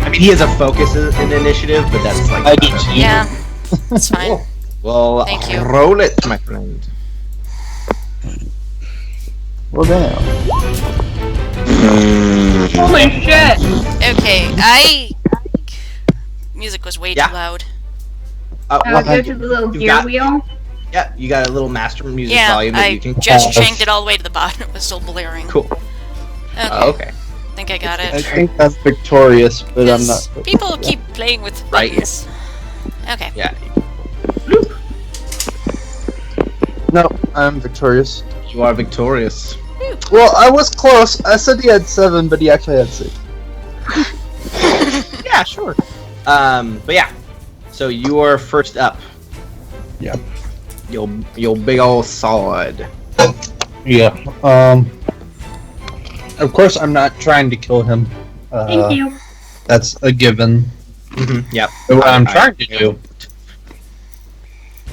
I mean, he has a focus in initiative, but that's like. I do not a- too. Yeah, that's fine. Well, Thank you. roll it, my friend. Well, damn. Holy shit! Okay, music was way Yeah. too loud. What Go to the little you gear got- wheel. Yeah, you got a little master music Yeah, volume that I you can. just shanked it all the way to the bottom. It was still blaring. Cool. Okay, Okay. I think I got I it. think that's victorious, but I'm 'Cause not. people keep playing with Right. buttons. Okay. Yeah. No, I'm victorious. You are victorious. Well, I was close. I said he had 7, but he actually had 6. Yeah, sure. But yeah. So you are first up. Yeah. Your big old sword. Yeah. Of course, I'm not trying to kill him. Thank you. That's a given. Yep. But what I'm trying to do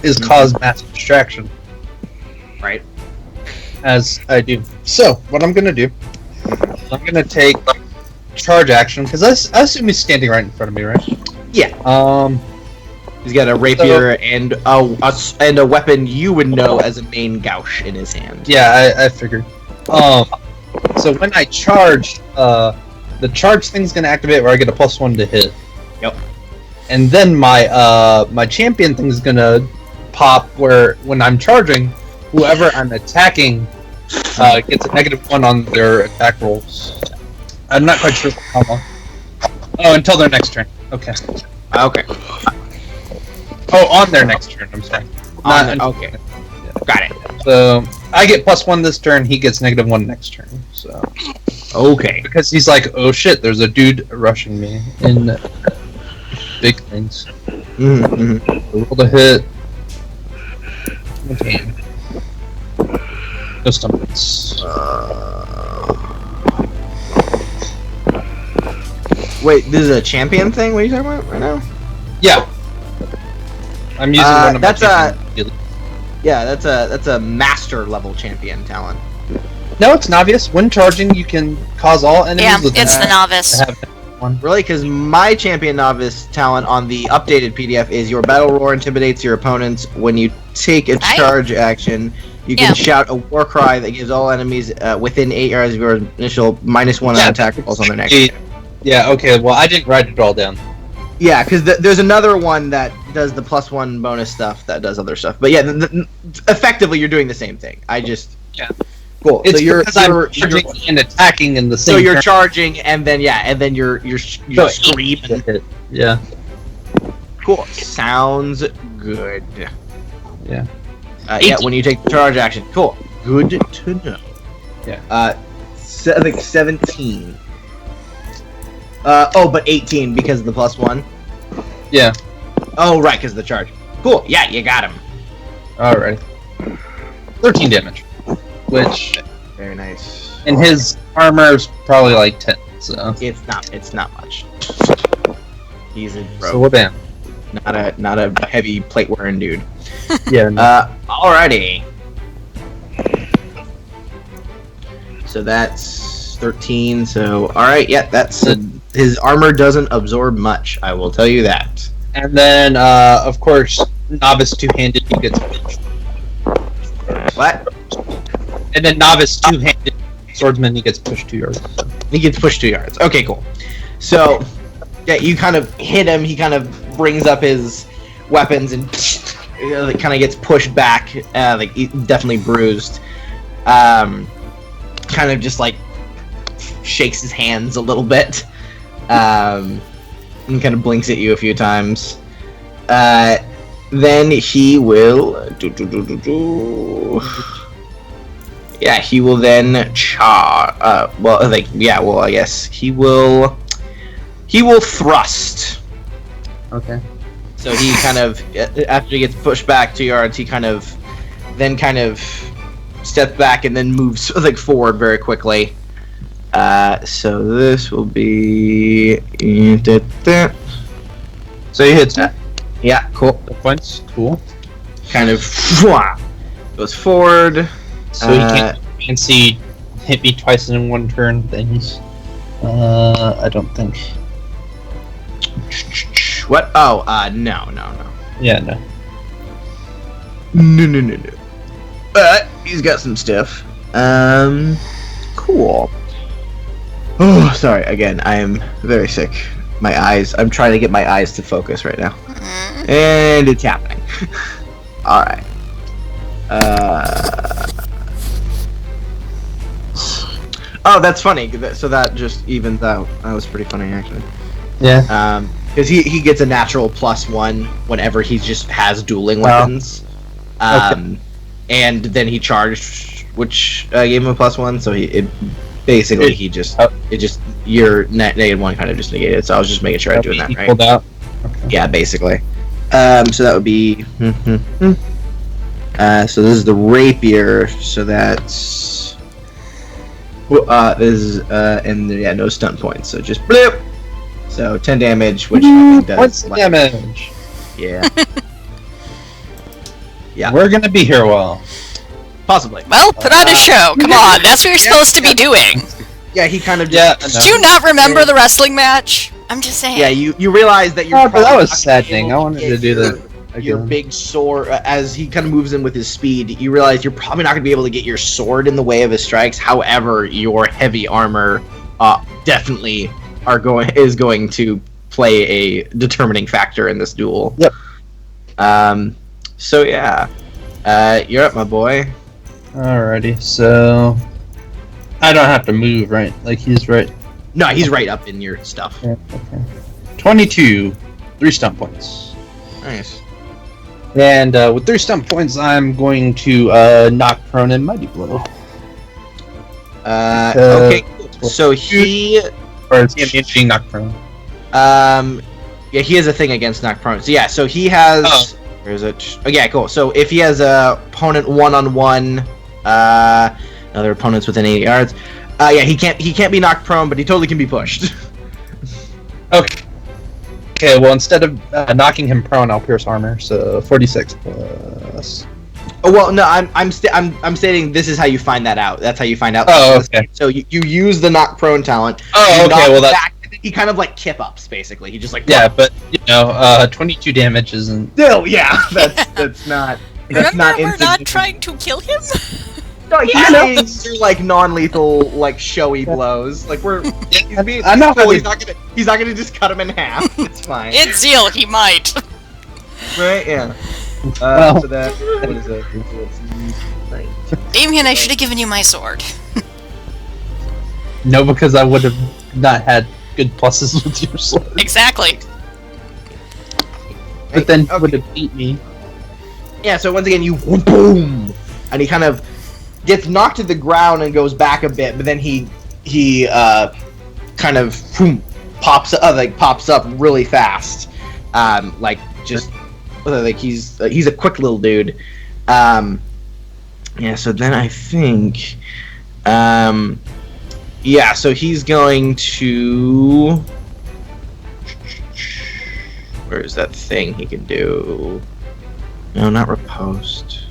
is cause massive distraction, Right. as I do. So, what I'm gonna do, I'm gonna take charge action, because I assume he's standing right in front of me, right? Yeah. He's got a rapier and a weapon you would know as a main gouge in his hand. Yeah, I figured. So when I charge, the charge thing's gonna activate where I get a +1 to hit. Yep. And then my champion thing's gonna pop where when I'm charging, whoever I'm attacking gets a -1 on their attack rolls. I'm not quite sure how long. Oh, until their next turn. Okay. Okay. Oh, on their next turn. I'm sorry. Okay. Got it. So I get +1 this turn. He gets -1 next turn. So Okay. because he's like, oh shit, there's a dude rushing me in big things. Roll to hit. Okay. No stumbles. Wait, this is a champion thing? What are you talking about right now? Yeah. I'm using one of that's my a- Yeah, that's a master level champion talent. No, it's novice. When charging, you can cause all enemies Yeah, with it's the novice. to have one. Really? Because my champion novice talent on the updated PDF is your battle roar intimidates your opponents. When you take a charge action, you can shout a war cry that gives all enemies within 8 yards of your initial -1 on attack rolls on their next. Yeah, okay, well, I didn't write it all down. Yeah, because there's another one that does the +1 bonus stuff that does other stuff. But yeah, effectively you're doing the same thing. Yeah. Cool. It's so you're because I'm charging and attacking in the same so you're turn. charging and then you're So screaming. Yeah. Cool. Sounds good. Yeah. Yeah, 18. when you take the charge action. Cool. Good to know. Yeah. I think 17. But 18 because of the +1. Yeah. Oh, right, because of the charge. Cool. Yeah, you got him. Alright. 13 damage. Which, Very nice. and his armor is probably like 10, so. It's not much. He's a So we're down. not a heavy plate wearing dude. Yeah. Alrighty. So that's 13. So alright, yeah, that's his armor doesn't absorb much. I will tell you that. And then, of course, novice two-handed, he gets pushed. What? And then novice two-handed swordsman, he gets pushed 2 yards. He gets pushed 2 yards. Okay, cool. So yeah, you kind of hit him. He kind of brings up his weapons and kind of gets pushed back, like definitely bruised. Kind of just like shakes his hands a little bit, and kind of blinks at you a few times. Then he will yeah, he will then I guess he will thrust. Okay. So he kind of, after he gets pushed back 2 yards, he kind of steps back and then moves like forward very quickly. So this will be. So he hits that. Yeah, cool. The points, cool. Kind of goes forward. So he can't fancy hit me twice in one turn things. I don't think. What? Oh, no. Yeah, no. No. But he's got some stuff. Cool. Oh, sorry. Again, I am very sick. My eyes. I'm trying to get my eyes to focus right now, and it's happening. All right. Oh, that's funny. So that just evens out. That was pretty funny, actually. Yeah. Because he gets a natural +1 whenever he just has dueling weapons. Okay. And then he charged, which gave him a +1. So your -1 kind of just negated. So I was just making sure I'm doing that right. Out. Okay. Yeah, basically. So that would be. So this is the rapier. So that's. This is no stun points. So just blip. So 10 damage, which nothing does. What's the damage? Yeah. Yeah. We're gonna be here a while. Possibly. Well, put on a show. Come on, that's what you're supposed to be doing. Yeah, he kind of just. Do you not remember the wrestling match? I'm just saying. Yeah, you realize that you're. Oh, but that probably was not sad gonna be thing. able I wanted to get do that your again. big sword as he kind of moves in with his speed. You realize you're probably not going to be able to get your sword in the way of his strikes. However, your heavy armor definitely is going to play a determining factor in this duel. Yep. So yeah, you're up, my boy. Alrighty, so I don't have to move, right? Like he's right. No, he's right up in your stuff. Yeah, okay. 22, 3 stunt points. Nice. And with 3 stunt points, I'm going to knock prone and mighty blow. Okay. Cool. So he. Or is he being knocked prone? Yeah, he has a thing against knock prone. So yeah, so he has. Oh. Where is it? Oh, yeah, cool. So if he has a opponent 1-on-1, other opponents within 80 yards, yeah, he can't be knocked prone, but he totally can be pushed. Okay. Okay. Well, instead of knocking him prone, I'll pierce armor. So 46 plus. Oh, well, no, I'm stating this is how you find that out. That's how you find out. Oh, okay. So you use the knock prone talent. Oh, you okay. knock Well, back, that. and then he kind of like kip ups basically. He just like Yeah, but 22 damage isn't. Still, yeah, that's not. That's Remember, not we're not insignificant. trying to kill him? No, these are like non-lethal, like showy blows. Like he's being I know how cool. to- He's not gonna just cut him in half. It's fine. It's Zeal, he might. Right? Yeah. Well. So that what is it? Damien, I should have given you my sword. No, because I would have not had good pluses with your sword. Exactly. But then Okay. would have beat me. Yeah. So once again, you boom, and he kind of gets knocked to the ground and goes back a bit, but then he kind of boom, pops up really fast, like just like he's a quick little dude. Yeah. So then I think, yeah. So he's going to. Where's that thing he can do? No, not riposte.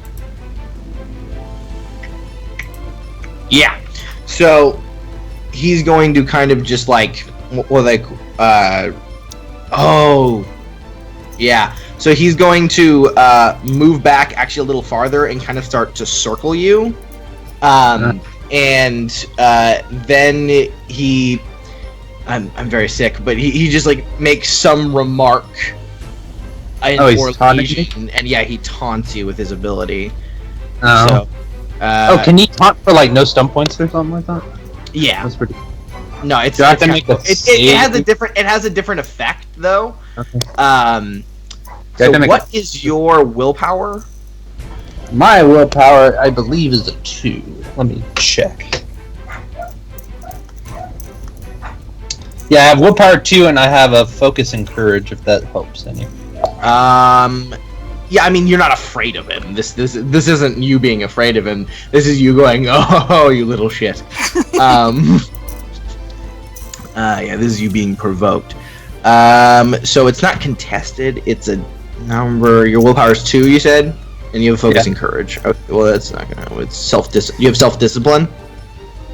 Yeah. So he's going to kind of just like, or like, oh, yeah. So he's going to move back actually a little farther and kind of start to circle you. And then he, I'm very sick, but he just like makes some remark. He's taunting me? And yeah, he taunts you with his ability. Oh. So, Can he taunt for like no stun points or something like that? yeah. That's pretty. No, it's Do I have to it's make a it has a save? different effect though. Okay. So Do I have to make what is your willpower? My willpower, I believe, is a 2. Let me check. Yeah, I have willpower 2, and I have a focus and courage. If that helps any. Yeah, I mean you're not afraid of him. This isn't you being afraid of him. This is you going, oh, you little shit. Yeah, this is you being provoked. So it's not contested. It's a number. Your willpower is 2, you said, and you have focus and courage. Okay, well, that's not gonna. It's You have self-discipline.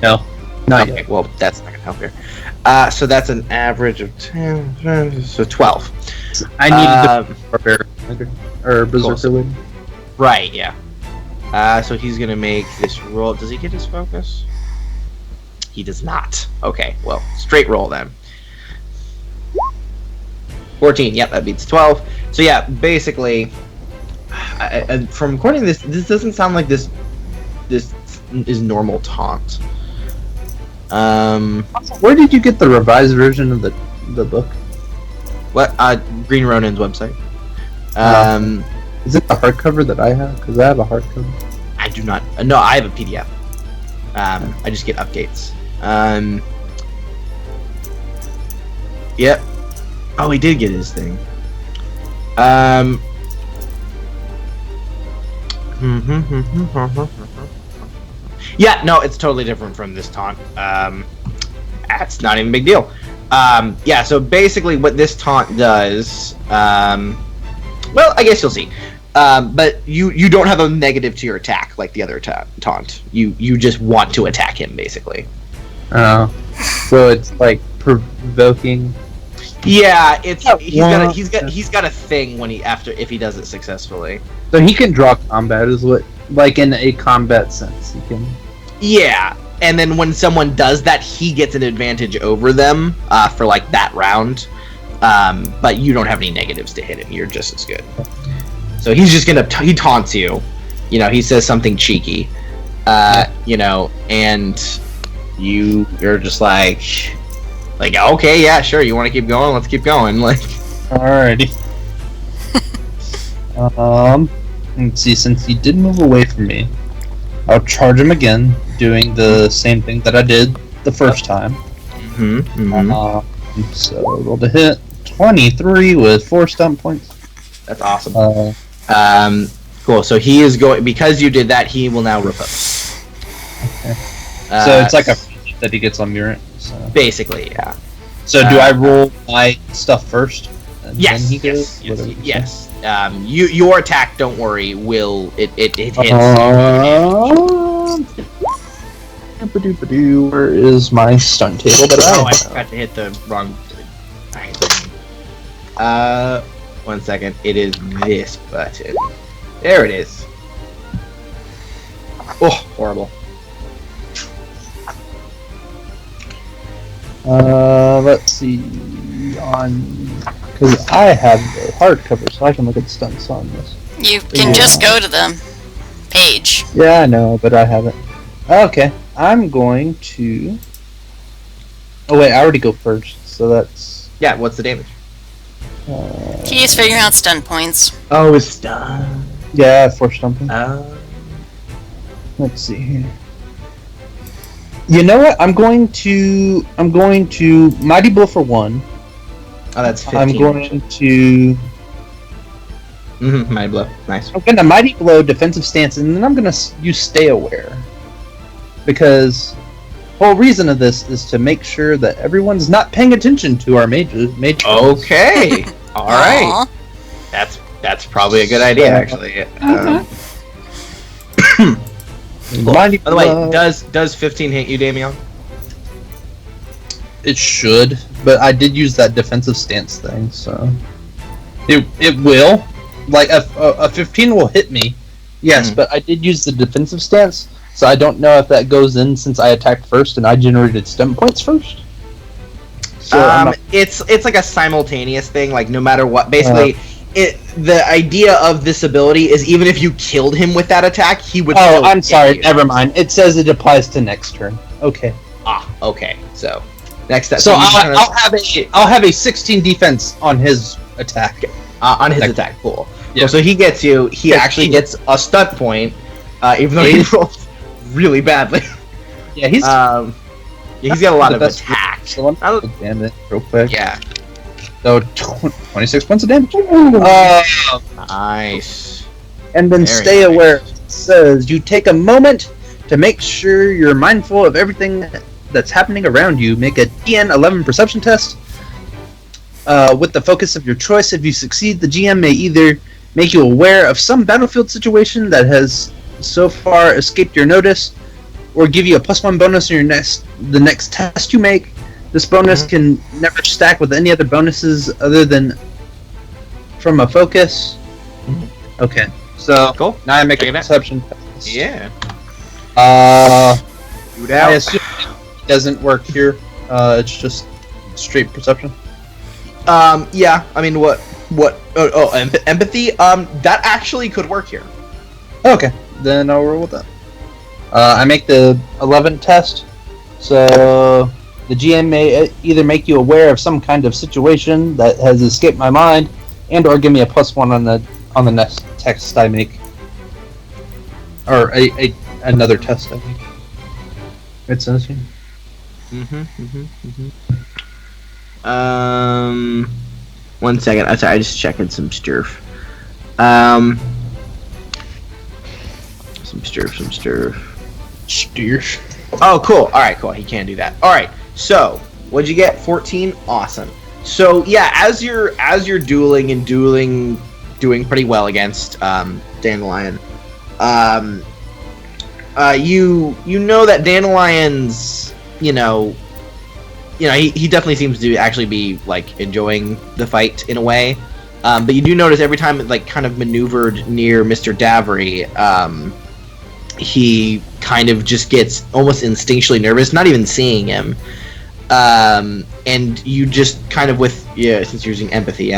No, not Okay, yet. well, that's not gonna help here. So that's an average of 10, so 12. I needed to barbarian or berserker win. Right, yeah. So he's gonna make this roll. Does he get his focus? He does not. Okay, well, straight roll then. 14. Yep, that beats 12. So yeah, basically, from according to this doesn't sound like this is normal taunt. Where did you get the revised version of the book? What? Green Ronin's website. Is it the hardcover that I have? Because I have a hardcover. I do not. No, I have a PDF. I just get updates. Yep. Oh, he did get his thing. Yeah, no, it's totally different from this taunt. That's not even a big deal. Yeah, so basically what this taunt does, well, I guess you'll see. But you don't have a negative to your attack like the other taunt. You just want to attack him, basically. Oh, so it's like provoking. Yeah, he's got a thing when if he does it successfully. So he can draw combat, is what, like in a combat sense, he can. Yeah, and then when someone does that, he gets an advantage over them for like that round. But you don't have any negatives to hit him. You're just as good. So he's just gonna he taunts you. You know, he says something cheeky. You know, and you're just like, okay, yeah, sure. You want to keep going? Let's keep going. Like, alrighty. Let's see. Since he did move away from me, I'll charge him again, doing the same thing that I did the first time. So roll to hit 23 with 4 stump points. That's awesome. Cool. So he is going, because you did that. He will now repose. Okay. So it's like a that he gets on Murant. So. Basically, yeah. So do I roll my stuff first? And yes. Then he goes? Yes. Your attack, don't worry, will it hits. Where is my stun table? I forgot to hit the wrong. Alright. 1 second. It is this button. There it is. Oh, horrible. Let's see, because I have the hardcover, so I can look at stunts on this. You can just go to the page. Yeah, I know, but I haven't. Okay, I'm going to. Oh wait, I already go first, so that's. Yeah, what's the damage? He's figuring out stun points. Oh, it's done. Yeah, 4 stumping. Let's see here. You know what? I'm going to Mighty Blow for 1. Oh, that's 15. I'm going to. Mighty Blow. Nice. I'm gonna Mighty Blow, defensive stance, and then I'm gonna use Stay Aware. Because the whole reason of this is to make sure that everyone's not paying attention to our major. Okay. All right. That's probably a good idea, actually. By the way, does 15 hit you, Damien? It should, but I did use that defensive stance thing, so it will. Like a 15 will hit me, yes, but I did use the defensive stance, so I don't know if that goes in since I attacked first and I generated stun points first. So it's like a simultaneous thing. Like no matter what, basically. The idea of this ability is even if you killed him with that attack, he would. Oh, I'm sorry. Never mind. It says it applies to next turn. Okay. Okay. So next up. So I'll have a 16 defense on his attack. On his attack. Cool. Yeah. Well, so he gets you. He actually gets a stunt point, even though he rolled really badly. Yeah, he's got a lot of attack. So damn it, real quick. Yeah. So 26 points of damage. Nice. And then Very Stay nice. Aware. It says you take a moment to make sure you're mindful of everything that's happening around you. Make a DN 11 perception test. With the focus of your choice, if you succeed, the GM may either make you aware of some battlefield situation that has so far escaped your notice, or give you a +1 bonus on the next test you make. This bonus can never stack with any other bonuses other than from a focus. Okay, so Cool. now I make Check a it out. perception test. Yeah. I assume it doesn't work here. It's just straight perception. Yeah. I mean, what? Empathy. That actually could work here. Okay, then I'll roll with that. I make the 11 test, so the GM may either make you aware of some kind of situation that has escaped my mind, and/or give me a +1 on the next text I make, or another test I make. It's interesting. One second. I'm sorry. I just checking some stuff. Some stuff. Steers. Oh, cool. All right, cool. He can do that. All right. So, what'd you get? 14. Awesome. So, yeah, as you're doing pretty well against Dandelion. You know that Dandelion's, he definitely seems to actually be like enjoying the fight in a way. But you do notice every time it like kind of maneuvered near Mr. Davry, he kind of just gets almost instinctually nervous, not even seeing him. And you just kind of since you're using empathy,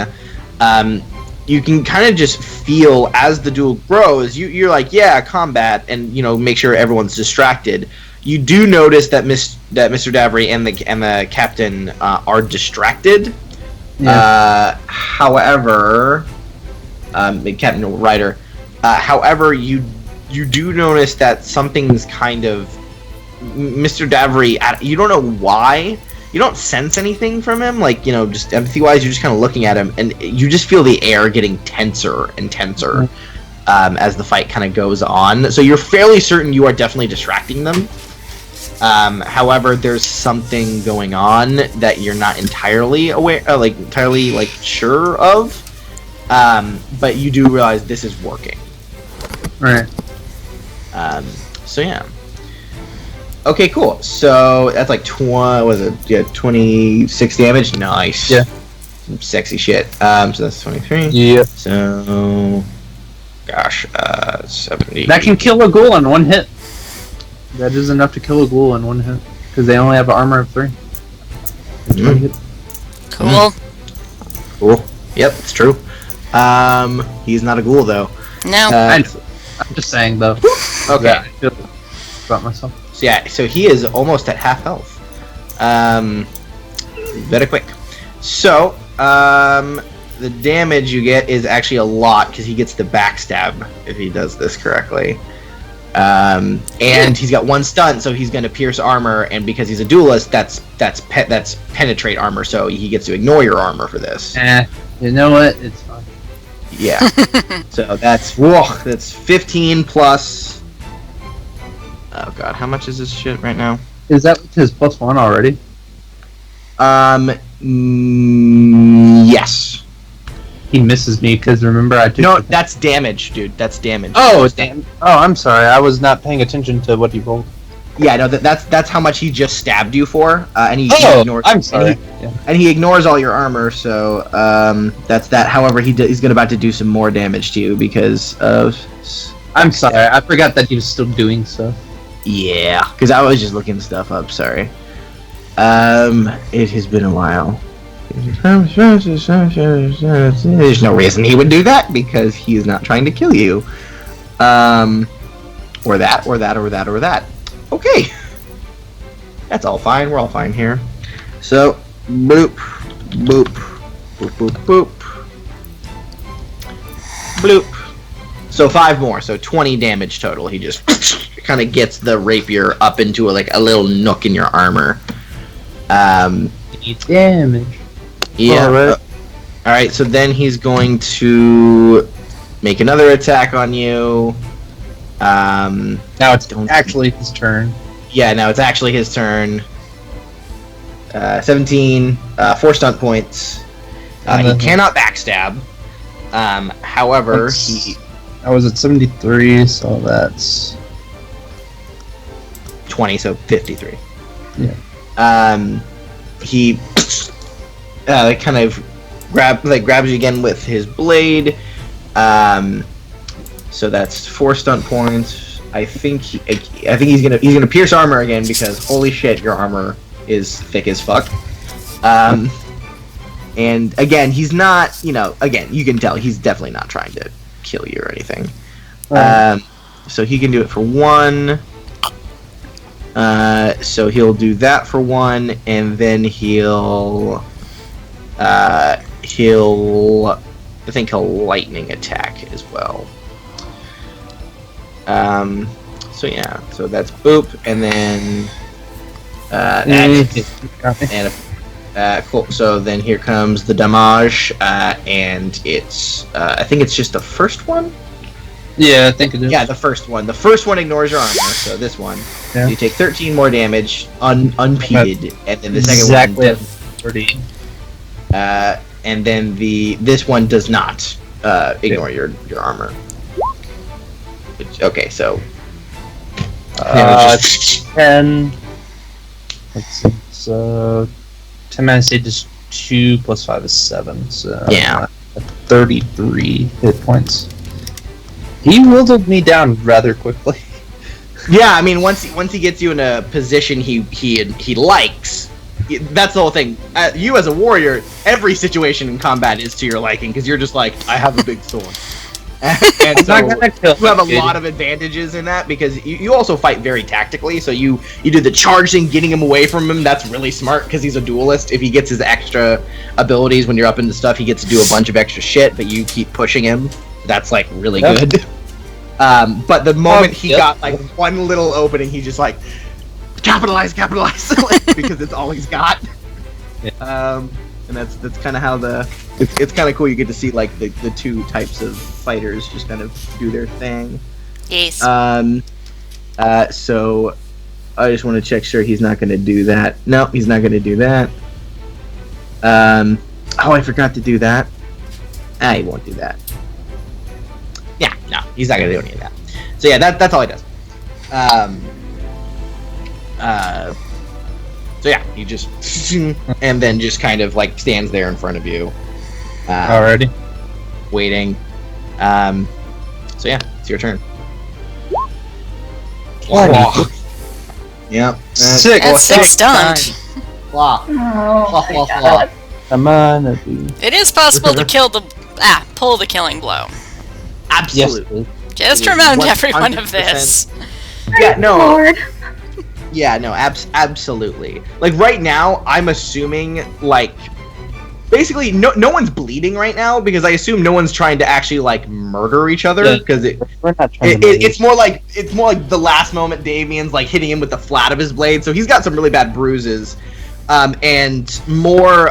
you can kind of just feel as the duel grows, you're like, yeah, combat, and make sure everyone's distracted. You do notice that Mr. Davry and the captain are distracted. Yeah. However, Captain Ryder. However, you do notice that something's kind of Mr. Davry. You don't know why. You don't sense anything from him, just empathy-wise. You're just kind of looking at him, and you just feel the air getting tenser and tenser as the fight kind of goes on. So you're fairly certain you are definitely distracting them. However, there's something going on that you're not entirely aware, sure of. But you do realize this is working. Right. So yeah. Okay, cool. So that's like 26 damage. Nice. Yeah. Some sexy shit. So that's 23. Yeah. So, gosh, 70. That can kill a ghoul in one hit. That is enough to kill a ghoul in one hit, because they only have an armor of 3. Cool. Cool. Yep, it's true. He's not a ghoul though. No. I'm just saying though. Okay. Yeah, I feel about myself. So yeah, so he is almost at half health. Very quick. So, the damage you get is actually a lot because he gets the backstab if he does this correctly. And he's got 1 stunt, so he's going to pierce armor, and because he's a duelist, that's penetrate armor, so he gets to ignore your armor for this. You know what? It's fine. Yeah. So that's 15 plus. Oh god, how much is this shit right now? Is that his +1 already? Yes. He misses me because remember I took. No, that's damage, dude. That's damage. Oh, damn. Oh, I'm sorry. I was not paying attention to what he rolled. Yeah, no, that's how much he just stabbed you for, and he ignores. I'm sorry. And he ignores all your armor, so that's that. However, he's about to do some more damage to you because of. I'm sorry. I forgot that he was still doing stuff. Yeah, because I was just looking stuff up. Sorry. It has been a while. There's no reason he would do that because he's not trying to kill you. Or that. Okay. That's all fine. We're all fine here. So, boop, boop, boop, boop, boop, bloop. So 5 more. So 20 damage total. He just kind of gets the rapier up into a little nook in your armor. Damage. Yeah. All right. So then he's going to make another attack on you. Now it's actually his turn. Yeah. Now it's actually his turn. 17. 4 stunt points. He cannot backstab. However, I was at 73, so that's 20, so 53. Yeah. He kind of grabs you again with his blade. So that's 4 stunt points. I think he's gonna pierce armor again because holy shit, your armor is thick as fuck. And again, he's not, again, you can tell he's definitely not trying to kill you or anything. So he can do it for 1. So he'll do that for 1, and then he'll I think he'll lightning attack as well. So yeah, so that's boop, and then cool. So then here comes the damage, and it's I think it's just the first one. Yeah, I think it is. Yeah, the first one. The first one ignores your armor, so this one. Yeah. You take 13 more damage, unimpeded, and then the second exactly one. 30. And then this one does not ignore your armor. Okay, so 10. Let's see. So 10 minus 8 is 2 plus 5 is 7. So yeah, 33 hit points. He whittled me down rather quickly. Yeah, I mean once he gets you in a position he likes. That's the whole thing. You as a warrior, every situation in combat is to your liking because you're just like, I have a big sword. And so you have a lot of advantages in that because you also fight very tactically. So you do the charge thing, getting him away from him. That's really smart because he's a duelist. If he gets his extra abilities when you're up into stuff, he gets to do a bunch of extra shit. But you keep pushing him. That's like really good. But the moment he got like one little opening, he just like capitalize, because it's all he's got. Yeah. And that's kind of how it's kind of cool. You get to see like the two types of fighters just kind of do their thing. Yes. So I just want to check sure he's not going to do that. No, he's not going to do that. Oh, I forgot to do that. He won't do that. Yeah, no, he's not going to do any of that. So yeah, that's all he does. So yeah, he just and then just kind of like stands there in front of you. Alrighty. Waiting. So yeah, it's your turn. 20. Yep. Sick. That's 6 stunned. Blah. Oh my god. Come on. It is possible to pull the killing blow. Absolutely. Just It is remind everyone 100%. of this. Yeah, no. Lord. Yeah, no, absolutely. Like right now, I'm assuming like basically no one's bleeding right now because I assume no one's trying to actually like murder each other because We're not trying to it's more like the last moment Damien's like hitting him with the flat of his blade, so he's got some really bad bruises, and more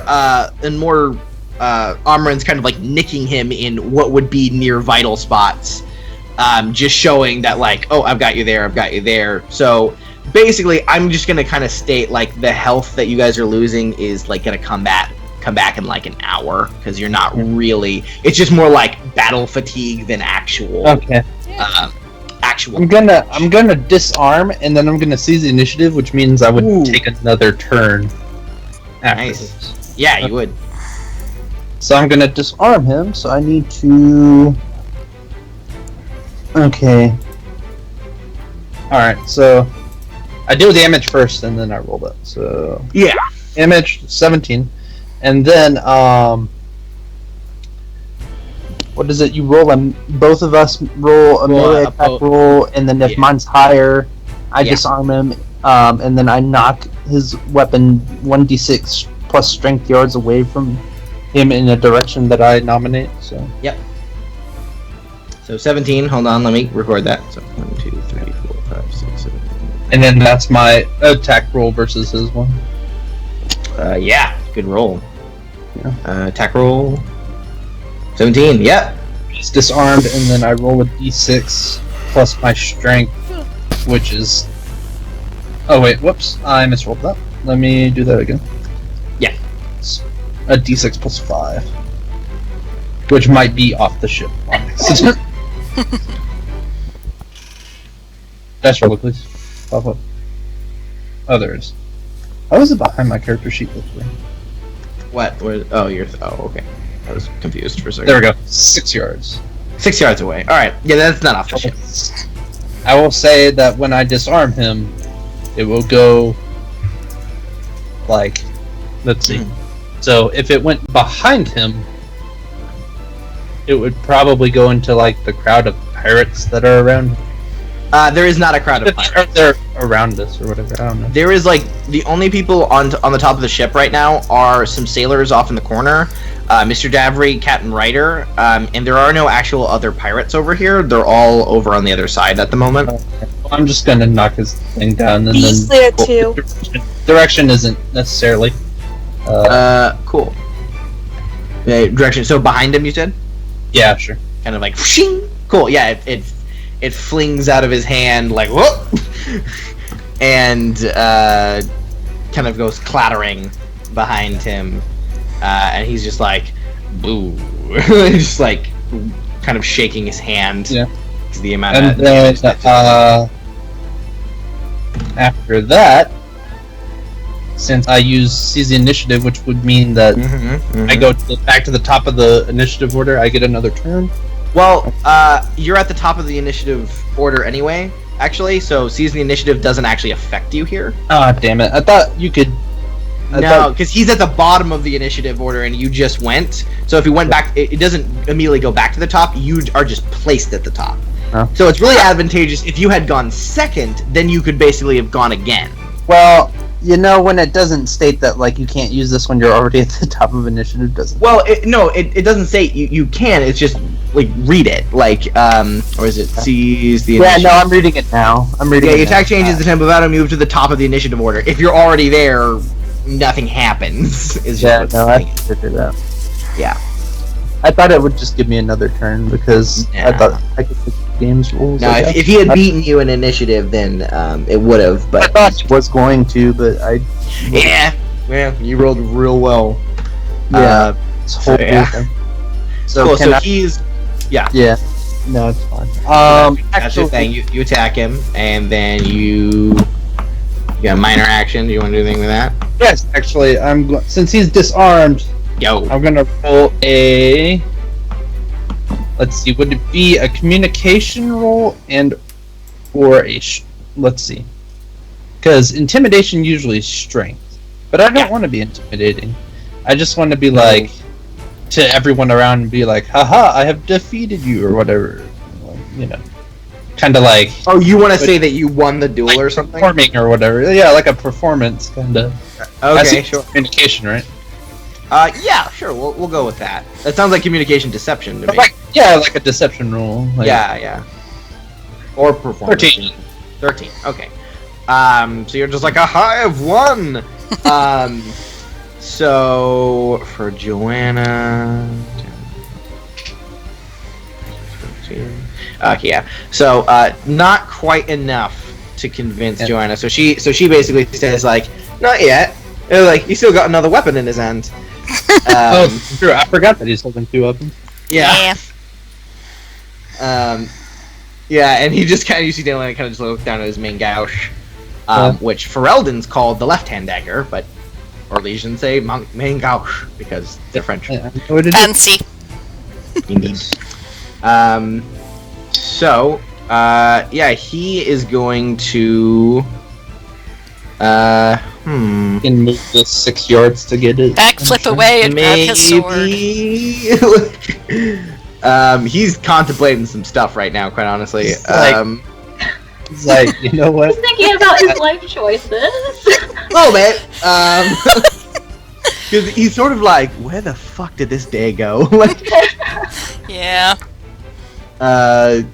Amaran's kind of like nicking him in what would be near vital spots, just showing that like, oh, I've got you there. So basically, I'm just gonna kind of state like the health that you guys are losing is like gonna come back in like an hour because you're not really. It's just more like battle fatigue than actual. Okay. Actual. I'm gonna disarm and then I'm gonna seize the initiative, which means I would take another turn. After Nice. this. Yeah, you would. So I'm gonna disarm him. So I need to. Okay. All right. So I do damage first, and then I roll that. So Yeah. damage 17, and then what is it? You roll both of us roll a melee attack roll, and then if mine's higher, I disarm him, and then I knock his weapon 1d6 plus strength yards away from him in a direction that I nominate. So Yep. So 17. Hold on, let me record that. So 1, 2, 3, 4, 5, 6, 7. and then that's my attack roll versus his one. Yeah, good roll. Yeah. Attack roll. 17. Yep. He's disarmed, and then I roll a d6 plus my strength, which is. Oh wait, whoops! I misrolled that. Let me do that again. Yeah. It's a d6 plus 5, which might be off the ship on accident. Dice roll, please. Pop up. Oh, there is. How is it behind my character sheet this way? What? Oh, you're. Oh, okay. I was confused for a second. There we go. 6 yards. 6 yards away. All right. Yeah, that's not off the ship. I will say that when I disarm him, it will go like, let's see. So if it went behind him, it would probably go into like the crowd of pirates that are around. There is not a crowd of pirates. Or they're around us or whatever. I don't know. There is like the only people on the top of the ship right now are some sailors off in the corner, Mr. Davry, Captain Ryder, and there are no actual other pirates over here. They're all over on the other side at the moment. I'm just gonna knock his thing down and He's then. there too. Direction isn't necessarily. Cool. Yeah, direction. So behind him, you said? Yeah, sure. Kind of like, whooshing. Cool. Yeah, it flings out of his hand like whoop, and kind of goes clattering behind him, and he's just like, boo, just like kind of shaking his hand. Yeah. To the amount And of then after that, since I seize the initiative, which would mean that I go back to the top of the initiative order, I get another turn. Well, you're at the top of the initiative order anyway, actually, so seizing the initiative doesn't actually affect you here. Ah, damn it. I thought you could... No, because he's at the bottom of the initiative order and you just went. So if you went back, it doesn't immediately go back to the top, you are just placed at the top. Oh. So it's really advantageous. If you had gone second, then you could basically have gone again. Well, you know, when it doesn't state that, like, you can't use this when you're already at the top of initiative, doesn't it? Well, it doesn't say you can, it's just, like, read it. Like, or is it seize the initiative? Yeah, no, I'm reading it now. Yeah, your attack changes the tempo of battle, move to the top of the initiative order. If you're already there, nothing happens. Is just Yeah, what's no, I saying. figured that. Yeah. I thought it would just give me another turn because I Yeah. thought I could pick the game's rules. Now, I guess. if he had beaten you in initiative, then it would have. I But thought he was going to, but I... yeah, you rolled real well. Yeah. It's so, yeah. thing. So, Cool. can So I... he's Yeah. No, it's fine. that's your thing. You attack him, and then you got a minor action. Do you want to do anything with that? Yes, actually, since he's disarmed, Yo. I'm gonna roll a... Let's see, would it be a communication roll or a... Let's see. Because intimidation usually is strength. But I don't want to be intimidating. I just want to be like... to everyone around and be like, haha, I have defeated you, or whatever. You know. Kind of like... Oh, you want to say that you won the duel or something? Performing or whatever. Yeah, like a performance, kind of. Okay, sure. Communication, right? Yeah, sure. We'll go with that. That sounds like communication deception to me. Like, yeah, like a deception roll. Like, Yeah. Or performance. 13. 13. Okay. So you're just like, aha, I've won. So for Joanna. Okay, yeah. So not quite enough to convince Joanna. So she basically says like, not yet. And, like, he still got another weapon in his hand. Oh, true. I forgot that he's holding 2 weapons. Yeah. Yeah, and he just kind of, you see Dylan kind of just look down at his main gouge, which Ferelden's called the left-hand dagger, but Orlesians say main gouge because they're French. Fancy. Indeed. So, yeah, he is going to, Can move the 6 yards to get it. Backflip away and grab his sword. He's contemplating some stuff right now, quite honestly. It's like, you know what? He's thinking about his life choices. Oh man, because he's sort of like, where the fuck did this day go? Like, Yeah. so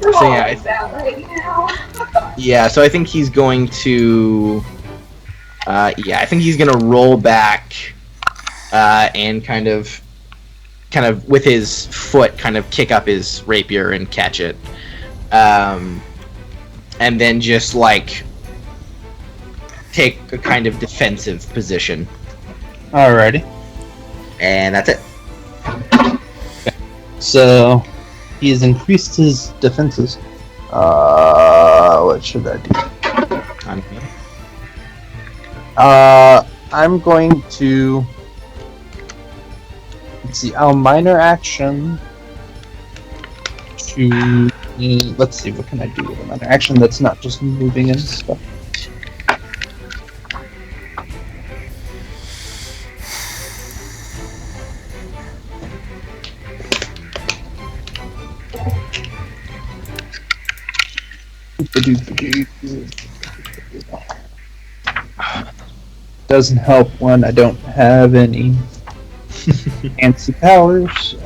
yeah, It's out right now. yeah. So I think he's going to, yeah, I think he's gonna roll back, and kind of with his foot, kind of kick up his rapier and catch it, and then just like take a kind of defensive position. Alrighty. And that's it. So, he has increased his defenses. What should I do? I'm going to. Let's see. I'll minor action to. Let's see. What can I do with a minor action that's not just moving and stuff? Doesn't help when I don't have any fancy powers. You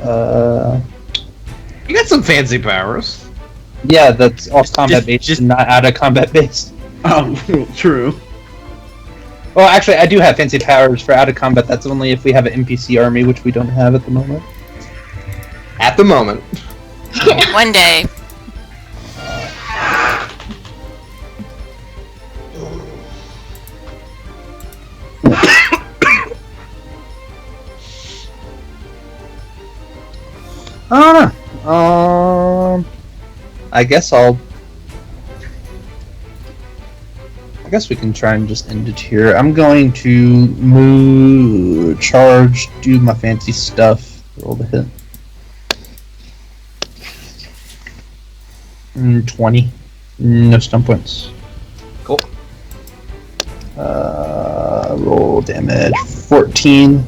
got some fancy powers. Yeah, that's all combat based, just- and not out of combat based. Oh, true. Well, actually, I do have fancy powers for out of combat. That's only if we have an NPC army, which we don't have at the moment. At the moment. One day. I don't know. I guess we can try and just end it here. I'm going to charge, do my fancy stuff, roll the hit. 20. No stun points. Cool. Roll damage 14.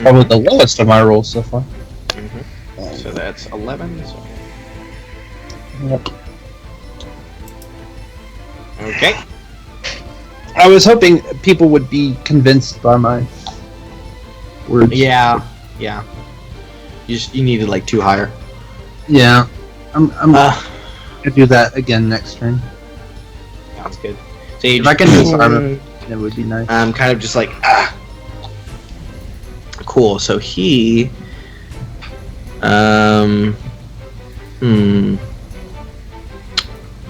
Probably the lowest of my rolls so far. So that's 11. So. Yep. Okay. I was hoping people would be convinced by my words. Yeah. You needed like 2 higher. Yeah. I'm Uh, gonna do that again next turn. sounds good. So you If I can disarm him, it would be nice. kind of just like cool. So he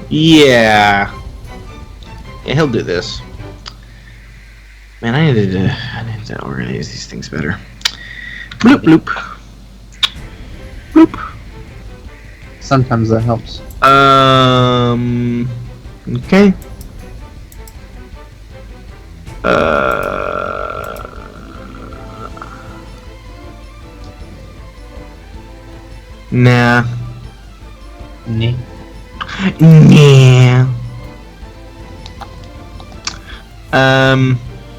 yeah, he'll do this. Man, I need to organize these things better. Bloop bloop bloop. Sometimes that helps. Okay. Nah. Nee. Yeah.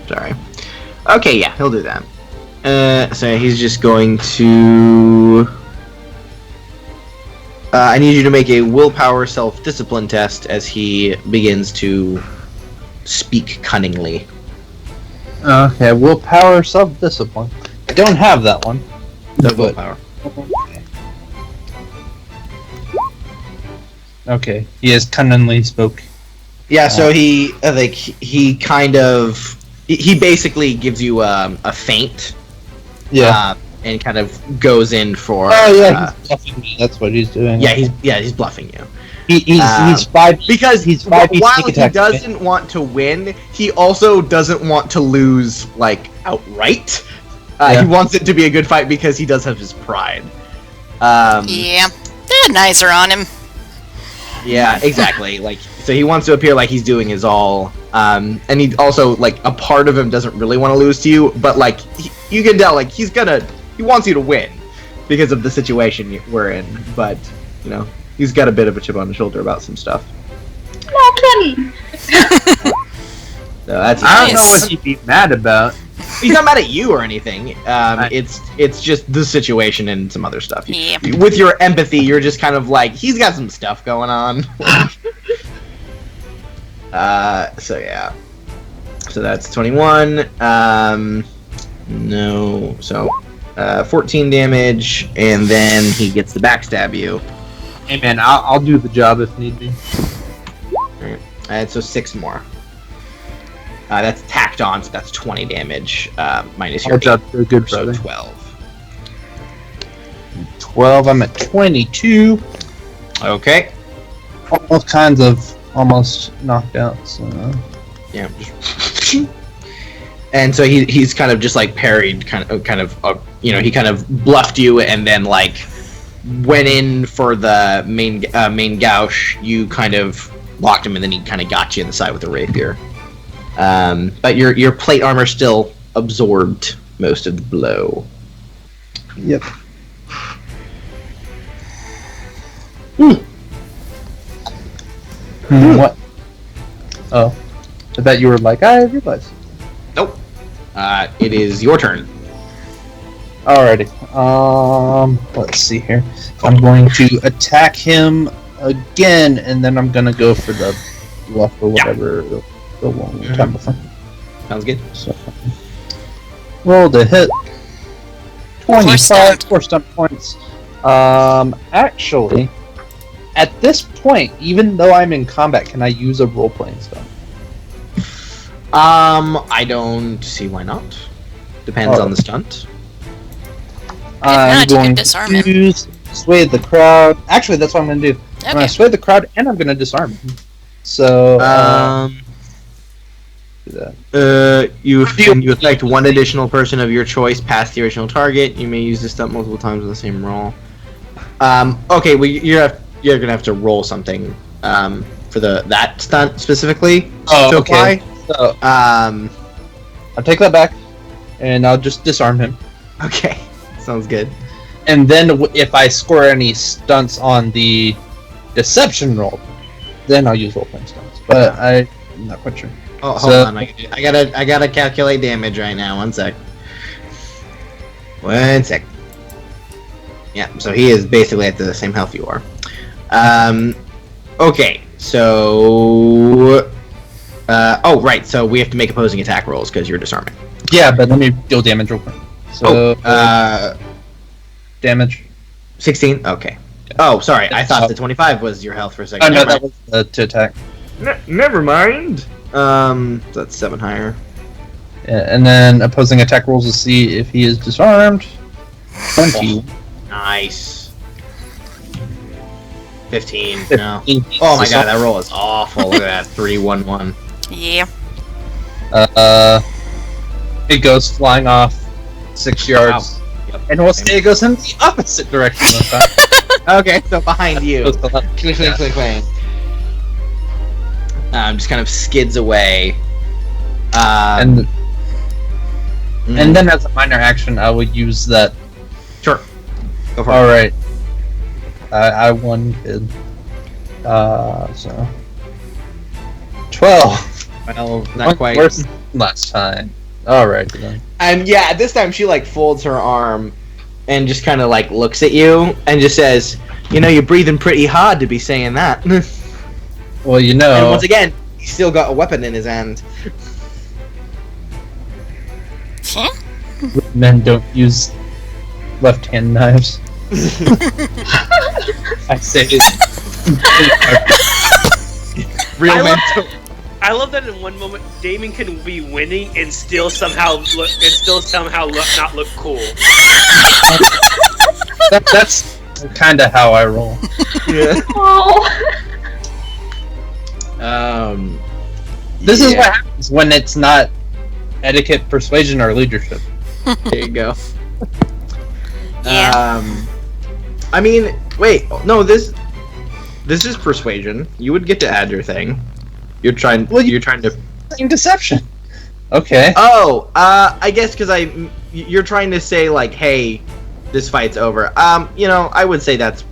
Sorry. Okay, yeah, he'll do that. So he's just going to. I need you to make a willpower self-discipline test as he begins to speak cunningly. Okay, willpower, self-discipline. I don't have that one. The willpower. Okay, he has cunningly spoke. Yeah, so he he basically gives you a feint. And kind of goes in for. Oh yeah, he's bluffing me. That's what he's doing. He's bluffing you. He's 5 Because he's 5 while sneak he attack. doesn't want to win, he also doesn't want to lose like outright. Yeah. He wants it to be a good fight because he does have his pride. Yeah. They had Nizer on him. Yeah, exactly. Like, so he wants to appear like he's doing his all, and he also like a part of him doesn't really want to lose to you, but like you can tell like he wants you to win because of the situation we're in. But you know he's got a bit of a chip on his shoulder about some stuff. No, Kenny. So that's I don't know Nice. what he'd be mad about. he's not mad at you or anything. It's just the situation and some other stuff. Yeah. With your empathy, you're just kind of like he's got some stuff going on. So yeah. So that's 21. No. So 14 damage, and then he gets to backstab you. Hey man, I'll do the job if need be. And so 6 more. That's tacked on, so that's 20 damage. Minus your Good job, you're good, 8, so brother. 12. 12. I'm at 22. Okay. All kinds of almost knocked out. So Yeah. Just and so he's kind of just like parried, kind of he kind of bluffed you, and then like went in for the main gouge. You kind of locked him, and then he kind of got you in the side with the rapier. But your plate armor still absorbed most of the blow. Yep. What? Oh. I bet you were like, I realized. Nope. It is your turn. Alrighty. Let's see here. I'm going to attack him again, and then I'm gonna go for the bluff or whatever the one time before. Sounds good. So, roll to hit. 25 4 stun points. Actually, at this point, even though I'm in combat, can I use a role-playing stun? I don't see why not. Depends on the stunt. I'm not, you can going disarm to him. use sway the crowd. Actually, that's what I'm going to do. I'm going Okay. to sway the crowd, and I'm going to disarm him. So, do that. You affect one additional person of your choice past the original target. You may use this stunt multiple times on the same roll. Okay, well you're gonna have to roll something for that stunt specifically. Oh, to okay. apply. So, I'll take that back, and I'll just disarm him. Okay, sounds good. And then if I score any stunts on the deception roll, then I'll use role-playing stunts. But I'm not quite sure. Oh, hold on. I gotta calculate damage right now. 1 sec. 1 sec. Yeah, so he is basically at the same health you are. Okay, so oh right, so we have to make opposing attack rolls because you're disarming. Yeah, but let me deal damage real quick. So, damage. 16. Okay. Oh, sorry. I thought the 25 was your health for a second. Oh no, Never that was to attack. never mind. That's 7 higher. Yeah, and then opposing attack rolls to see if he is disarmed. 20. Nice. 15. No. 15. Oh my god, that roll is awful. Look at that. 3-1-1. Yeah. It goes flying off 6 yards. Yep. And we'll say it goes in the opposite direction this time. Okay, so behind you. Goes to the left. Cling, cling, cling, cling. Just kind of skids away. And then as a minor action, I would use that. Sure. Go for it. Alright. I won, kid. So. 12. Well, not One quite. worse than last time. Alright, then. And yeah, this time she like folds her arm and just kind of like looks at you and just says, "You know, you're breathing pretty hard to be saying that." Well, you know. And once again, he's still got a weapon in his hand. Huh? Men don't use left-hand knives. I say it. Real I men. love- I love that in one moment Damon can be winning and still somehow not look cool. That's kind of how I roll. Yeah. Oh. This is what happens when it's not etiquette, persuasion, or leadership. There you go. Yeah. I mean, wait, no, this is persuasion. You would get to add your thing. You're trying. Well, you're trying to. Deception. Okay. Oh, I guess because you're trying to say like, hey, this fight's over. You know, I would say that's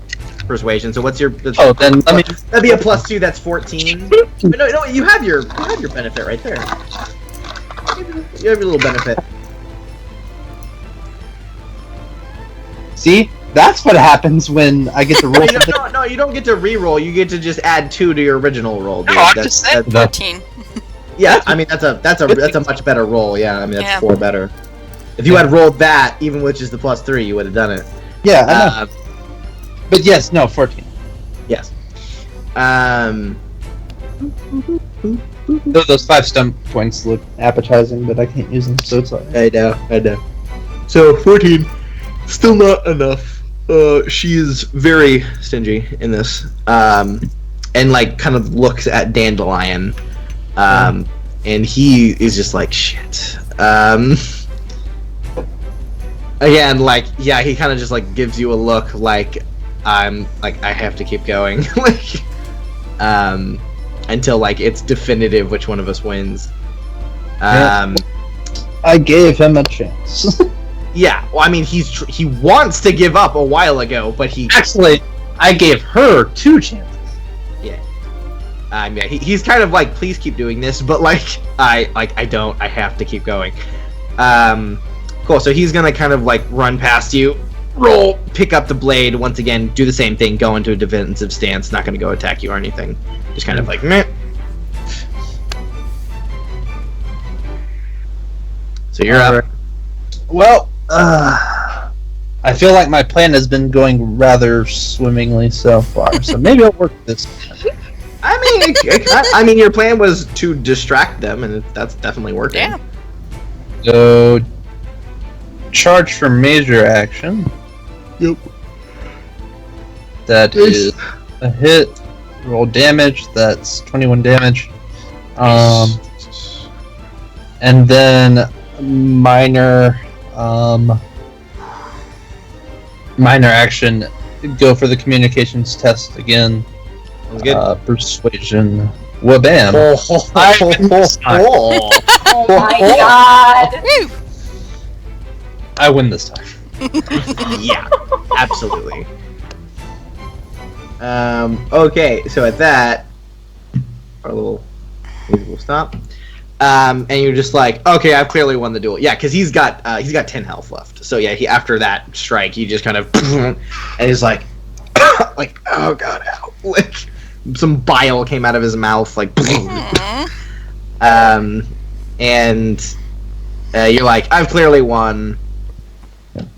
persuasion. So what's your? Oh, then let me. That'd be a +2. That's 14. No, you have your benefit right there. You have your little benefit. See, that's what happens when I get to roll. No, you don't get to re-roll. You get to just add 2 to your original roll. Dude. No, I'm just saying. 14. Yeah, I mean that's a much better roll. Yeah, I mean that's Yeah. 4 better. If you had rolled that, even with just the +3, you would have done it. Yeah, I know. But yes, no, 14. Yes. Those 5 stun points look appetizing, but I can't use them, so it's like. I know. So 14, still not enough. She is very stingy in this. And like kind of looks at Dandelion. And he is just like shit. Again, like yeah, he kind of just like gives you a look like I'm like I have to keep going. Like until like it's definitive which one of us wins. Um, I gave him a chance. yeah. Well, I mean, he wants to give up a while ago, but he Actually, I gave her 2 chances. yeah, he's kind of like, please keep doing this, but I have to keep going. Cool. So he's gonna kind of like run past you, roll, pick up the blade once again, do the same thing, go into a defensive stance, not gonna go attack you or anything, just kind of like meh. So you're up. Well, I feel like my plan has been going rather swimmingly so far, so maybe I'll work this. I mean, your plan was to distract them, and that's definitely working. Yeah. So, charge for major action. Yep. That is a hit. Roll damage. That's 21 damage. And then minor action. Go for the communications test again. Sounds good. Persuasion. Wabam. Oh my god! Woo! I win this time. Yeah, absolutely. Okay, so at that, our little will stop. And you're just like, okay, I've clearly won the duel. Yeah, because he's got 10 health left. So yeah, after that strike, he just kind of and he's like, like, oh god, ow. Like some bile came out of his mouth, like, and you're like, I've clearly won.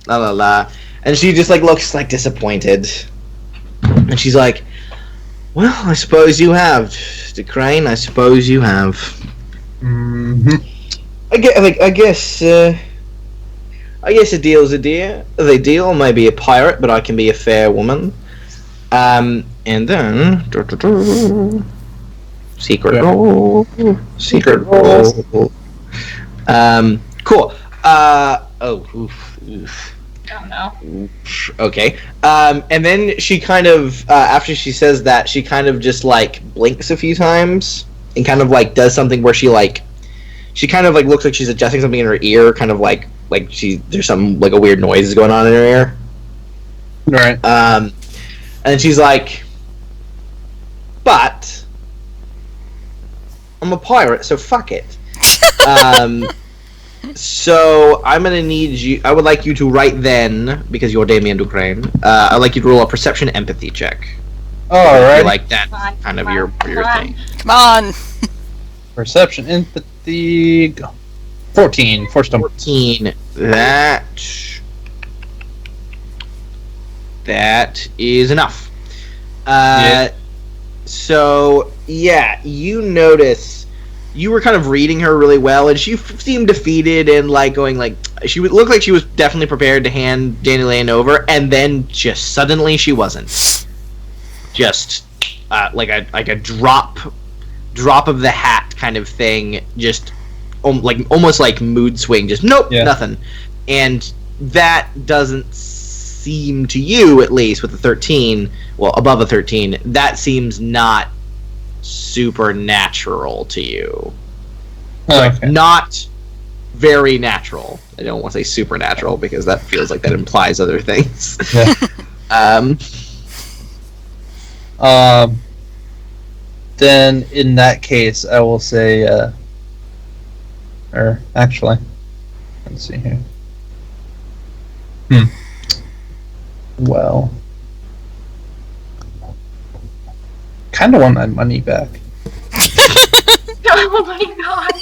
La la la, and she just like looks like disappointed, and she's like, "Well, I suppose you have, DeCrane. I suppose you have. Mm-hmm. I guess a deal's a deal. The deal may be a pirate, but I can be a fair woman. And then secret roll. Cool. Oof. Oh no. Okay. And then she kind of, after she says that, she kind of just like blinks a few times and kind of like does something where she kind of like looks like she's adjusting something in her ear, kind of like there's some like a weird noise going on in her ear. Right. And she's like, but I'm a pirate, so fuck it. So I'm gonna need you. I would like you to right then, because you're Damien Ducrane. I'd like you to roll a perception empathy check. All right. Like that, kind of your thing. Come on. Perception, empathy. Go. 14. Force number. 14. That is enough. Yeah. So yeah, you notice. You were kind of reading her really well, and she seemed defeated and like going like she would look like she was definitely prepared to hand Danny Lane over, and then just suddenly she wasn't. Just like a drop of the hat kind of thing, just like almost like mood swing. Just nope, nothing, and that doesn't seem to you, at least with a 13, well above a 13, that seems not supernatural to you. Okay. Not very natural. I don't want to say supernatural because that feels like that implies other things. Yeah. Then in that case, I will say, or actually, let's see here. Well, kind of want my money back. Oh my god!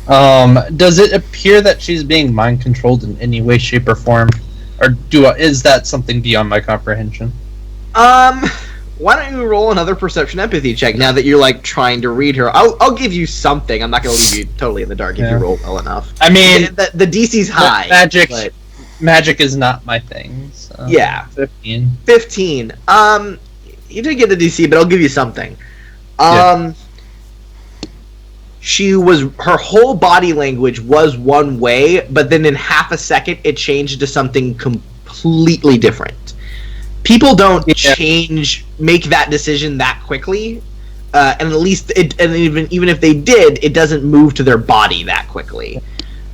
Oh my god! Does it appear that she's being mind controlled in any way, shape, or form, or is that something beyond my comprehension? Why don't you roll another perception empathy check now that you're like trying to read her? I'll give you something. I'm not gonna leave you totally in the dark if you roll well enough. I mean, the DC's high. Magic is not my thing. So Yeah. 15. 15. You did get the DC, but I'll give you something. Her whole body language was one way, but then in half a second it changed to something completely different. people don't Yeah. make that decision that quickly, and at least and even if they did, it doesn't move to their body that quickly.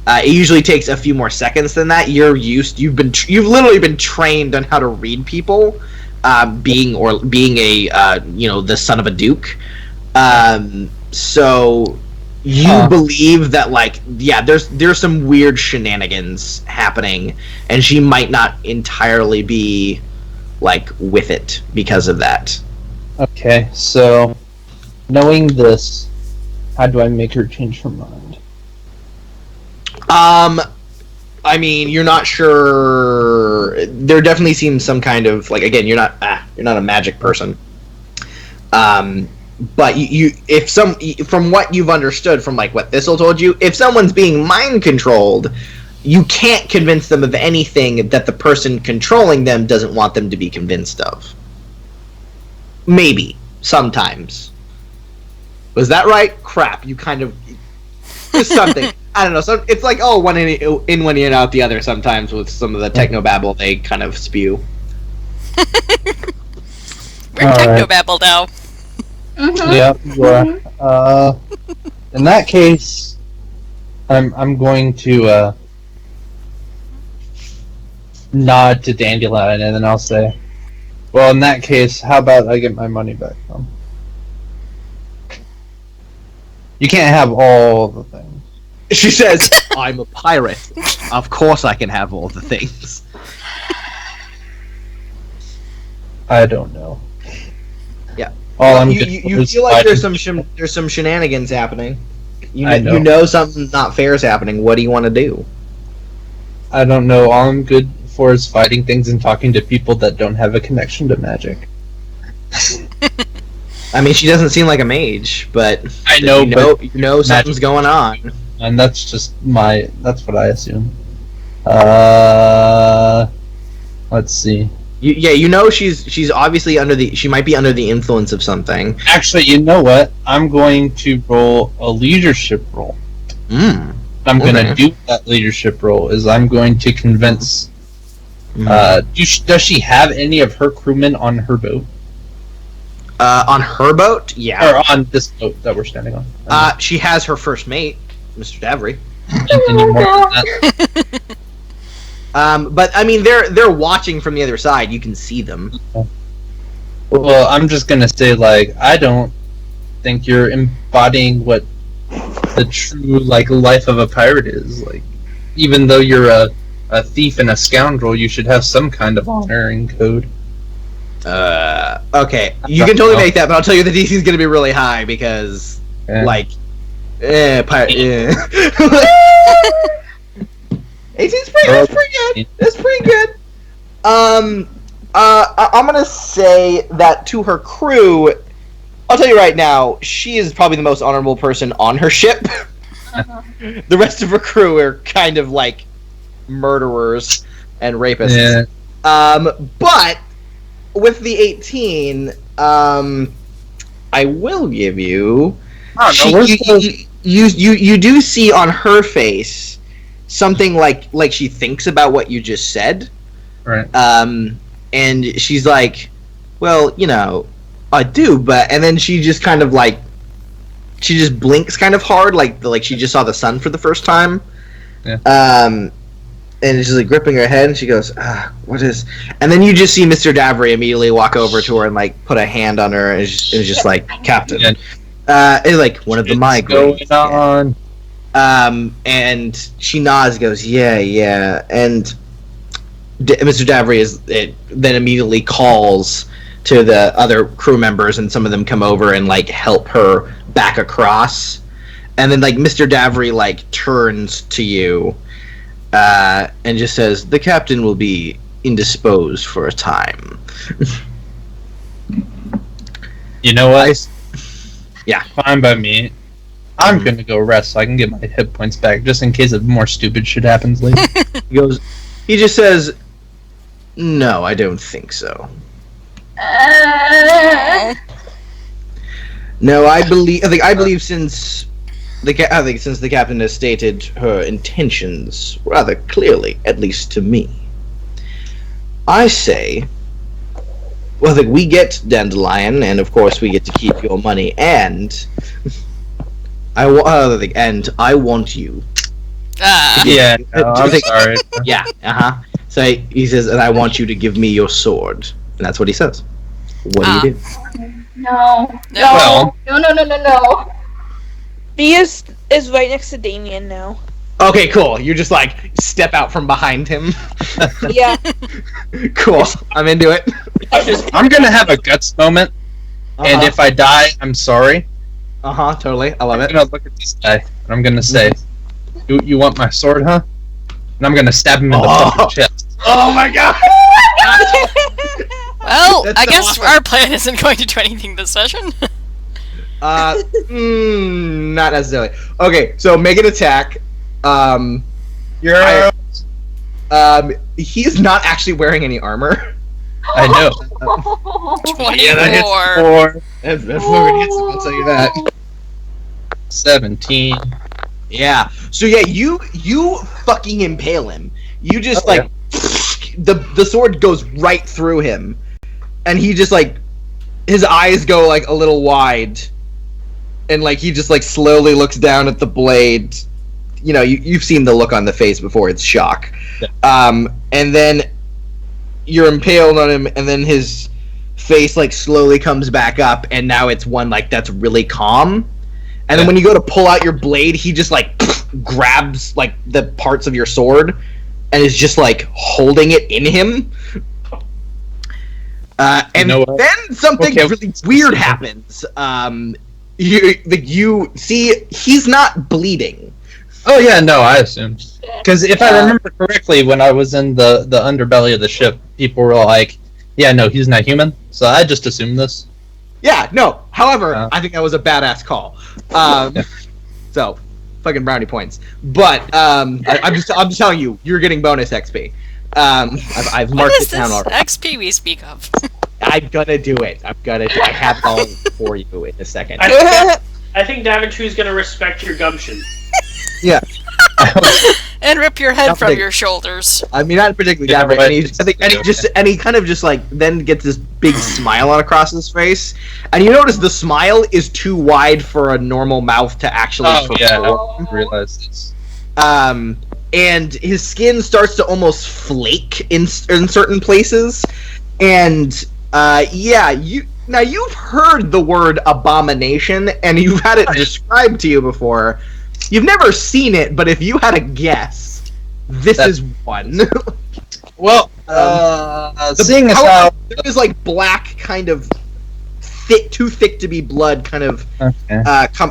It usually takes a few more seconds than that. You've literally been trained on how to read people, being a the son of a duke. So you believe that there's some weird shenanigans happening, and she might not entirely be with it because of that. Okay, so knowing this, how do I make her change her mind? I mean, you're not sure. There definitely seems some kind of again, you're not a magic person. But from what you've understood from what Thistle told you, if someone's being mind controlled, you can't convince them of anything that the person controlling them doesn't want them to be convinced of. Maybe sometimes. Was that right? Crap! You kind of just something. I don't know. So it's one in one ear and out the other. Sometimes with some of the technobabble they kind of spew. We're technobabble now. Mhm. Yeah, you are. In that case, I'm going to nod to Dandelion, and then I'll say, "Well, in that case, how about I get my money back from? You can't have all the things." She says, "I'm a pirate. Of course I can have all the things." I don't know. Yeah. All I'm You feel like there's some shenanigans happening. I know. You know something not fair is happening. What do you want to do? I don't know. All I'm good for is fighting things and talking to people that don't have a connection to magic. I mean, she doesn't seem like a mage, but I know, you know something's going on. And that's just that's what I assume. Let's see. You know she's obviously she might be under the influence of something. Actually, you know what? I'm going to roll a leadership roll. I'm going to do that leadership roll is I'm going to convince. Does she have any of her crewmen on her boat? On her boat, yeah. Or on this boat that we're standing on? She has her first mate, Mr. Davry. Any more than that? But I mean, they're watching from the other side. You can see them. Well, I'm just gonna say, I don't think you're embodying what the true life of a pirate is. Even though you're a thief and a scoundrel, you should have some kind of honor and code. Okay, you can totally make that, but I'll tell you the DC is gonna be really high because, pirate. 18's that's pretty good. That's pretty good. I'm gonna say that to her crew. I'll tell you right now, she is probably the most honorable person on her ship. The rest of her crew are kind of murderers and rapists. Yeah. But with the 18, I will give you. You do see on her face something like she thinks about what you just said. Right. And she's like, well, I do, but and then she just kind of she just blinks kind of hard, like she just saw the sun for the first time. Yeah. And she's gripping her head, and she goes, what is? And then you just see Mr. Davry immediately walk over to her and put a hand on her, and it's just Captain. It's one of the migrants. Going on? And she nods, goes, yeah, and Mr. Davry then immediately calls to the other crew members, and some of them come over and help her back across, and then Mr. Davry turns to you, and just says, "The captain will be indisposed for a time." You know what? Yeah. Fine by me. I'm gonna go rest so I can get my hit points back, just in case more stupid shit happens later. He just says, "No, I don't think so. No, I believe since the captain has stated her intentions rather clearly, at least to me, I say well, like, we get Dandelion, and of course we get to keep your money, and I want you. Yeah, no, I'm sorry. Yeah, So he says, and I want you to give me your sword, and that's what he says. What do you do? No. Well- No. B is right next to Damien now. Okay, cool. You just like step out from behind him. Yeah. Cool. I'm into it. I'm gonna have a guts moment, and if I die, I'm sorry. Totally. I love I'm it. gonna look at this guy, and I'm gonna say, "You want my sword, huh?" And I'm gonna stab him in the fucking chest. Oh my god. Well, That's I guess awesome. our plan isn't going to do anything this session. Not necessarily. Okay, so make an attack. You're. He's not actually wearing any armor. I know. 24. That's fucking hits him, I'll tell you that. 17. Yeah. So yeah, you fucking impale him. You just Okay. like the sword goes right through him, and he just like his eyes go like a little wide, and like he just like slowly looks down at the blade. You know, you've seen the look on the face before. It's shock. Yeah. And then you're impaled on him, and then his face like slowly comes back up, and now it's one like that's really calm. And then when you go to pull out your blade, he just like grabs like the parts of your sword and is just like holding it in him. And know what? then something Okay. really weird happens. You see, he's not bleeding. Oh yeah, no, I assumed. Because if I remember correctly, when I was in the underbelly of the ship, people were like, "Yeah, no, he's not human." So I just assumed this. Yeah, no. However, I think that was a badass call. So, fucking brownie points. But I'm just telling you, you're getting bonus XP. I've What marked is it down this already. XP we speak of? I'm gonna do it. I have it all for you in a second. I think Daventry's gonna respect your gumption. Yeah. And rip your head from Nothing. your shoulders. I mean, not particularly Yeah, that, right. and he kind of just like then gets this big smile on across his face, and you notice the smile is too wide for a normal mouth to actually. Oh yeah, fulfill. I didn't realize this. And his skin starts to almost flake in certain places, and you've heard the word abomination, and you've had it described to you before. You've never seen it, but if you had a guess, this is one. Well, seeing as how there is like black, kind of too thick to be blood, kind of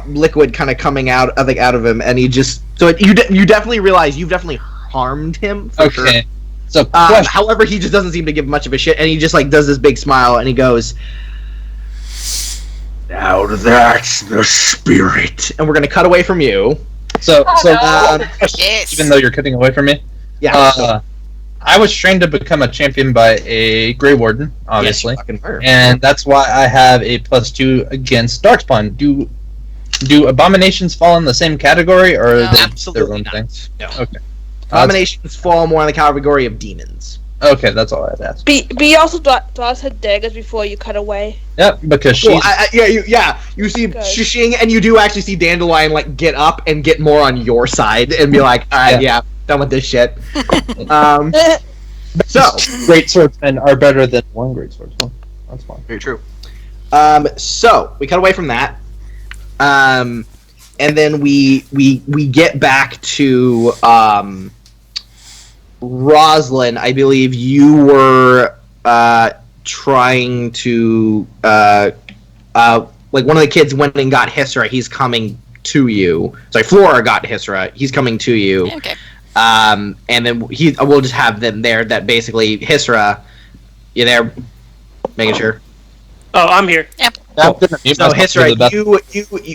liquid, kind of coming out of him, and he just you definitely realize you've definitely harmed him. For sure. okay, so question. However, he just doesn't seem to give much of a shit, and he just like does this big smile, and he goes, "Now that's the spirit." And we're gonna cut away from you. So Yes. even though you're cutting away from me, Yeah. I was trained to become a champion by a Grey Warden, obviously, Yes, you fucking were. and that's why I have a +2 against Darkspawn. Do abominations fall in the same category, or are No, they absolutely their own not. thing? No. Okay. Abominations fall more in the category of demons. Okay, that's all I'd ask. B also does her daggers before you cut away. Yep, because she's Cool. You see Good. Shishing, and you do actually see Dandelion like get up and get more on your side and be like, "All right, yeah, done with this shit." So great swordsmen are better than one great swordsman. That's fine. very true. So we cut away from that, and then we get back to Roslyn. I believe you were trying to like one of the kids went and got Hisra. He's coming to you. Sorry, Flora got Hisra. He's coming to you. Okay. And then we'll just have them there. That basically Hisra, you there? Making sure. Oh, I'm here. So Hisra,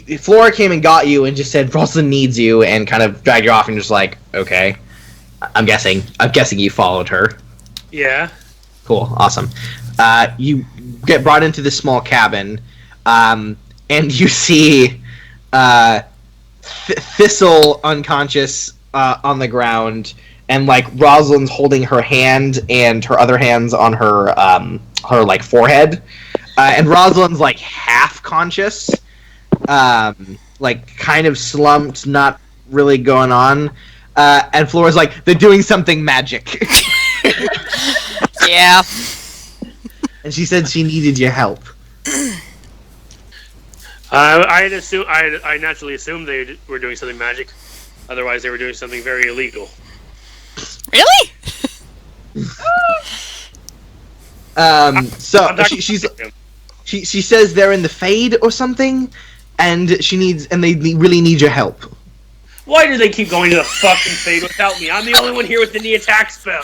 you Flora came and got you and just said Roslyn needs you and kind of dragged you off and just like, okay. I'm guessing you followed her. Yeah. Cool, awesome. You get brought into this small cabin, and you see Thistle unconscious on the ground, and like Rosalind's holding her hand and her other hands on her her like forehead, and Rosalind's like half conscious, like kind of slumped, not really going on, and Flora's like, they're doing something magic. Yeah. And she said she needed your help. I naturally assumed they were doing something magic. Otherwise, they were doing something very illegal. Really? So she says they're in the Fade or something, and they really need your help. Why do they keep going to the fucking Fade without me? I'm the only one here with the attack spell.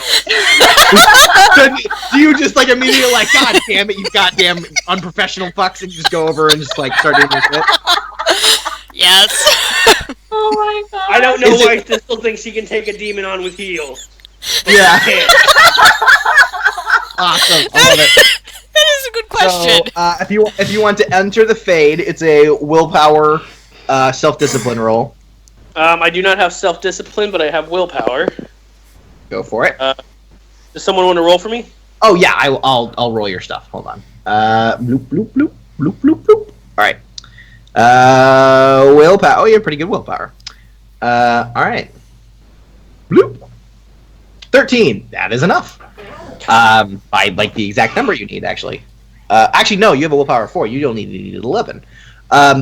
Do you just like immediately like, God damn it, you goddamn unprofessional fucks, and you just go over and just like start doing your shit? Yes. Oh my god. I don't know why Thistle thinks she can take a demon on with heal. Yeah. Awesome. I love it. That is a good question. So, if you want to enter the Fade, it's a willpower, self-discipline roll. I do not have self-discipline, but I have willpower. Go for it. Does someone want to roll for me? Oh yeah, I'll roll your stuff. Hold on. Bloop bloop bloop bloop bloop bloop. All right. Willpower. Oh, you have pretty good willpower. All right. Bloop. 13. That is enough. By like the exact number you need, actually. Actually, no, you have a willpower of 4. You don't need 11.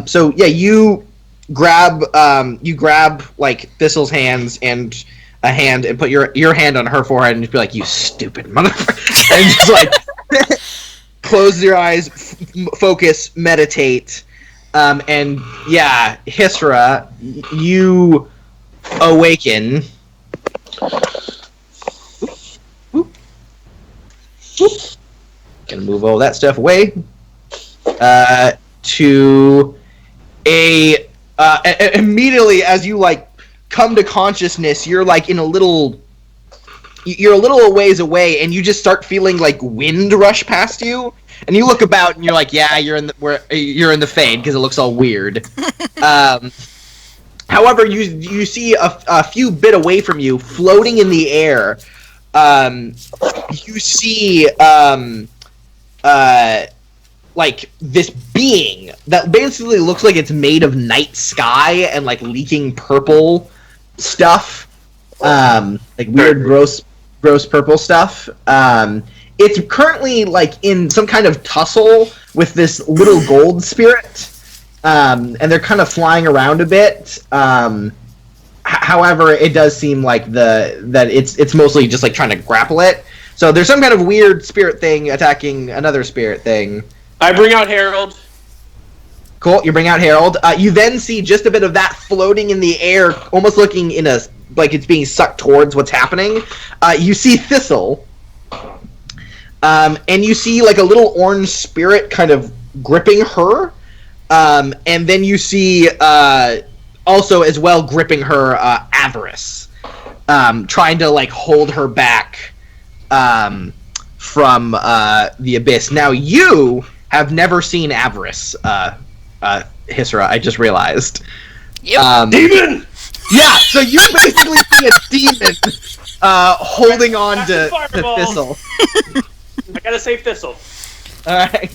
So yeah, you grab like Thistle's hands and a hand and put your hand on her forehead and just be like, you stupid motherfucker, and just like close your eyes, focus, meditate, and yeah, Hisra, you awaken. Gonna move all that stuff away to immediately as you like come to consciousness, you're like you're a little ways away, and you just start feeling like wind rush past you, and you look about and you're like, yeah, you're in the Fade because it looks all weird. However, you see a few bit away from you, floating in the air. You see like this being that basically looks like it's made of night sky and like leaking purple stuff, like weird gross purple stuff. It's currently like in some kind of tussle with this little gold spirit, and they're kind of flying around a bit. However, it does seem like that it's mostly just like trying to grapple it. So there's some kind of weird spirit thing attacking another spirit thing. I bring out Harold. Cool, you bring out Harold. You then see just a bit of that floating in the air, almost looking like it's being sucked towards what's happening. You see Thistle, and you see like a little orange spirit kind of gripping her, and then you see also as well gripping her Avarice, trying to like hold her back from the abyss. Now you have never seen Avarice, Hisra, I just realized. Yep. Demon! Yeah, so you basically see a demon holding on to Thistle. I gotta save Thistle. Alright.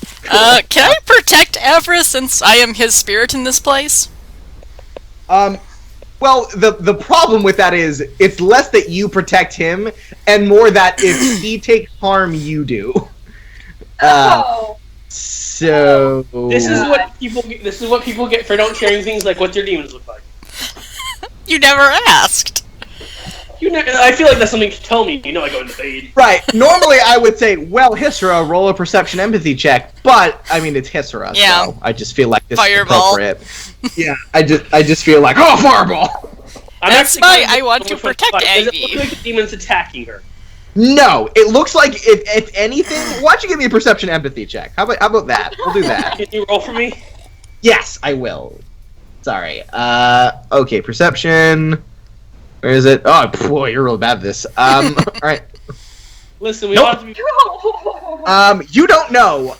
Can I protect Avarice since I am his spirit in this place? Well, the problem with that is it's less that you protect him and more that if he takes harm, you do. So This is what people get for not sharing things like what their demons look like. You never asked. I feel like that's something to tell me. You know, I go in the Fade. right. Normally, I would say, "Well, Hisra, roll a perception empathy check," but I mean, it's Hisra, Yeah. so I just feel like this Fireball. is appropriate. Yeah, I just feel like, oh, fireball. That's actually why kind of I want to which one's protect fine. Does it Aggie. look like the demon's attacking her? No, it looks like if anything. Why don't you give me a perception empathy check? How about that? We'll do that. Can you roll for me? Yes, I will. Sorry. Okay, perception. Where is it? Oh, boy, you're real bad at this. All right. Listen, we Nope. all have to be. You don't know.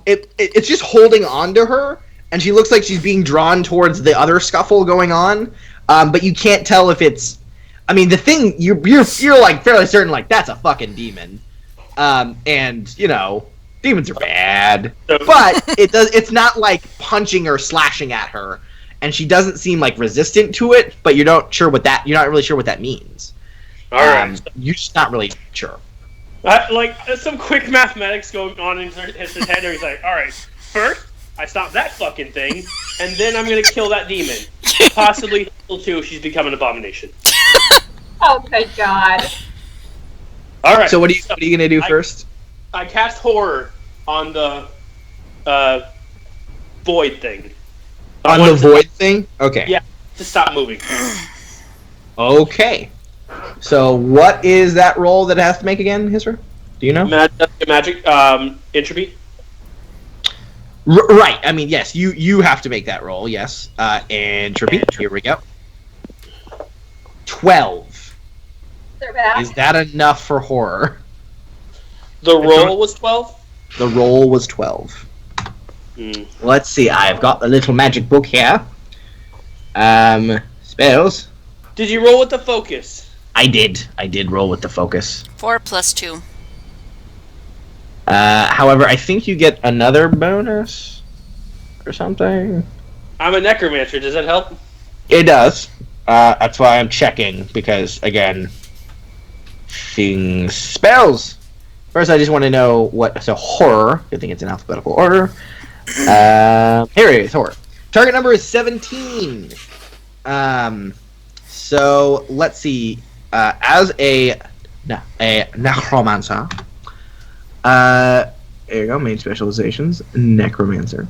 It's just holding on to her, and she looks like she's being drawn towards the other scuffle going on. But you can't tell if it's. I mean, the thing you're like fairly certain like that's a fucking demon. And you know, Demons are bad. So- But it's not like punching or slashing at her, and she doesn't seem like resistant to it, but you're not really sure what that means. All right. You're just not really sure. Some quick mathematics going on in his head, and he's like, all right, first, I stop that fucking thing, and then I'm gonna kill that demon. Possibly kill two if she's become an abomination. Oh, good God. All right. So what are you gonna do first? I cast horror on the void thing. I On want the it void thing? Okay. Yeah. to stop moving. Okay. So what is that roll that it has to make again, Hisra? Do you know? Magic entropy. Right. I mean, yes. You have to make that roll. Yes. Entropy. Here we go. 12. They're back. Is that enough for horror? The roll was 12. The roll was 12. Let's see. I've got the little magic book here. Spells. Did you roll with the focus? I did roll with the focus. 4 + 2. However, I think you get another bonus or something. I'm a necromancer. Does that help? It does. That's why I'm checking, because, again, spells. First, I just want to know what... So, horror. I think it's in alphabetical order. Here it is, horror. Target number is 17. So, let's see. As a necromancer... there you go, main specializations. Necromancer.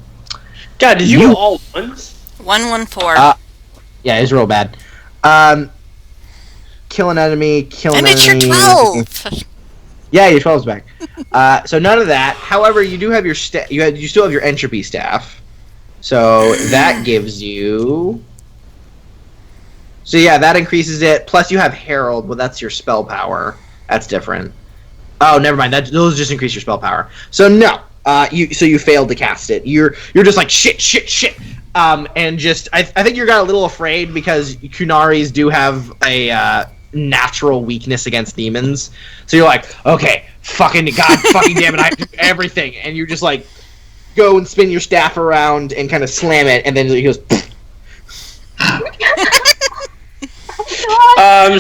God, did you roll all ones? 1, 1, 4. Yeah, it's real bad. Kill an enemy, kill I an made enemy. sure 12! Yeah, your 12's back. So none of that. However, you do have your you still have your entropy staff. So that gives you. So yeah, that increases it. Plus you have Herald. Well, that's your spell power. That's different. Oh, never mind. Those just increase your spell power. So no. You failed to cast it. You're just like shit. And just I think you got a little afraid because Kunaris do have a natural weakness against demons. So you're like, okay, fucking damn it, I have to do everything. And you just like go and spin your staff around and kind of slam it, and then he goes.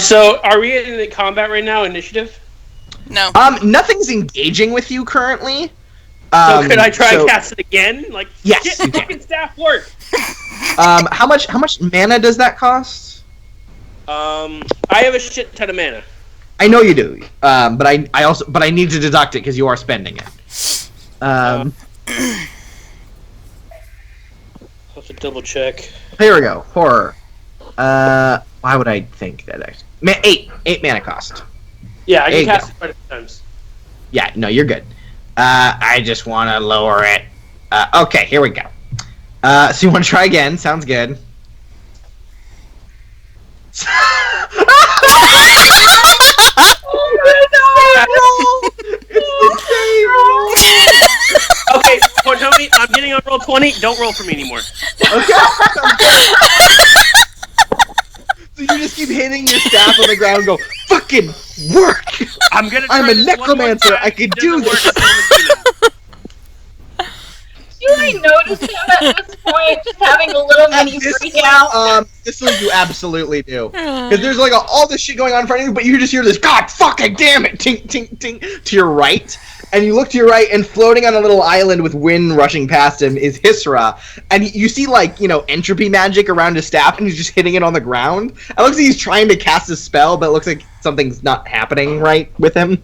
So are we in the combat right now? Initiative? No. Nothing's engaging with you currently. So could I try and cast it again? Like, yes, get you can. fucking staff work. How much mana does that cost? I have a shit ton of mana. I know you do. But I need to deduct it because you are spending it. I'll have to double check. Here we go. Horror. Why would I think that? Actually, 8 mana cost. Yeah, I There can you cast it quite a few times. Yeah, no, you're good. I just want to lower it. Okay, here we go. So you want to try again? Sounds good. Okay, Tony, I'm getting on roll 20. Don't roll for me anymore. Okay. So you just keep hitting your staff on the ground and go, fucking work! I'm a necromancer. I could do this. Do I notice him at this point just having a little mini freak out? This one you absolutely do. Because there's like all this shit going on in front of you, but you just hear this, God fucking damn it, tink, tink, tink, to your right. And you look to your right, and floating on a little island with wind rushing past him is Hisra. And you see, like, entropy magic around his staff, and he's just hitting it on the ground. It looks like he's trying to cast a spell, but it looks like something's not happening right with him.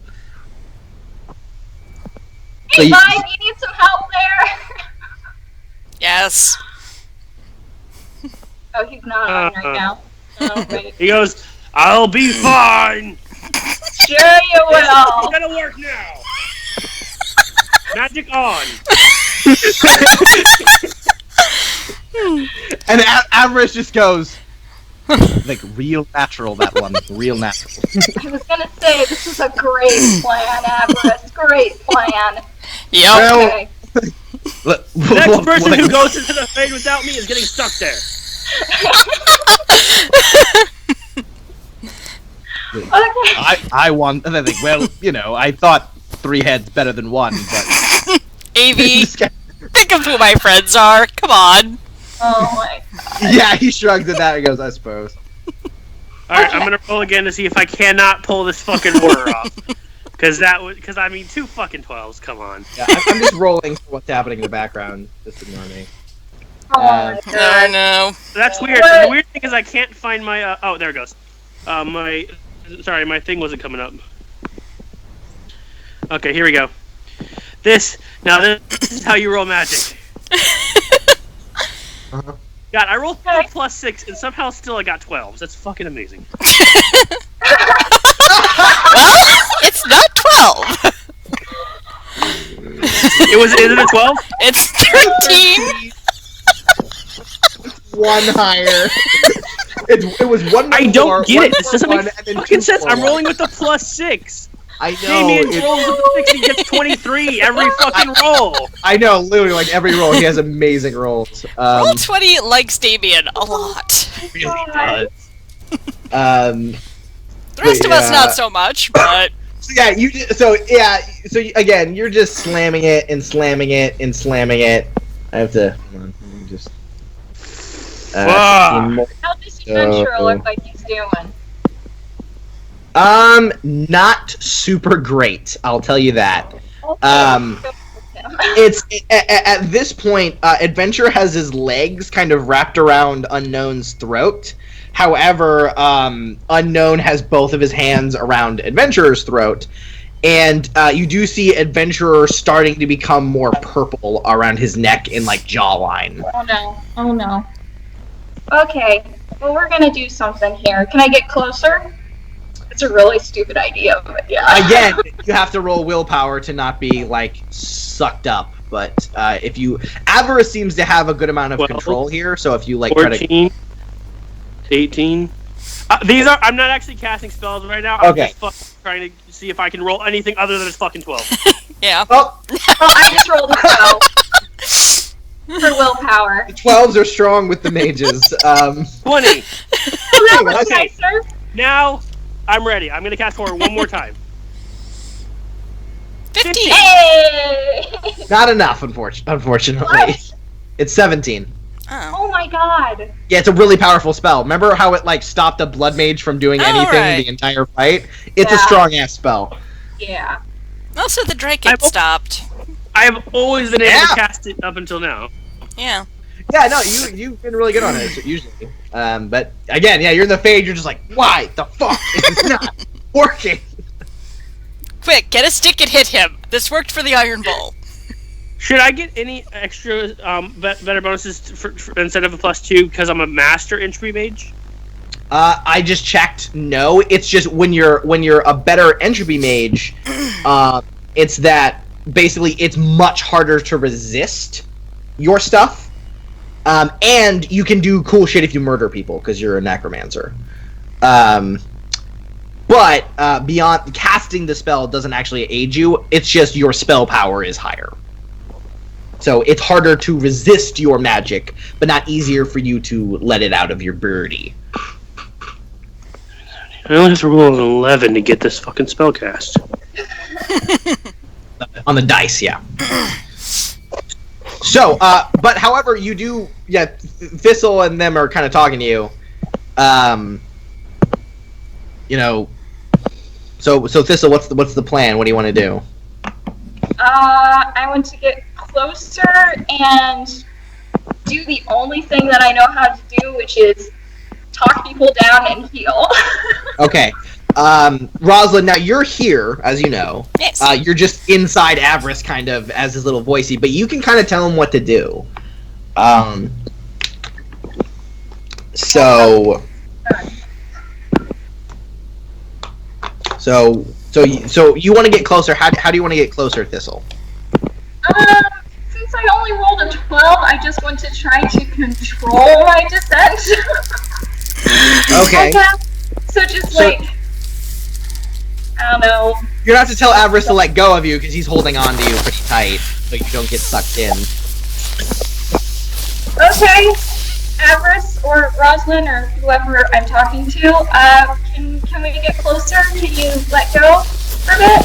Hey, Vibe, you need some help there? Yes. Oh, he's not on right now. Oh, wait. He goes, I'll be fine. Sure you It's will. gonna work now. Magic on. And Avarice just goes, like, real natural, that one. Real natural. I was gonna say, this is a great plan, Avarice. Great plan. Yep. Well, Okay. The next person who goes into the fade without me is getting stuck there. Okay. I won, and I think, well, I thought 3 heads better than 1, but Avi, think of who my friends are. Come on. Oh my god. Yeah, he shrugs at that and goes, I suppose. Alright, I'm gonna roll again to see if I cannot pull this fucking order off. Because I mean, 2 fucking 12s, come on. Yeah, I'm just rolling for what's happening in the background. Just ignore me. Oh my No, god. no. That's weird. What? The weird thing is I can't find my, oh, there it goes. My thing wasn't coming up. Okay, here we go. This is how you roll magic. Uh-huh. God, I rolled a +6 and somehow still I got 12s. That's fucking amazing. Well, it's not 12. Is it a 12? It's 13. One higher. It was one. I more, don't get one it. This more doesn't one, make and then fucking 2 sense. more I'm one. rolling with the +6. I know. Damien it- rolls with a 6 and gets 23 every fucking roll. I know. Literally, like every roll, he has amazing rolls. Roll 20 likes Damien a lot. Really does. Um. The rest of us, Yeah. not so much, but... So yeah, again, you're just slamming it and slamming it and slamming it. I have to. Hold on, let me just. Fuck. How's this adventurer look like he's doing? Not super great. I'll tell you that. Okay, Um, go with him. It's at this point, Adventure has his legs kind of wrapped around Unknown's throat. However, Unknown has both of his hands around Adventurer's throat, and you do see Adventurer starting to become more purple around his neck and like jawline. Oh no. Oh no. Okay. Well, we're gonna do something here. Can I get closer? It's a really stupid idea, but yeah. Again, you have to roll willpower to not be like sucked up. But if you, Avarice seems to have a good amount of 12, control here. So if you like try to 14, 18. I'm not actually casting spells right now. I'm Okay. just fucking trying to see if I can roll anything other than a fucking 12. Yeah. Oh, Oh, I just rolled a 12 for willpower. the 12s are strong with the mages. 20. Oh, that was Okay. nicer. Now, I'm ready. I'm gonna cast horror one more time. 15. Hey! Not enough, unfortunately. What? It's 17. Oh. Oh my god. Yeah, it's a really powerful spell. Remember how it like stopped a blood mage from doing Oh, anything right. the entire fight? It's a Yeah. strong ass spell. Yeah. Also, the Drake had stopped. I have always been able Yeah. to cast it up until now. Yeah. Yeah, no, you've been really good on it usually. But again, yeah, you're in the phase. You're just like, why the fuck is this not working? Quick, get a stick and hit him. This worked for the Iron Bull. Should I get any extra better bonuses for instead of a +2 because I'm a master entry mage? I just checked. No, it's just when you're a better entropy mage, it's that basically it's much harder to resist your stuff, and you can do cool shit if you murder people because you're a necromancer. But beyond casting the spell doesn't actually aid you. It's just your spell power is higher. So it's harder to resist your magic, but not easier for you to let it out of your birdie. I only have to roll an 11 to get this fucking spell cast. On the dice, yeah. So, but however, you do, yeah, Thistle and them are kind of talking to you. You know, so Thistle, what's the plan? What do you want to do? I want to get closer and do the only thing that I know how to do, which is talk people down and heal. Okay. Rosalind, now you're here, as you know. Yes. You're just inside Avarice, kind of, as his little voicey, but you can kind of tell him what to do. So you want to get closer. How do you want to get closer, Thistle? Since I only rolled a 12, I just want to try to control my descent. Okay. So just like, I don't know. You're gonna have to tell Avarice to let go of you because he's holding on to you pretty tight, so you don't get sucked in. Okay, Avarice or Rosalind or whoever I'm talking to, can we get closer? Can you let go for a bit?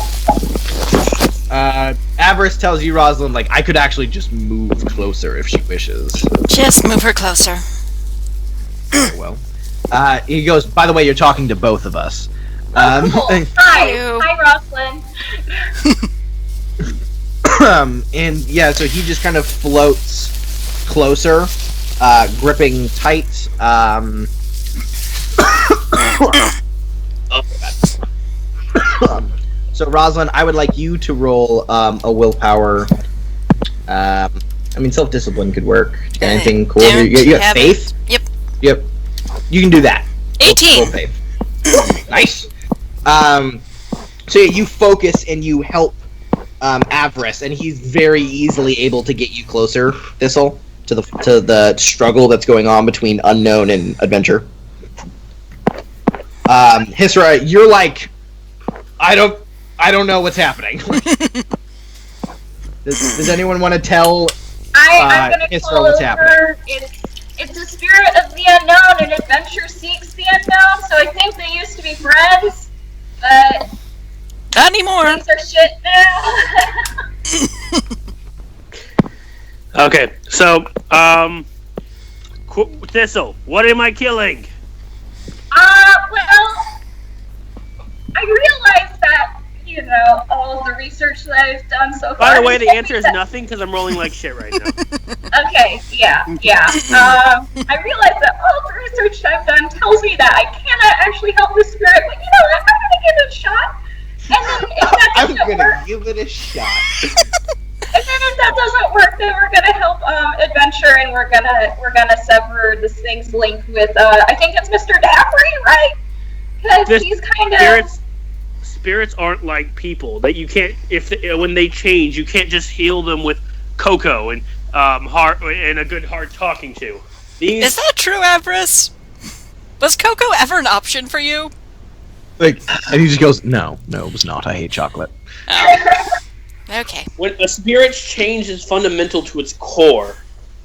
Avarice tells you, Rosalind, like, I could actually just move closer if she wishes. Just move her closer. Very well. He goes, by the way, you're talking to both of us. Cool. Hi. Hello. Hi, Roslyn. And yeah, so he just kind of floats closer, gripping tight. Oh, God. So Rosalind, I would like you to roll a willpower. I mean, self-discipline could work. You got anything cool? Don't You got have faith? it. Yep. You can do that. 18. Roll faith. Nice. So yeah, you focus and you help Avarice, and he's very easily able to get you closer, Thistle, to the struggle that's going on between unknown and adventure. Hisra, you're like, I don't know what's happening. does anyone want to tell I'm gonna Hisra call what's over. happening? It's the spirit of the unknown, and adventure seeks the unknown. So I think they used to be friends, but Not anymore. things are shit now. Okay, so Thistle, what am I killing? Well, I realize that all of the research that I've done so far. By the way, has the told answer me is that- nothing because I'm rolling like shit right now. Okay, yeah. I realize that all the research I've done tells me that I cannot actually help the spirit, but you know what? I'm gonna give it a shot. And then if that I'm doesn't gonna work, give it a shot. and then if that doesn't work, then we're gonna help Adventure, and we're gonna sever this thing's link with I think it's Mr. Dappery, right? Because This he's kind of. Spirits aren't like people. That you can't when they change, you can't just heal them with cocoa and and a good hard talking to. Is that true, Avarice? Was cocoa ever an option for you? Like, and he just goes, no, it was not. I hate chocolate. Oh. Okay. When a spirit's change is fundamental to its core.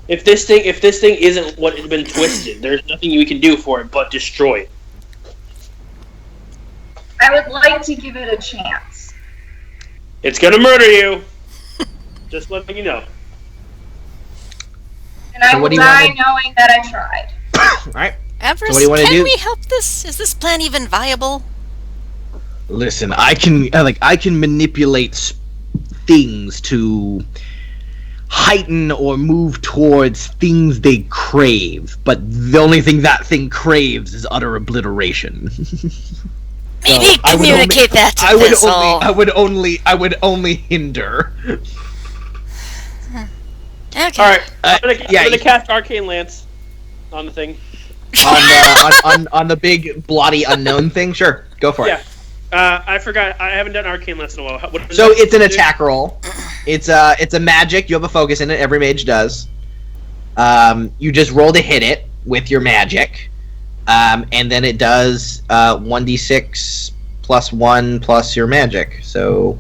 If this thing isn't what has been twisted, there's nothing you can do for it but destroy it. I would like to give it a chance. It's gonna murder you. Just letting you know. And I So will what do you die wanna- knowing that I tried. Alright. Avarice, So what do you wanna can do? we help this? Is this plan even viable? Listen, I can manipulate things to heighten or move towards things they crave, but the only thing that thing craves is utter obliteration. Maybe I would communicate that to I would Thistle. only hinder. Okay. Alright, I'm gonna you- cast Arcane Lance on the thing. on the big bloody unknown thing. Sure, go for it. Yeah. I forgot. I haven't done Arcane Lance in a while. What does So that it's an do? attack roll. It's a magic. You have a focus in it. Every mage does. You just roll to hit it with your magic, and then it does 1d6 plus 1 plus your magic. So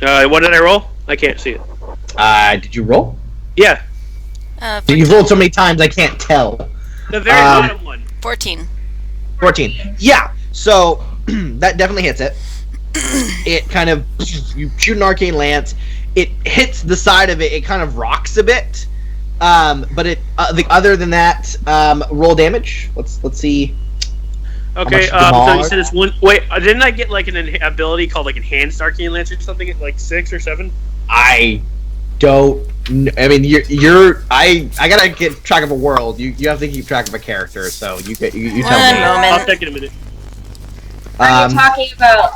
What did I roll? I can't see it. did you roll? Yeah, You've rolled so many times I can't tell. the very bottom one. 14. 14. Yeah. So that definitely hits it. It kind of, you shoot an arcane lance. It hits the side of it. It kind of rocks a bit. But it other than that, roll damage. Let's see. Okay, much so you damage? said it's one. Wait, didn't I get like an ability called like Enhanced Arcane Lance or something at like 6 or 7? I don't. I mean, you're. I gotta get track of a world. You have to keep track of a character. So you tell One me. I'll moment. take it in a minute. Are you talking about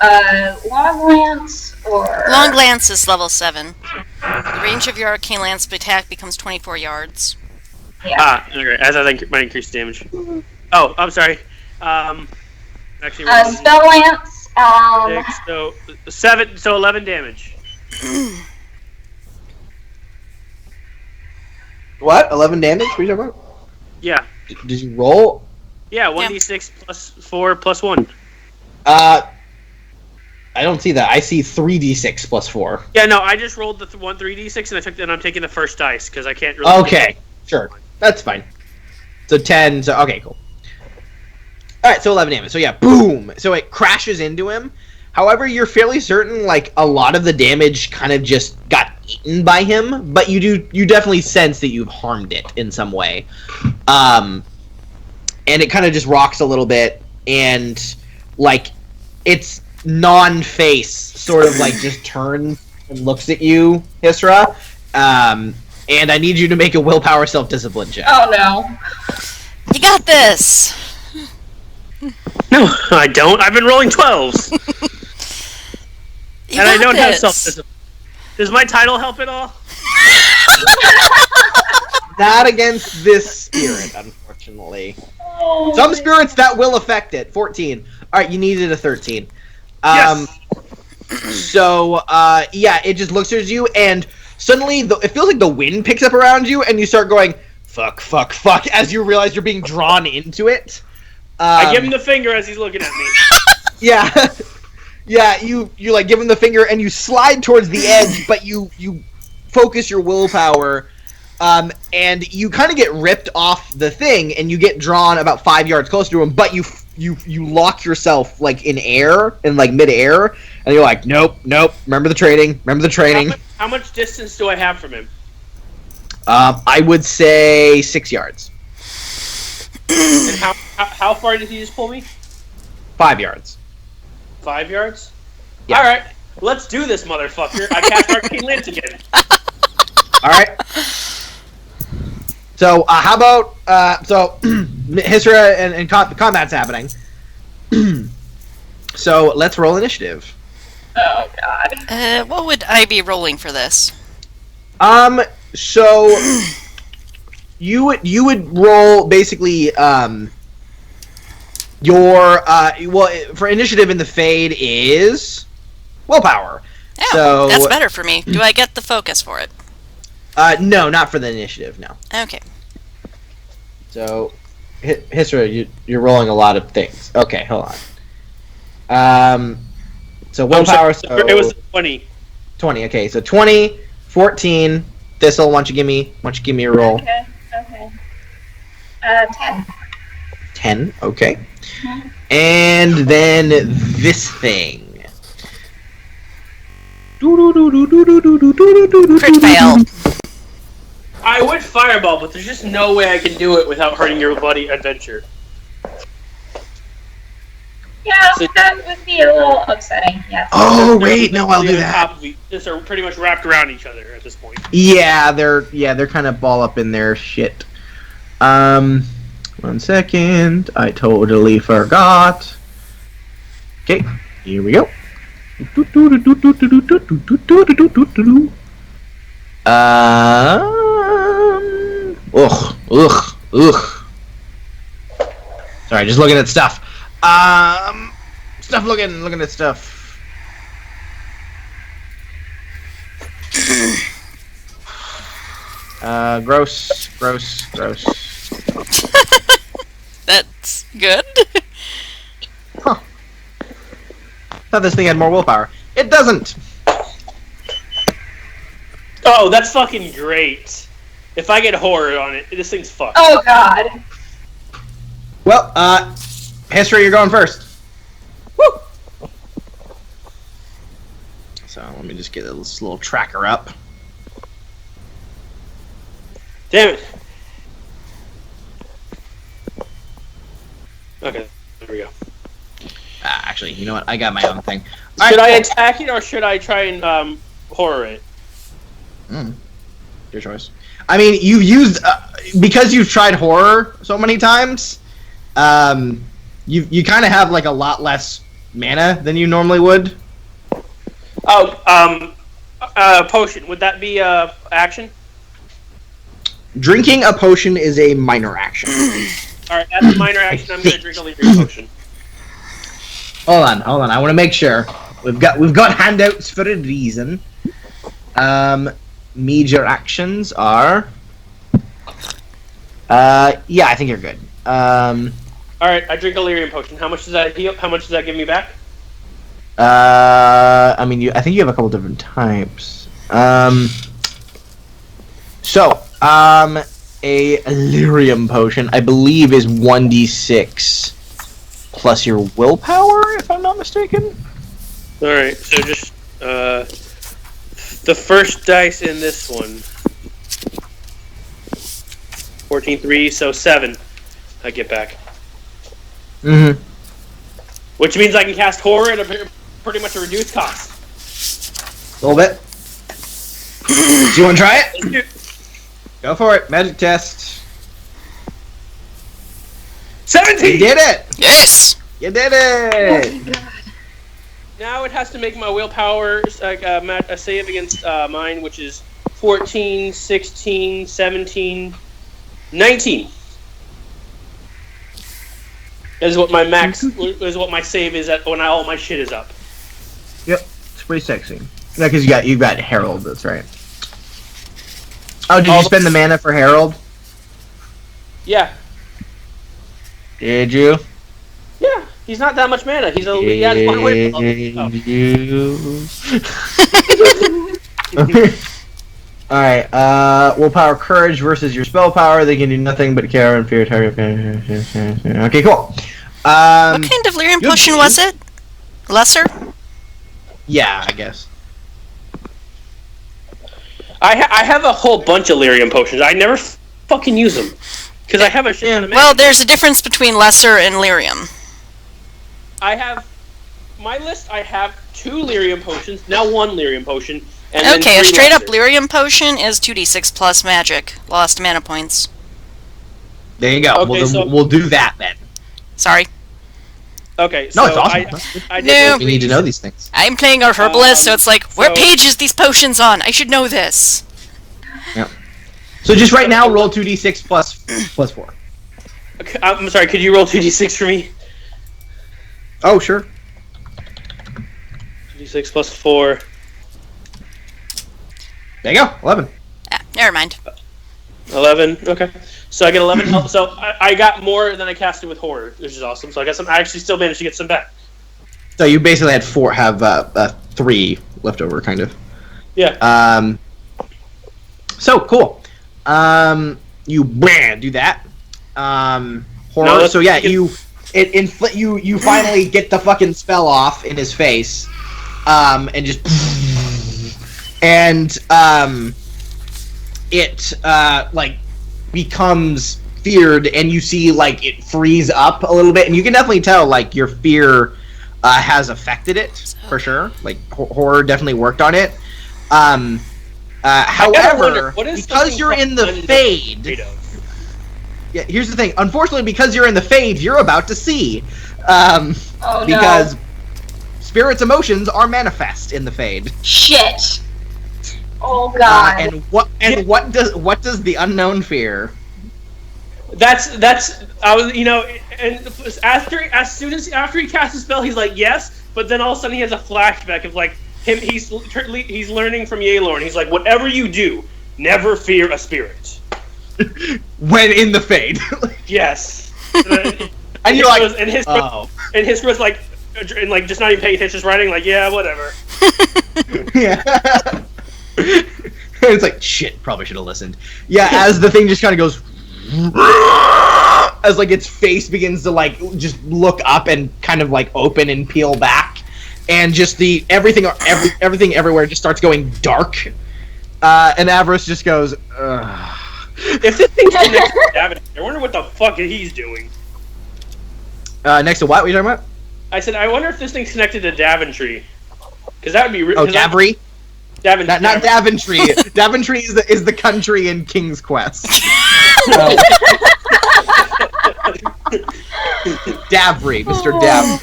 long lance or Long Lance is level 7. The range of your arcane lance attack becomes 24 yards. Okay. As I think might increase damage. Oh, I'm sorry. Actually, spell lance? 6, so 7, so 11 damage. What? 11 damage? What are you talking about? Yeah, Did you roll? yeah. 1d6 plus 4 plus 1. I don't see that. I see 3d6 plus 4. Yeah, no, I just rolled the 3d6 and I took. And I'm taking the first dice because I can't really. Okay, sure. That's fine. So 10. So okay, cool. All right, so 11 damage. So yeah, boom. So it crashes into him. However, you're fairly certain like a lot of the damage kind of just got eaten by him, but you definitely sense that you've harmed it in some way. And it kind of just rocks a little bit, and like its non-face sort of like just turns and looks at you, Hisra. And I need you to make a willpower self-discipline check. Oh no. You got this! No, I don't. I've been rolling 12s. You And I got don't have this. self-discipline. Does my title help at all? Not against this spirit, unfortunately. Oh, Some spirits that will affect it. 14. Alright, you needed a 13. Yes. So, yeah, it just looks at you, and suddenly it feels like the wind picks up around you, and you start going, fuck, fuck, fuck, as you realize you're being drawn into it. I give him the finger as he's looking at me. Yeah. Yeah, you like give him the finger, and you slide towards the edge, but you focus your willpower, and you kind of get ripped off the thing, and you get drawn about 5 yards closer to him, but you lock yourself like in air, in like mid-air, and you're like, nope, remember the training. How much distance do I have from him? I would say 6 yards. And how far did he just pull me? 5 yards. 5 yards? Yeah. Alright, let's do this, motherfucker. I cast Arcane Lance again. Alright. So, how about, Hisra and combat's happening. So, let's roll initiative. Oh god. What would I be rolling for this? So, you would roll, basically, for initiative in the Fade is willpower. Oh, So- that's better for me. Do I get the focus for it? No, not for the initiative, no. Okay. So, Hisra, you're rolling a lot of things. Okay, hold on. So willpower, so It was 20. 20. Okay, so 20, 14. Thistle, why don't you give me a roll? Okay. 10. 10. Okay. And then this thing. Crit fail. I would fireball, but there's just no way I can do it without hurting your bloody adventure. Yeah, that would be a little upsetting, yes. Oh wait, no, I'll They're do on that. top of Just are pretty much wrapped around each other at this point. Yeah, they're kind of ball up in their shit. 1 second, I totally forgot. Okay, here we go. Ugh. Sorry, just looking at stuff. Looking at stuff. Gross. That's good. Thought this thing had more willpower. It doesn't. Oh, that's fucking great. If I get horror on it, this thing's fucked. Oh god. Well, Hisra, you're going first. Woo! So let me just get this little tracker up. Damn it. Okay, there we go. Actually, you know what? I got my own thing. Should I attack it or should I try and horror it? Your choice. I mean, you've used because you've tried horror so many times. You kind of have like a lot less mana than you normally would. Oh, potion. Would that be action? Drinking a potion is a minor action. All right, as a minor action, I'm gonna drink a Lyrium potion. Hold on. I want to make sure we've got handouts for a reason. Major actions are. Yeah, I think you're good. All right, I drink a Lyrium potion. How much does that heal? How much does that give me back? I mean, I think you have a couple different types. A Lyrium potion, I believe, is 1d6 plus your willpower, if I'm not mistaken. All right, so just the first dice in this one. 14-3, so 7. I get back, Mm-hmm. which means I can cast horror at pretty much a reduced cost. A little bit. Do you want to try it? Let's do- Go for it. Magic test. 17. You did it. Yes! You did Oh it. my god. Now it has to make my willpower a save against mine, which is 14, 16, 17, 19. That is what my max is. What my save is at when all my shit is up. Yep. It's pretty sexy. No, because you got Herald. That's right. Oh, did you spend the mana for Herald? Yeah, Did you? yeah. He's not that much mana. He has one way. Alright, willpower courage versus your spell power. They can do nothing but care and fear target. Okay, cool. What kind of lyrium good potion game. was it? Lesser? Yeah, I guess. I have a whole bunch of lyrium potions. I never fucking use them because I have a shit ton of mana. Well, there's a difference between lesser and lyrium. I have my list. I have 2 lyrium potions, now 1 lyrium potion, and then Okay, a 3 straight up lesser. lyrium potion is 2d6 plus magic. Lost mana points. There you go. Okay, we'll do that then. Sorry. Okay, so No, it's awesome. I did No. those We need to these- know these things. I'm playing a herbalist, so it's like, what so- page is these potions on? I should know this. So just right now, roll 2d6 plus 4. Okay, I'm sorry. Could you roll 2d6 for me? Oh, sure. 2d6 plus 4. There you go. 11. Ah, never mind. 11. Okay. So I get 11 health. So I got more than I casted with horror, which is awesome. So I got some. I actually still managed to get some back. So you basically had 3 left over, kind of. Yeah. So cool. You do that. Horror. No, So yeah, you you finally get the fucking spell off in his face, and just it like becomes feared, and you see like it freeze up a little bit, and you can definitely tell like your fear has affected it for sure. Like horror definitely worked on it. However, wonder, what is because something you're in the called fade. Kratos? Yeah, here's the thing. Unfortunately, because you're in the fade, you're about to see. Oh no. Because spirits' emotions are manifest in the fade. Shit. Oh god. And what does the unknown fear? That's I was and after he casts a spell, he's like yes, but then all of a sudden he has a flashback of like him. He's learning from Yealorn. He's like, whatever you do, never fear a spirit. When in the fade. Yes. And you're like, and his oh. and his was like, and like just not even paying attention, just writing like, yeah, whatever. Yeah. It's like, shit, probably should have listened. Yeah, as the thing just kind of goes, as like its face begins to like just look up and kind of like open and peel back, and just everything everywhere just starts going dark, and Avarice just goes, ugh. If this thing's next to Davin, I wonder what the fuck he's doing. Next to what? What are you talking about? I said, I wonder if this thing's connected to Daventry, because that would be. Oh, Davry? Daventry. Not Daventry. Daventry is the country in King's Quest. Davry, Mr. Davry.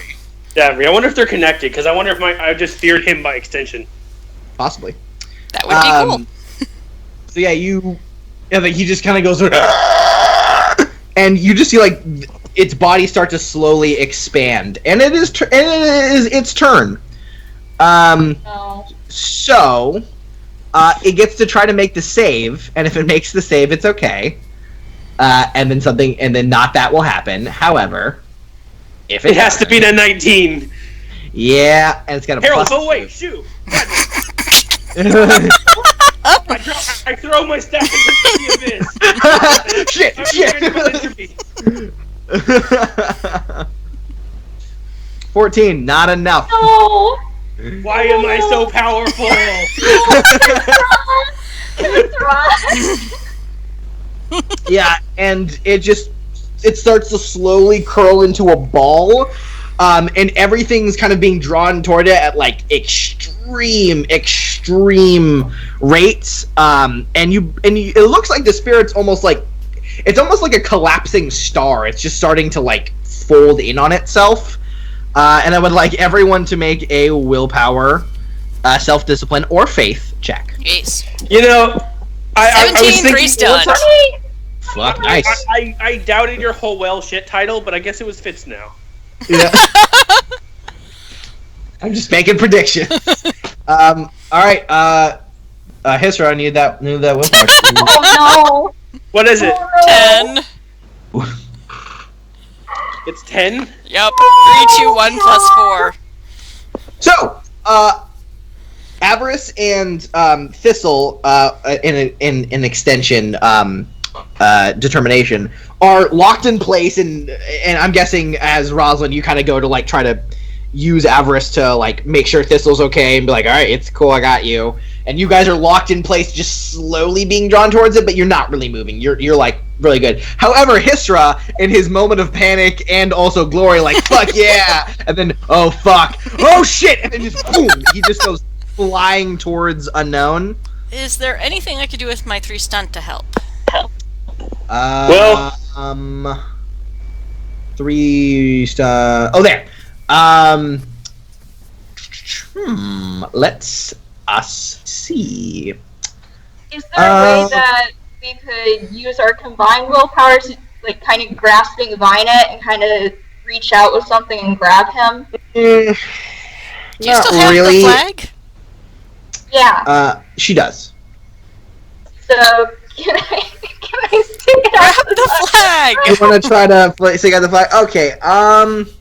Daventry. I wonder if they're connected, because I wonder if I just feared him by extension. Possibly. That would be cool. So yeah, he just kind of goes, and you just see like its body start to slowly expand, and it is its turn. No. So, it gets to try to make the save, and if it makes the save, it's okay. And then not that will happen. However, if It has to be a 19. yeah, and it's got a Harold, plus oh wait, two. shoot. I throw my staff into the abyss. Shit, shit. 14, not enough. No. Why am I so powerful? Yeah, and it starts to slowly curl into a ball, and everything's kind of being drawn toward it at like extreme rates. And it looks like the spirit's almost like a collapsing star. It's just starting to like fold in on itself. And I would like everyone to make a willpower, self-discipline, or faith check. Jeez. You know, I was 17, thinking. 3 stunned. Fuck, nice. I doubted your whole well shit title, but I guess it was fits now. Yeah. I'm just making predictions. All right. Hisra, I need that willpower. Oh What is it? no! 10. It's 10. Yep. 3, 2, 1 plus 4. So, Avarice and Thistle, in an extension determination, are locked in place, and I'm guessing as Rosalind, you kind of go to like try to use Avarice to like make sure Thistle's okay and be like, all right, it's cool, I got you. And you guys are locked in place, just slowly being drawn towards it, but you're not really moving. You're like really good. However, Hisra, in his moment of panic and also glory, like fuck yeah, and then oh fuck, oh shit, and then just boom, he just goes flying towards Unknown. Is there anything I could do with my 3 stunt to help? 3 star. Oh, there. Let's us see. Is there a way that we could use our combined willpower to, like, kind of grasping Vinet and kind of reach out with something and grab him? Do you Not still have really. the flag? Yeah. She does. So can I stick it Grab out the flag! You want to try to stick out the flag? Okay.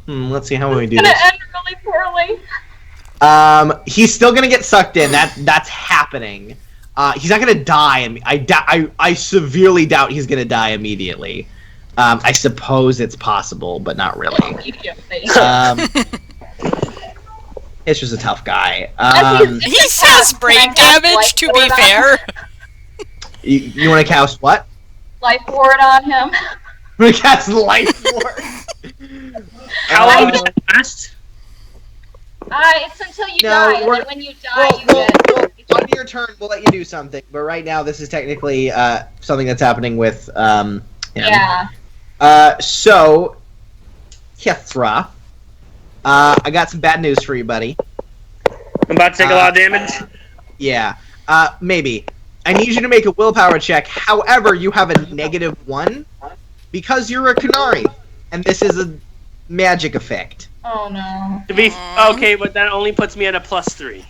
Let's see how we do It's this. gonna end really poorly. He's still gonna get sucked in. That's happening. He's not gonna die. And I severely doubt he's gonna die immediately. I suppose it's possible, but not really. It's just a tough guy. He has brain damage, to be fair. You want to cast what? Life ward on him. We cast life ward. How long does it last? It's until you No, die, and we're- then when you die, you get. On your turn, we'll let you do something. But right now, this is technically something that's happening with him. Yeah. So, Kethra, I got some bad news for you, buddy. I'm about to take a lot of damage. Yeah. Maybe. I need you to make a willpower check. However, you have a -1 because you're a Kunari, and this is a magic effect. Oh no. To be okay, but that only puts me at a +3.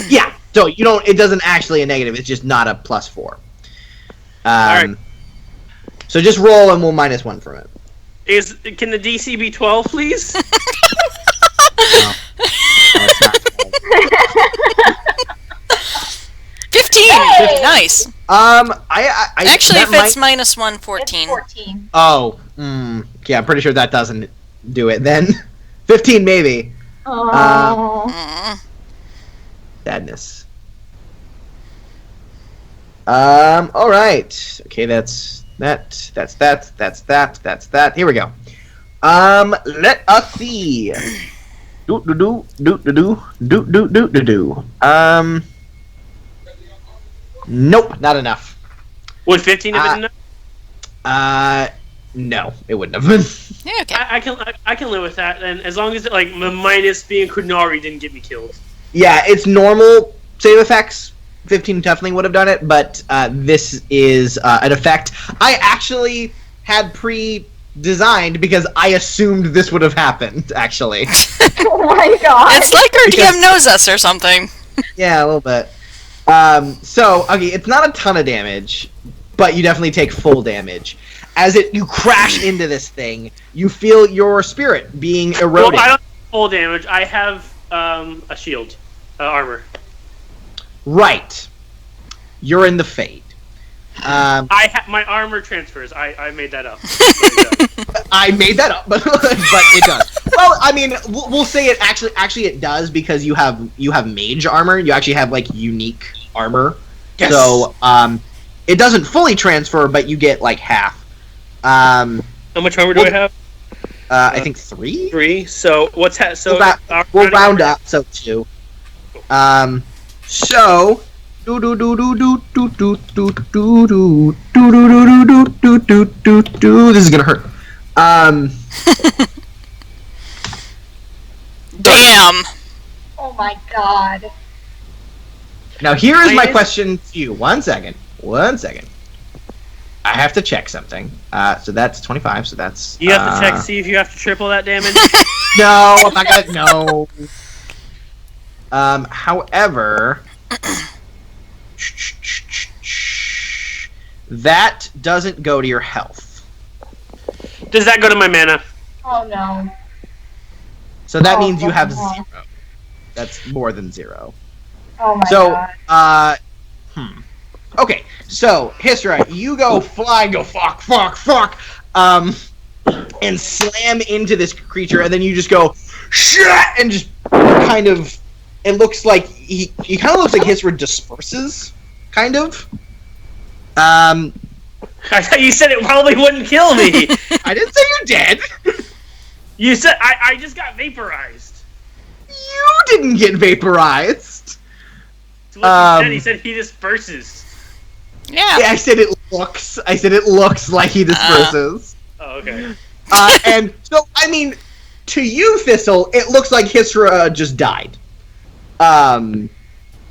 Yeah. So you don't. It doesn't actually a negative. It's just not a +4. Alright. So just roll, and we'll -1 from it. Can the DC be 12, please? No, it's not. 15! Hey! Nice. I Actually, that if it's might- -1, 14. 14. Oh, yeah, I'm pretty sure that doesn't do it then. 15 maybe. Oh. Mm. Sadness. Alright. Okay, that's that. Here we go. Let us see. Nope, not enough. Would 15 have been enough? No, it wouldn't have been. Yeah, okay. I can live with that, and as long as it, like the minus being Kunari didn't get me killed. Yeah, it's normal save effects. 15 definitely would have done it, but this is an effect I actually had pre-designed because I assumed this would have happened, actually. Oh my god. It's like our Because- DM knows us or something. Yeah, a little bit. So, okay, it's not a ton of damage, but you definitely take full damage. As you crash into this thing, you feel your spirit being eroded. Well, I don't have full damage. I have a shield, armor. Right. You're in the Fade. My armor transfers. I made that up. I made that up, but it does. Well, I mean, we'll say it actually it does because you have mage armor. You actually have like unique armor. Yes. So it doesn't fully transfer, but you get like half. How much armor do I have? I think 3. 3. So what's We'll round up, so 2. So do do do do do do do do do do do do do do do do. This is gonna hurt. Damn. Oh my god. Now here is my question to you. One second. I have to check something. So that's 25. So that's. You have to check to see if you have to triple that damage. No, I'm not gonna. No. However, that doesn't go to your health. Does that go to my mana? Oh no. So that means you have no. 0. That's more than 0. Oh my So, god. Okay, so Hysra, you go flying, go fuck, and slam into this creature, and then you just go shit, and just kind of. It looks like he kind of looks like Hysra disperses, kind of. I thought you said it probably wouldn't kill me. I didn't say you're dead. You said I just got vaporized. You didn't get vaporized. So what he said he disperses. Yeah. Yeah, I said it looks like he disperses. Oh, okay. And so, I mean, to you, Thistle, it looks like Hysra just died.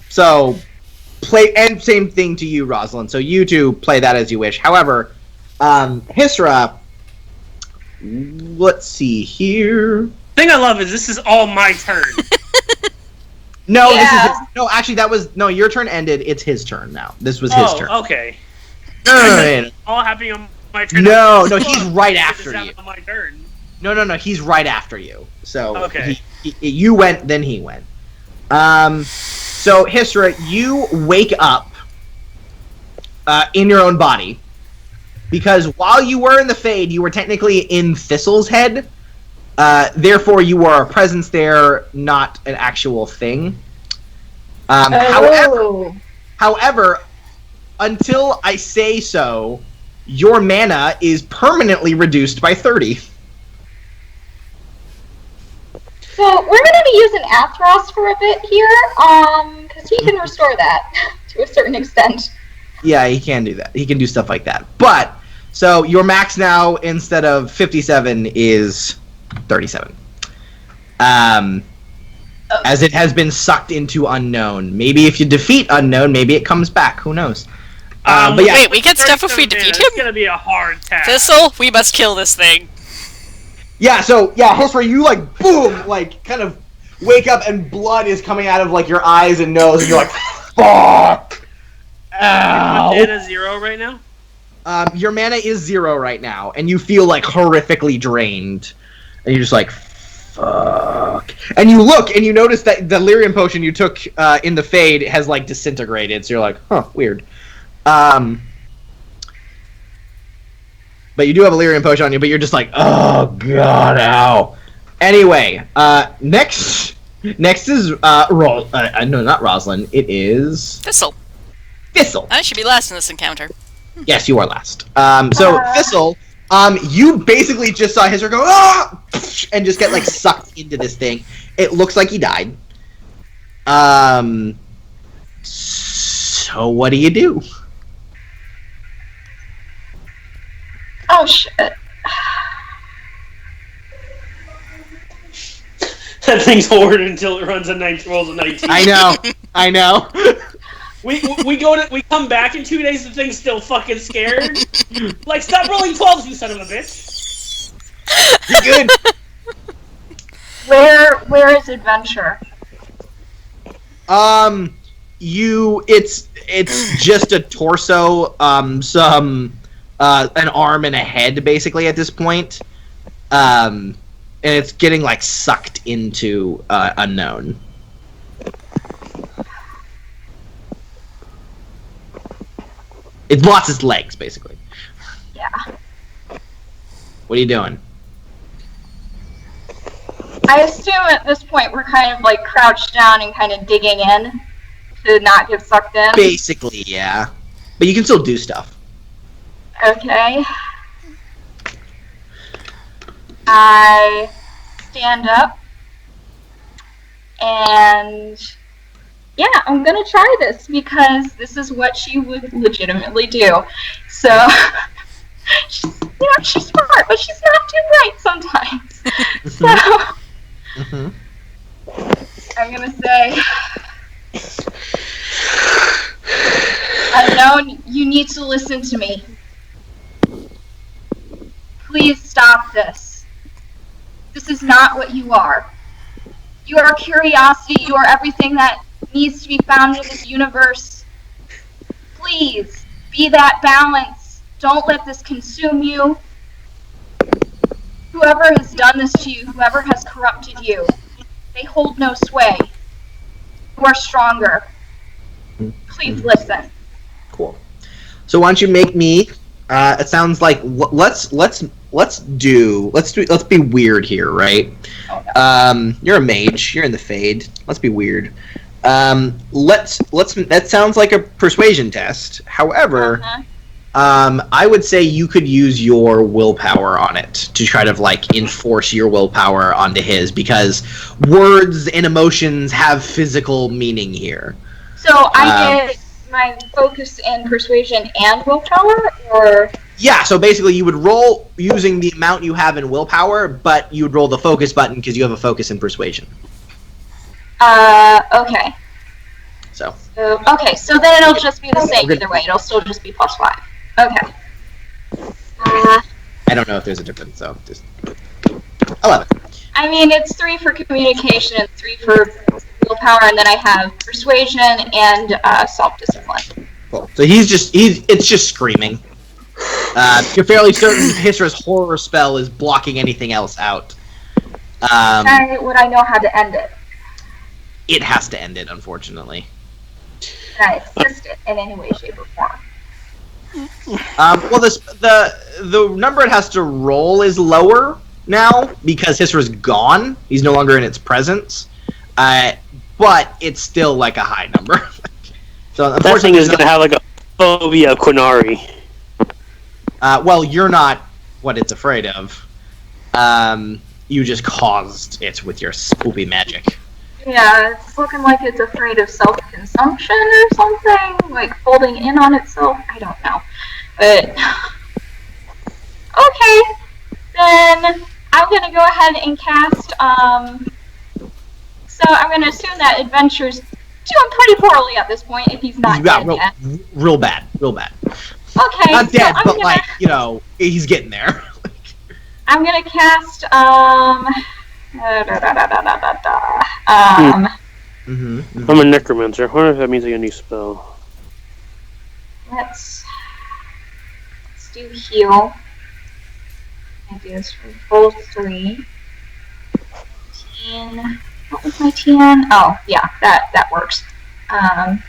So, and same thing to you, Rosalind. So you two play that as you wish. However, Hysra, let's see here. The thing I love is this is all my turn. No, Yeah. actually, your turn ended. It's his turn now. This was his turn. Okay. No, All happening on my turn. no, he's right It just after you. happened on my turn. No, he's right after you. So Okay. you went, then he went. So Hysra, you wake up in your own body because while you were in the Fade, you were technically in Thistle's head. Therefore, you were a presence there, not an actual thing. However, until I say so, your mana is permanently reduced by 30. So we're gonna be using Athros for a bit here, because he can restore that to a certain extent. Yeah, he can do that. He can do stuff like that. But, so your max now, instead of 57, is 37. As it has been sucked into Unknown. Maybe if you defeat Unknown, maybe it comes back. Who knows? But yeah. Wait, we get stuff if we defeat him? It's gonna be a hard task. Thistle, we must kill this thing. Yeah, so, yeah, Hysra, you, like, boom, like, kind of wake up and blood is coming out of, like, your eyes and nose, and you're like, fuck! Ow! Is mana 0 right now? Your mana is 0 right now, and you feel, like, horrifically drained. And you're just like, fuck. And you look, and you notice that the Lyrium potion you took in the Fade has, like, disintegrated, so you're like, huh, weird. But you do have a Lyrium potion on you, but you're just like, oh god, ow. Anyway, next is no, not Rosalind. It is Thistle. Thistle. I should be last in this encounter. Yes, you are last. So Thistle, you basically just saw Hysra go and just get like sucked into this thing. It looks like he died. So what do you do? Oh shit. That thing's horrid until it rolls a 19. I know. We come back in 2 days. The thing's still fucking scared. Like, stop rolling 12s, you son of a bitch. You're good. Where is adventure? It's just a torso, an arm and a head, basically, at this point. And it's getting, like, sucked into Unknown. It lost its legs, basically. Yeah. What are you doing? at this point we're kind of like crouched down and kind of digging in to not get sucked in. Basically, yeah. But you can still do stuff. Okay. I stand up and yeah, I'm gonna try this because this is what she would legitimately do. So she's smart, but she's not too bright sometimes. So I'm gonna say, Unknown, you need to listen to me. Please stop this. This is not what you are. You are curiosity. You are everything that needs to be found in this universe. Please, be that balance. Don't let this consume you. Whoever has done this to you, whoever has corrupted you, they hold no sway. You are stronger. Please listen. Cool. So why don't you make me? It sounds like let's be weird here, right? Oh, no. You're a mage. You're in the Fade. Let's be weird. That sounds like a persuasion test. However, I would say you could use your willpower on it to try to like enforce your willpower onto his, because words and emotions have physical meaning here. So I get my focus and persuasion and willpower, or Yeah, so basically you would roll using the amount you have in willpower, but you would roll the focus button because you have a focus in persuasion. okay. So Okay, so then it'll just be the same either way. It'll still just be +5. Okay. I don't know if there's a difference, so just 11. I mean, it's 3 for communication and 3 for willpower, and then I have persuasion and self-discipline. Cool. So it's just screaming. You're fairly certain Hysra's horror spell is blocking anything else out. Would I know how to end it? It has to end it, unfortunately. Can I assist it in any way, shape, or form? Well, the number it has to roll is lower now because Hysra's gone. He's no longer in its presence. But it's still like a high number. So That thing unfortunately, is going to have like a phobia of Quinari. well, you're not what it's afraid of. You just caused it with your spoopy magic. Yeah, it's looking like it's afraid of self-consumption or something, like folding in on itself. I don't know. But, okay, then I'm going to go ahead and cast, so I'm going to assume that Adventure's doing pretty poorly at this point if he's not dead yet. Real bad. Okay, Not so dead, I'm but gonna, he's getting there. I'm going to cast, Mm-hmm. I'm a necromancer. I wonder if that means I get a new spell. let's do heal. I do this for full 3. 10. What was my 10? Oh, yeah, that works. And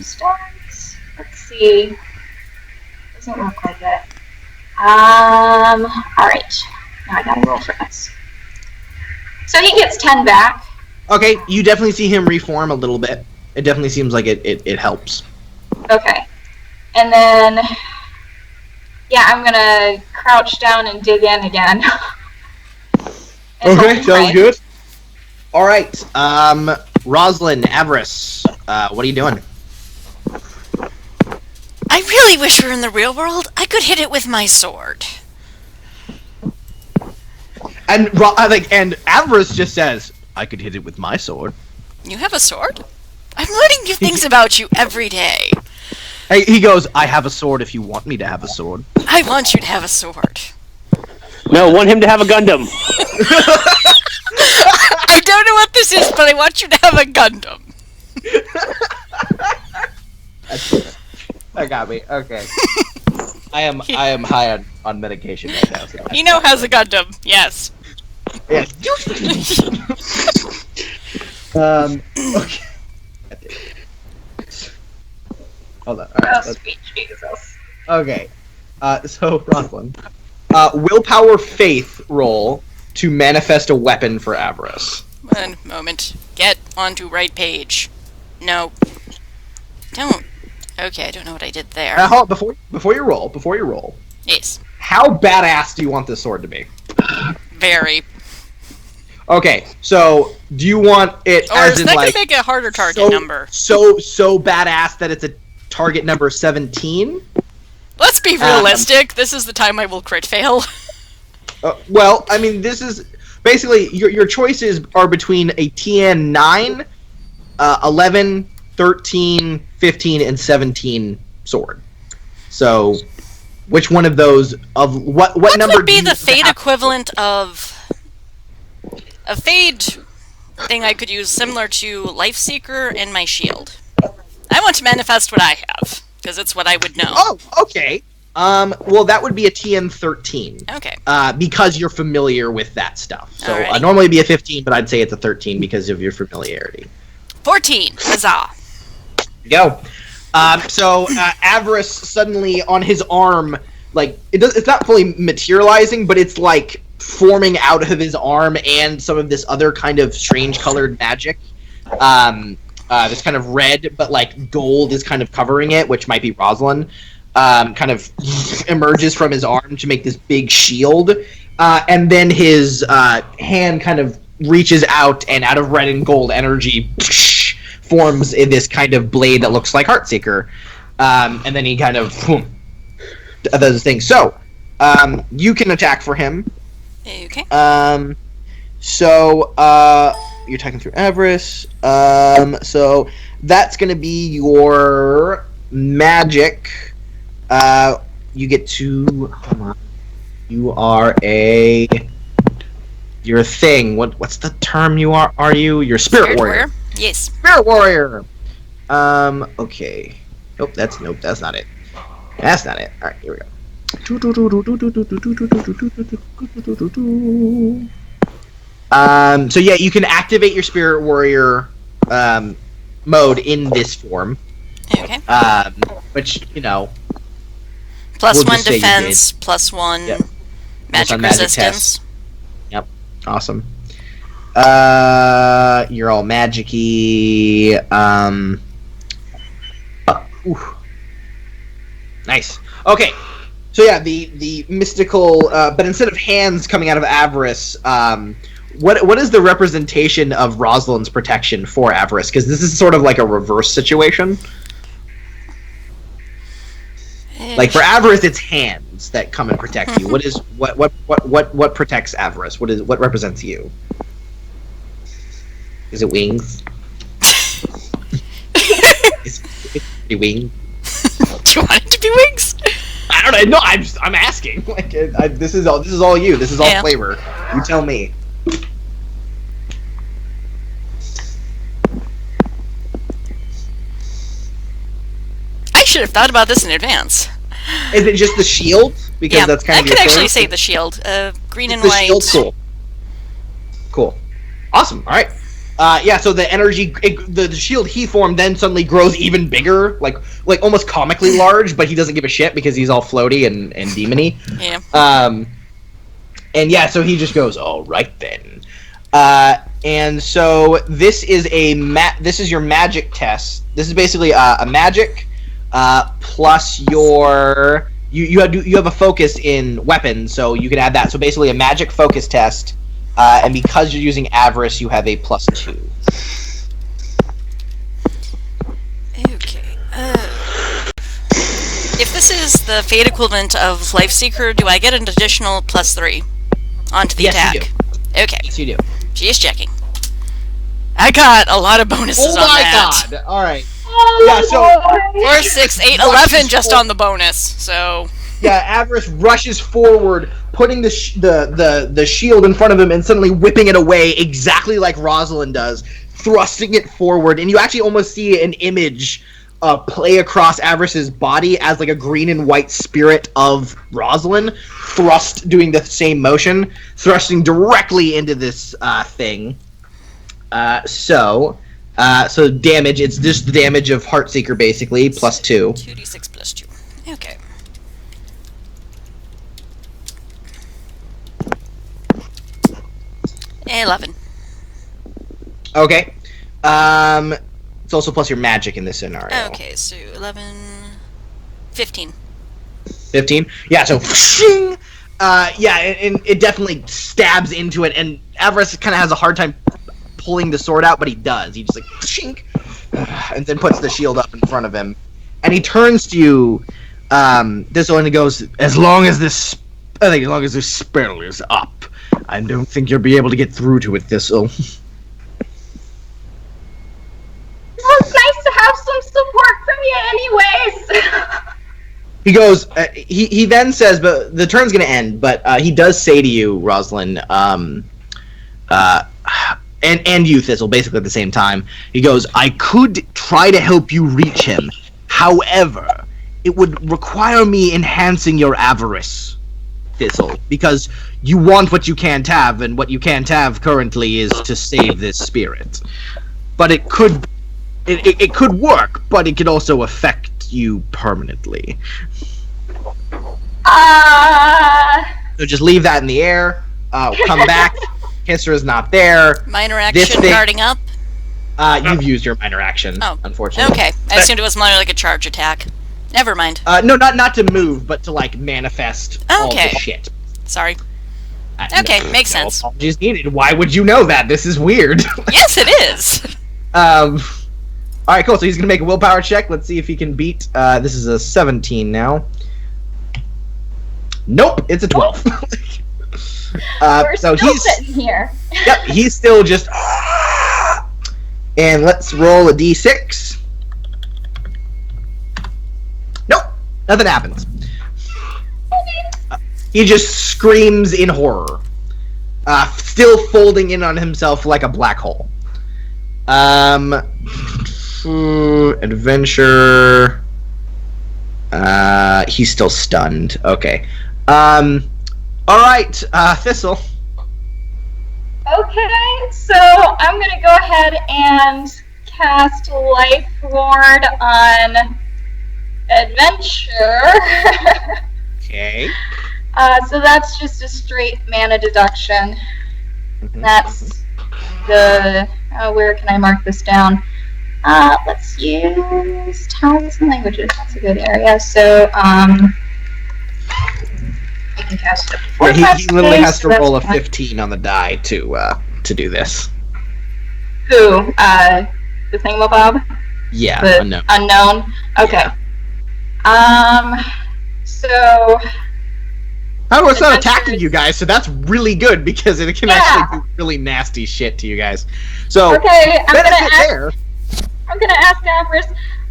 starts. Let's see. Doesn't look like it. Alright. Now I gotta roll for this. So he gets 10 back. Okay, you definitely see him reform a little bit. It definitely seems like it helps. Okay. And then, yeah, I'm gonna crouch down and dig in again. And hope and pray. good. All right, Roslyn, Avarice, what are you doing? I really wish we were in the real world. I could hit it with my sword. And and Avarice just says, "I could hit it with my sword." You have a sword? I'm learning new things about you every day. Hey, he goes, "I have a sword if you want me to have a sword." I want you to have a sword. No, I want him to have a Gundam. I don't know what this is, but I want you to have a Gundam. That got me. Okay. I am high on medication right now. So He has a Gundam. Yes. yeah. Okay. Hold on. All right. Oh, sweet Jesus. Okay. So Roslyn, willpower faith roll to manifest a weapon for Avarice. One moment. Get onto right page. No. Don't. Okay, I don't know what I did there. Hold on, before you roll, Yes. how badass do you want this sword to be? Very. Okay, so do you want it Or as is in that like gonna make a harder target number? so badass that it's a target number 17? Let's be realistic. This is the time I will crit fail. Well, I mean, this is basically your choices are between a TN 9, 11, 13, 15, and 17 sword. So, which one of those of what number would be do you the Fade have? equivalent of a Fade thing I could use similar to Life Seeker and my shield? I want to manifest what I have, because it's what I would know. Oh, okay. Well, that would be a TN 13. Okay. Because you're familiar with that stuff. So, Alrighty. normally it'd be a 15, but I'd say it's a 13 because of your familiarity. 14. Huzzah. Go. Avarice suddenly on his arm, like it's not fully materializing, but it's like forming out of his arm and some of this other kind of strange colored magic. This kind of red, but like gold is kind of covering it, which might be Rosalind. Kind of emerges from his arm to make this big shield, and then his hand kind of reaches out, and out of red and gold energy forms in this kind of blade that looks like Heartseeker, and then he kind of does things. So, you can attack for him. Okay. You're attacking through Avarice. So that's gonna be your magic. You get to. Hold on. You are you're a thing. What's the term you are? Are you? You're a spirit warrior. Yes. Spirit warrior. Okay. Nope. That's not it. That's not it. All right. Here we go. So yeah, you can activate your spirit warrior mode in this form. Okay. Which Plus we'll one just say you defense, plus one Yep. magic on magic resistance. Yep. Awesome. You're all magic-y. Nice. Okay. So yeah, the mystical, but instead of hands coming out of Avarice, what is the representation of Rosalind's protection for Avarice? Because this is sort of like a reverse situation. Like for Avarice, it's hands that come and protect you. What protects Avarice? What represents you? Is it wings? Is it wings? Do you want it to be wings? I don't know. No, I'm asking. Like, this is all you. This is all Yeah. flavor. You tell me. I should have thought about this in advance. Is it just the shield? Because Yeah, that's kind I of could your actually thing? say the shield. Green and The white. shield, cool. Awesome. All right. So the energy, the shield he formed then suddenly grows even bigger, like almost comically large. But he doesn't give a shit because he's all floaty and demony. Yeah. And yeah, so he just goes, all right then. And so this is this is your magic test. This is basically a magic plus your you have a focus in weapons, so you can add that. So basically a magic focus test, and because you're using Avarice, you have a +2. Okay. If this is the Fate equivalent of Life Seeker, do I get an additional +3 onto the Yes, attack? you do. Okay. Yes, you do. Just checking. I got a lot of bonuses Oh on my that. god! All right. Yeah. So 4, 6, 8, 11 just on the bonus. So yeah, Avarice rushes forward, putting the shield in front of him, and suddenly whipping it away exactly like Rosalind does, thrusting it forward, and you actually almost see an image play across Avarice's body as like a green and white spirit of Rosalind doing the same motion, thrusting directly into this thing. So damage, it's just the damage of Heartseeker basically, +2. 2d6 plus 2. Okay. 11. Okay. It's also plus your magic in this scenario. Okay, so 11... 15. 15? Yeah, so... and it definitely stabs into it, and Avarice kind of has a hard time pulling the sword out, but he does. He just like... Shink, and then puts the shield up in front of him. And he turns to you, this one, and goes, as long as this spell is up, I don't think you'll be able to get through to it, Thistle. Well, it's nice to have some support from you anyways. He goes, he then says, but the turn's gonna end, but he does say to you, Rosalind, and you, Thistle, basically at the same time, he goes, I could try to help you reach him, however, it would require me enhancing your avarice, Thistle, because you want what you can't have, and what you can't have currently is to save this spirit. But it could work, but it could also affect you permanently. So just leave that in the air, come back, Hisser is not there. Minor action guarding up? You've used your minor action, unfortunately. Okay, I assumed it was more like a charge attack. Never mind. No, not to move, but to, like, manifest all the shit. Sorry. Okay, makes sense. Apologies needed. Why would you know that? This is weird. Yes, it is! Alright, cool, so he's gonna make a willpower check. Let's see if he can beat, this is a 17 now. Nope, it's a 12. We're so still he's sitting here. Yep, he's still just... And let's roll a d6. Nope, nothing happens. He just screams in horror. Still folding in on himself like a black hole. Adventure... he's still stunned. Okay. Alright, Thistle. Okay, so I'm gonna go ahead and cast Life Ward on Adventure. Okay. So that's just a straight mana deduction. That's the... where can I mark this down? Let's use talents and languages. That's a good area. So, I can cast it before Yeah, he literally has to roll a 15 on the die to do this. Who? The thingamabob? Yeah, The unknown. unknown? Okay. So... Oh, it's not attacking you guys, so that's really good because it can actually do really nasty shit to you guys. So, okay, I'm benefit gonna ask, there. I'm gonna ask Avarice,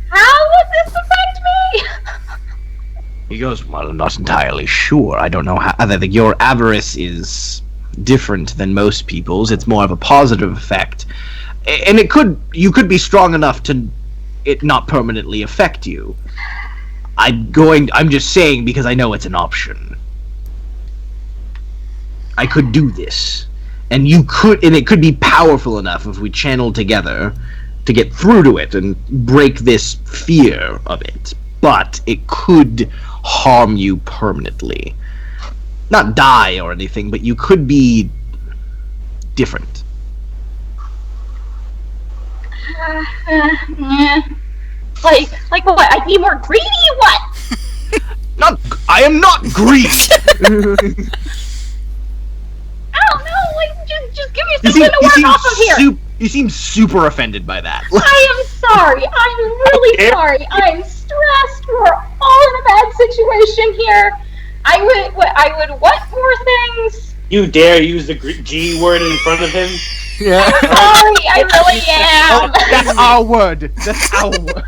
how would this affect me? He goes, well, I'm not entirely sure. I don't know how. I think your avarice is different than most people's. It's more of a positive effect, and you could be strong enough to it not permanently affect you. I'm just saying because I know it's an option. I could do this, and it could be powerful enough if we channeled together to get through to it and break this fear of it. But it could harm you permanently. Not die or anything, but you could be different. Like what? I'd be more greedy? What? I am not greedy! I don't know, like, just give me something to work off of here! You seem super offended by that. I am sorry, I'm really sorry, I'm stressed, we're all in a bad situation here. I would want more things. You dare use the G word in front of him? Yeah. I'm sorry, I really am. Oh, that's our word. That's our word.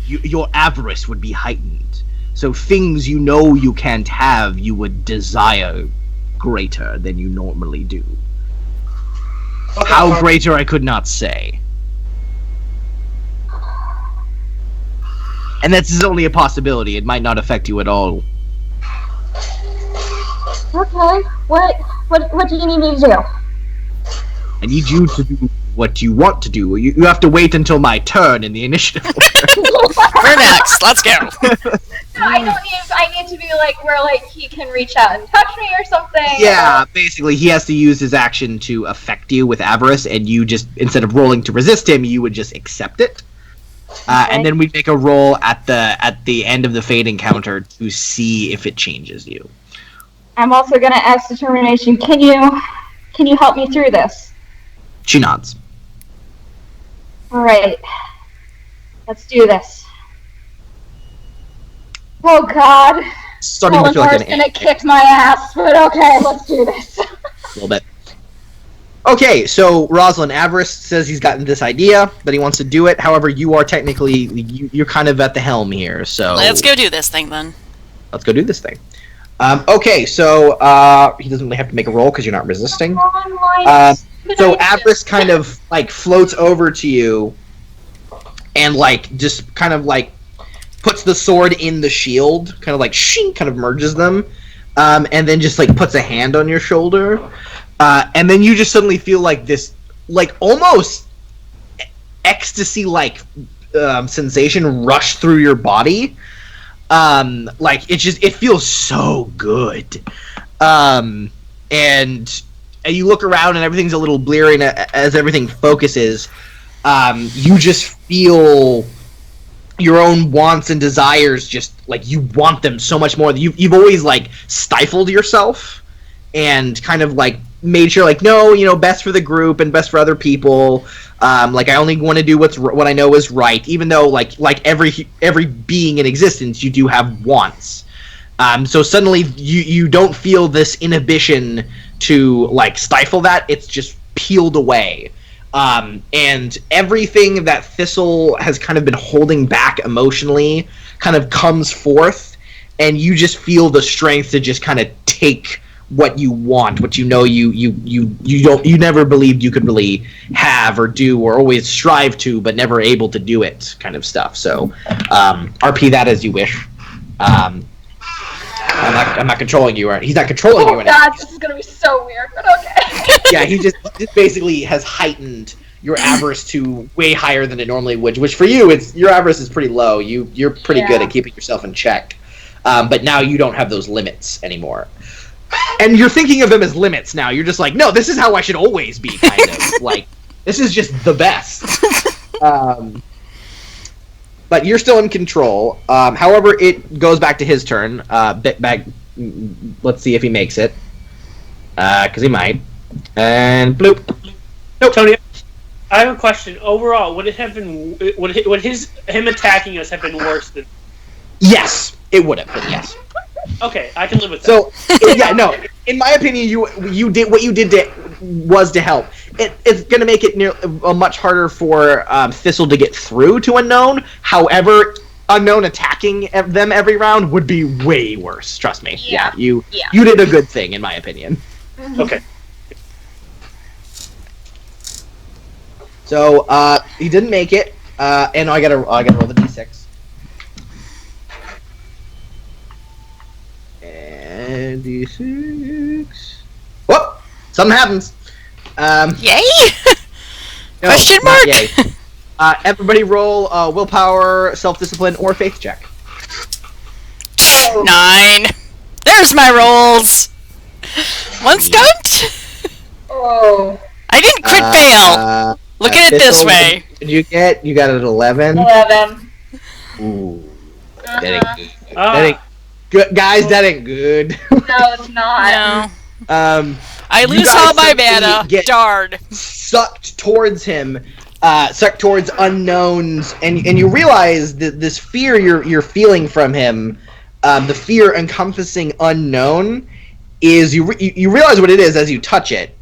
Your avarice would be heightened. So things you know you can't have, you would desire greater than you normally do. How greater, I could not say. And that's only a possibility. It might not affect you at all. Okay, what do you need me to do? I need you to do what you want to do. You have to wait until my turn in the initiative. We're next. Let's go. I need to be like where like he can reach out and touch me or something. Yeah, basically, he has to use his action to affect you with avarice, and you just, instead of rolling to resist him, you would just accept it. And then we make a roll at the end of the Fate encounter to see if it changes you. I'm also gonna ask determination. Can you help me through this? She nods. All right, let's do this. Oh God, Starting to feel like Eleanor's gonna kick my ass, but okay, let's do this. a little bit. Okay, so Rosalind, Avarice says he's gotten this idea, that he wants to do it. However, you are technically, you're kind of at the helm here, so... Let's go do this thing, then. Let's go do this thing. Okay, so he doesn't really have to make a roll because you're not resisting. So Avarice kind of, like, floats over to you and, like, just kind of, like, puts the sword in the shield, kind of, like, shing, kind of merges them, and then just, like, puts a hand on your shoulder. And then you just suddenly feel like this, like, almost ecstasy-like sensation rush through your body. Like, it feels so good. And you look around and everything's a little bleary, and as everything focuses, you just feel your own wants and desires just, like, you want them so much more. You've always, like, stifled yourself and kind of, like, made sure, like, no, you know, best for the group and best for other people. Like, I only want to do what I know is right, even though, like every being in existence, you do have wants. So suddenly you don't feel this inhibition to, like, stifle that. It's just peeled away. And everything that Thistle has kind of been holding back emotionally kind of comes forth, and you just feel the strength to just kind of take what you want, what you know you never believed you could really have or do or always strive to, but never able to do it, kind of stuff. So RP that as you wish. I'm not controlling you. He's not controlling you. Oh God, this is gonna be so weird, but okay. Yeah, he just basically has heightened your avarice to way higher than it normally would. Which for you, your avarice is pretty low. You're pretty good at keeping yourself in check. But now you don't have those limits anymore. And you're thinking of them as limits now. You're just like, no, this is how I should always be, kind of. Like, this is just the best. But you're still in control. However, it goes back to his turn. Let's see if he makes it. Because he might. And bloop. Nope. Tony, I have a question. Overall, would it have been would him attacking us have been worse than? Yes, it would have been. Yes. Okay, I can live with that. So, yeah, no. In my opinion, you did what you did was to help. It's going to make it much harder for Thistle to get through to Unknown. However, Unknown attacking them every round would be way worse. Trust me. Yeah. You did a good thing, in my opinion. Okay. So he didn't make it, and I gotta roll the d6. And d6. Whoop! Something happens. Yay! No, Question not mark? yay. Everybody roll willpower, self-discipline, or faith check. 9. There's my rolls. One stunt. Oh. I didn't crit fail. Look at it this way. Did you get? You got it at 11. 11. Ooh, that ain't good. Ah. That ain't good, guys. That ain't good. No, it's not. No. I You lose guys all my simply mana. get Darn. sucked towards him, sucked towards unknowns, and you realize that this fear you're feeling from him, the fear encompassing unknown, is you realize what it is as you touch it.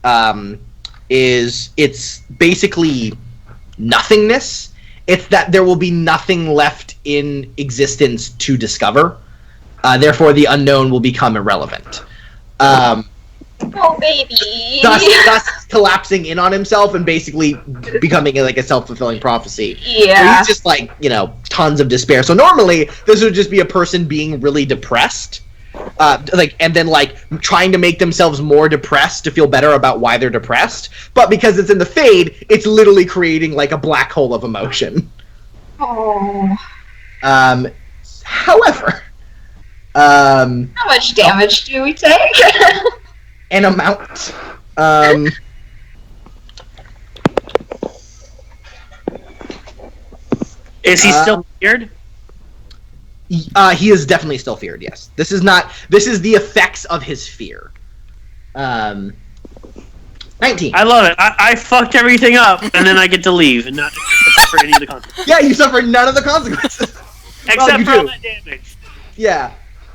It's basically nothingness. It's that there will be nothing left in existence to discover. Therefore, the unknown will become irrelevant. Oh, baby. Thus collapsing in on himself and basically becoming like a self-fulfilling prophecy. Yeah. Where he's just like, tons of despair. So normally, this would just be a person being really depressed. And then trying to make themselves more depressed to feel better about why they're depressed. But because it's in the Fade, it's literally creating like a black hole of emotion. Oh. However, How much damage do we take? An amount. Is he still feared? He is definitely still feared. Yes, this is not. This is the effects of his fear. 19. I love it. I fucked everything up, and then I get to leave and not suffer any of the consequences. Yeah, you suffer none of the consequences. Except you for all do. that damage. Yeah.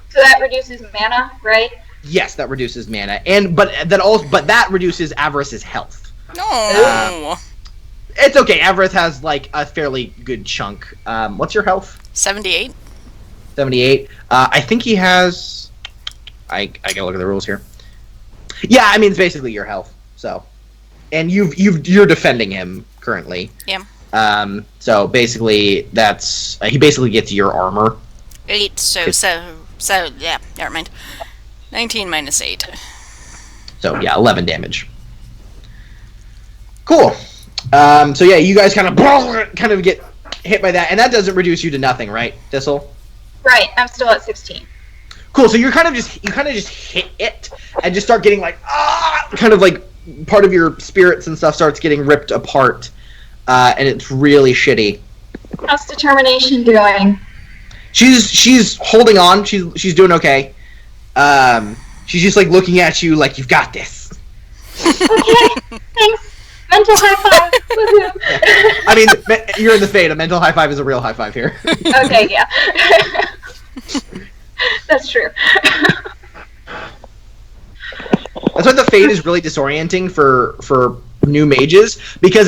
So that reduces mana, right? Yes, that reduces mana, but that reduces Avarice's health. No. It's okay. Avarice has like a fairly good chunk. What's your health? 78. 78. I think he has. I gotta look at the rules here. Yeah, I mean it's basically your health. So, and you're defending him currently. Yeah. So basically that's he basically gets your armor. 8. So yeah. Never mind. 19 minus 8. So yeah, 11 damage. Cool. So yeah, you guys kind of get hit by that, and that doesn't reduce you to nothing, right, Thistle? Right, I'm still at 16. Cool. So you kind of just hit it and just start getting like kind of like part of your spirits and stuff starts getting ripped apart, and it's really shitty. How's Determination doing? She's holding on. She's doing okay. She's just like looking at you like you've got this. Okay, thanks. Mental high five. Woohoo. I mean, you're in the Fade. A mental high five is a real high five here. Okay, yeah. That's true. That's why the Fade is really disorienting for new mages, because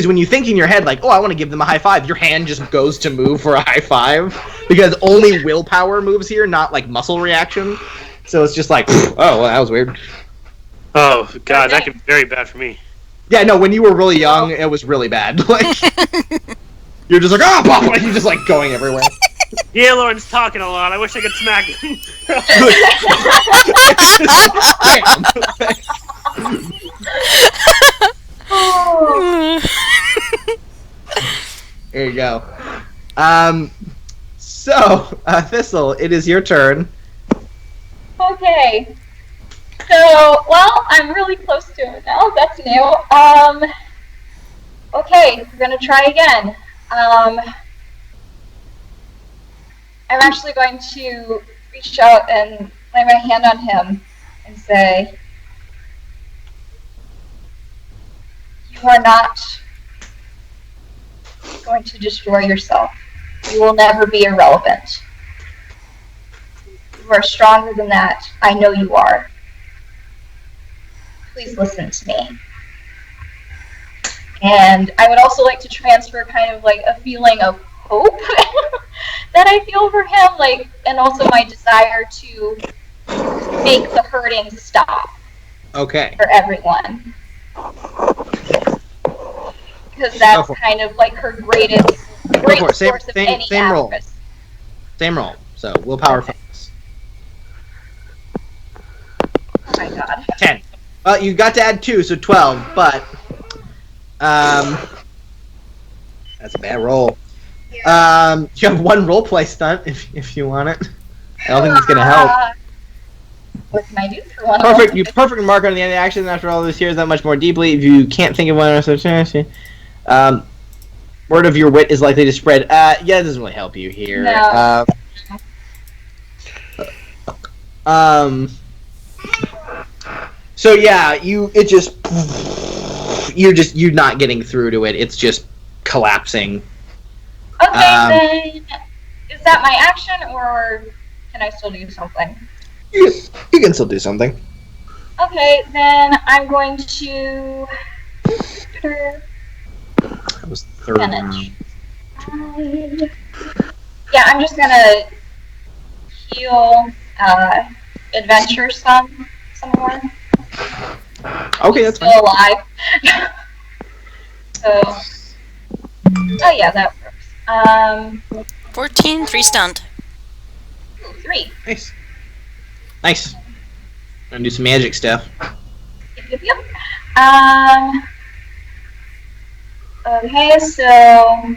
when you think in your head like, oh, I want to give them a high five, your hand just goes to move for a high five because only willpower moves here, not like muscle reaction. So it's just like, oh, well, that was weird. Oh god, that could be very bad for me. Yeah, no, when you were really young, it was really bad. Like, you're just like, oh, Papa! You're just like going everywhere. Yeah, Lauren's talking a lot. I wish I could smack him. There you go. So, Thistle, it is your turn. Okay. So, well, I'm really close to it now. That's new. Okay, we're gonna try again. I'm actually going to reach out and lay my hand on him and say, you are not going to destroy yourself. You will never be irrelevant. You are stronger than that. I know you are. Please listen to me. And I would also like to transfer kind of like a feeling of hope that I feel for him, like, and also my desire to make the hurting stop. Okay. For everyone. Because that's kind of like her greatest source of any roll. avarice. Same roll. So willpower focus. Oh my god. 10. Well, you got to add 2, so 12. But that's a bad roll. You have 1 roleplay stunt if you want it. I don't think it's gonna help. What can I do for one? Perfect. You perfect mark on the end of the action. After all those years, that much more deeply. If you can't think of one or such, word of your wit is likely to spread. Yeah, it doesn't really help you here. No. So yeah, you're not getting through to it. It's just collapsing. Okay, then is that my action, or can I still do something? You can still do something. Okay, then I'm going to. That was the third round. Yeah, I'm just gonna heal Adventure some more. Okay, that's still alive. So, oh yeah, that works. 14, 3 stunned. 3. Nice. Nice. Gonna do some magic stuff. Yep. Okay, so.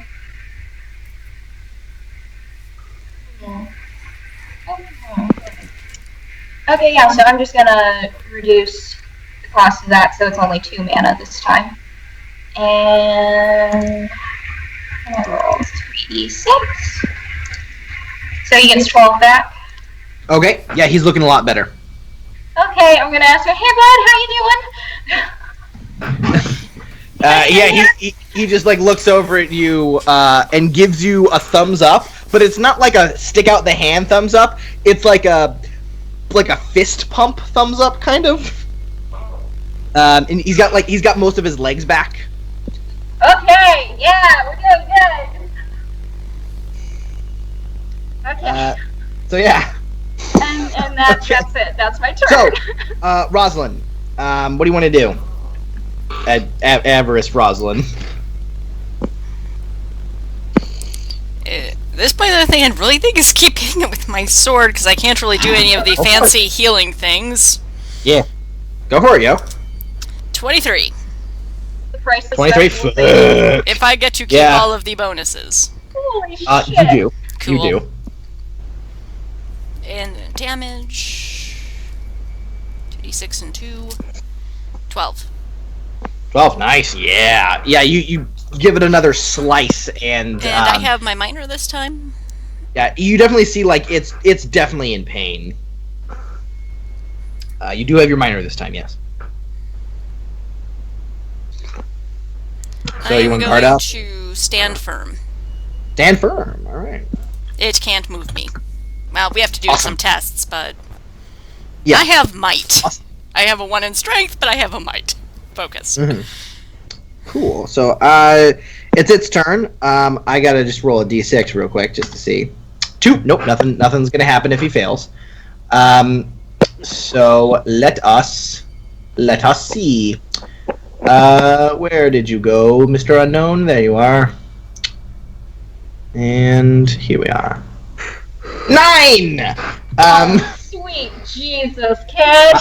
Okay, yeah, so I'm just gonna reduce the cost of that so it's only 2 mana this time. And I roll 3d6. So he gets 12 back. Okay, yeah, he's looking a lot better. Okay, I'm gonna ask her, hey bud, how you doing? Yeah, he just like looks over at you and gives you a thumbs up, but it's not like a stick out the hand thumbs up. It's like a fist pump thumbs up kind of. And he's got most of his legs back. Okay, yeah, we're doing good. Okay, So yeah. and that's it. That's my turn. So, Rosalind, what do you want to do? Avarice Rosalind. This point of the thing I really think is keep hitting it with my sword, because I can't really do any of the fancy healing things. Yeah. Go for it, yo. 23. The price is 23. special. If I get to keep Yeah. all of the bonuses. Holy shit. You do. Cool. You do. And damage. 2d6 and 2. 12. 12. Nice. Yeah. Yeah. You give it another slice, and I have my minor this time. yeah, you definitely see like it's definitely in pain. You do have your minor this time, yes. So you want card I'm out? going to stand firm. Stand firm. All right. It can't move me. Well, we have to do Awesome. some tests, but Yeah. I have might. Awesome. I have a 1 in strength, but I have a might. Focus. Cool. So it's its turn. I gotta just roll a d6 real quick just to see. 2. Nope. Nothing's gonna happen if he fails. So let us see. Where did you go, Mr. Unknown? There you are. And here we are. 9. Sweet Jesus, kid.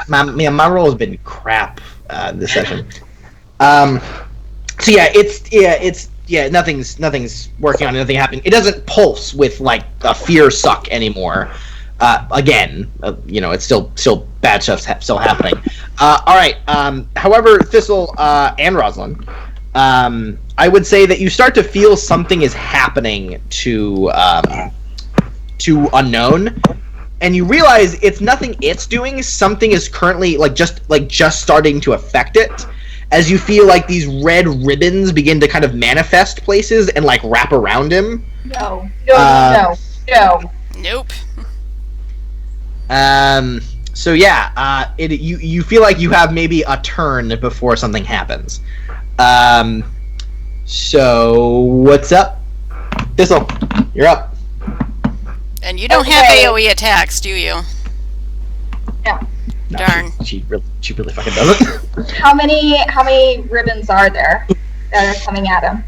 My roll has been crap this session. So nothing's working on it. Nothing happened. It doesn't pulse with like a fear suck anymore. Again, it's still bad stuff's still happening. All right. However, Thistle and Rosalind, I would say that you start to feel something is happening to Unknown, and you realize it's nothing it's doing. Something is currently just starting to affect it, as you feel like these red ribbons begin to kind of manifest places and like wrap around him. No. Nope. So yeah, you feel like you have maybe a turn before something happens. So what's up, Thistle? You're up. And you don't have AoE attacks, do you? No. No, Darn. She really fucking doesn't. How many ribbons are there that are coming at him?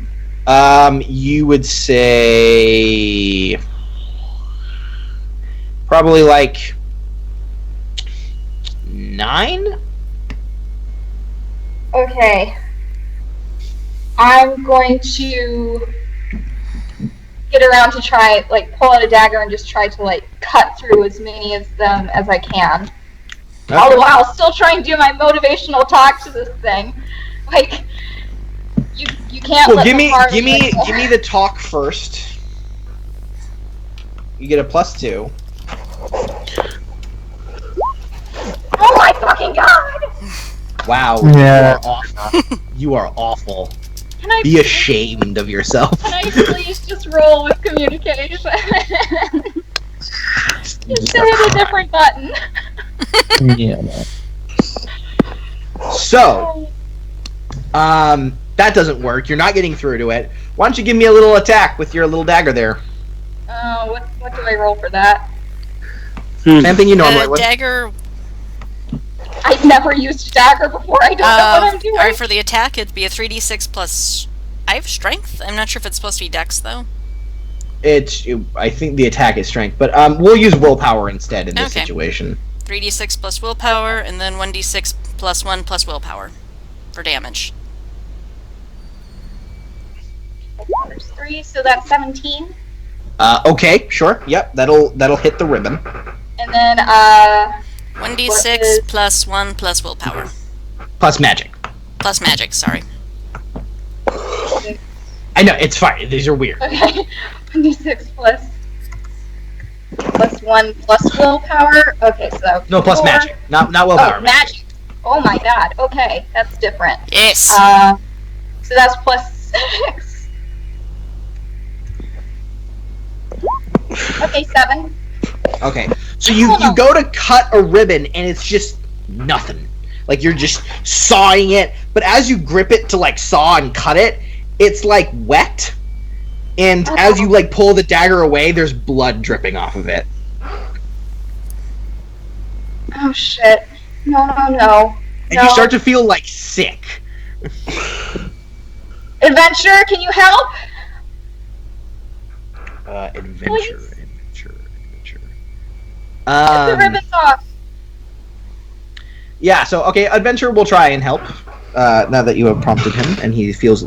You would say probably like 9. Okay. I'm going to get around to try, pull out a dagger and just try to, cut through as many of them as I can. Okay. All the while still trying to do my motivational talk to this thing. You can't Well, let give them me harm the talk first. You get a +2. Oh my fucking god! Wow. Yeah. You are awful. You are awful. Can I Be ashamed of yourself. Can I please just roll with communication? Just hit a different button. Yeah. So, that doesn't work. You're not getting through to it. Why don't you give me a little attack with your little dagger there? What do I roll for that? Same thing you normally would. Dagger. I've never used a dagger before. I don't know what I'm doing. Alright, for the attack, it'd be a 3d6 plus. I have strength. I'm not sure if it's supposed to be dex though. I think the attack is strength, but we'll use willpower instead in this Okay. situation. 3d6 plus willpower, and then 1d6 plus 1 plus willpower for damage. There's 3, so that's 17. Okay, sure. Yep, that'll hit the ribbon. And then 1d6 plus 1 plus willpower. Plus magic. Plus magic, sorry. I know, it's fine. These are weird. Okay. 1d6 plus 1 plus willpower. Okay, so No, plus 4. magic. Not willpower. Oh, magic. Oh my god. Okay, that's different. Yes. So that's plus 6. Okay, 7. Okay. So you go to cut a ribbon and it's just nothing. Like you're just sawing it, but as you grip it to like saw and cut it, it's like wet. And as you like pull the dagger away, there's blood dripping off of it. Oh shit. No. And you start to feel like sick. Adventure, can you help? Adventure. Get the ribbons off. Yeah, so okay, Adventure will try and help. Now that you have prompted him and he feels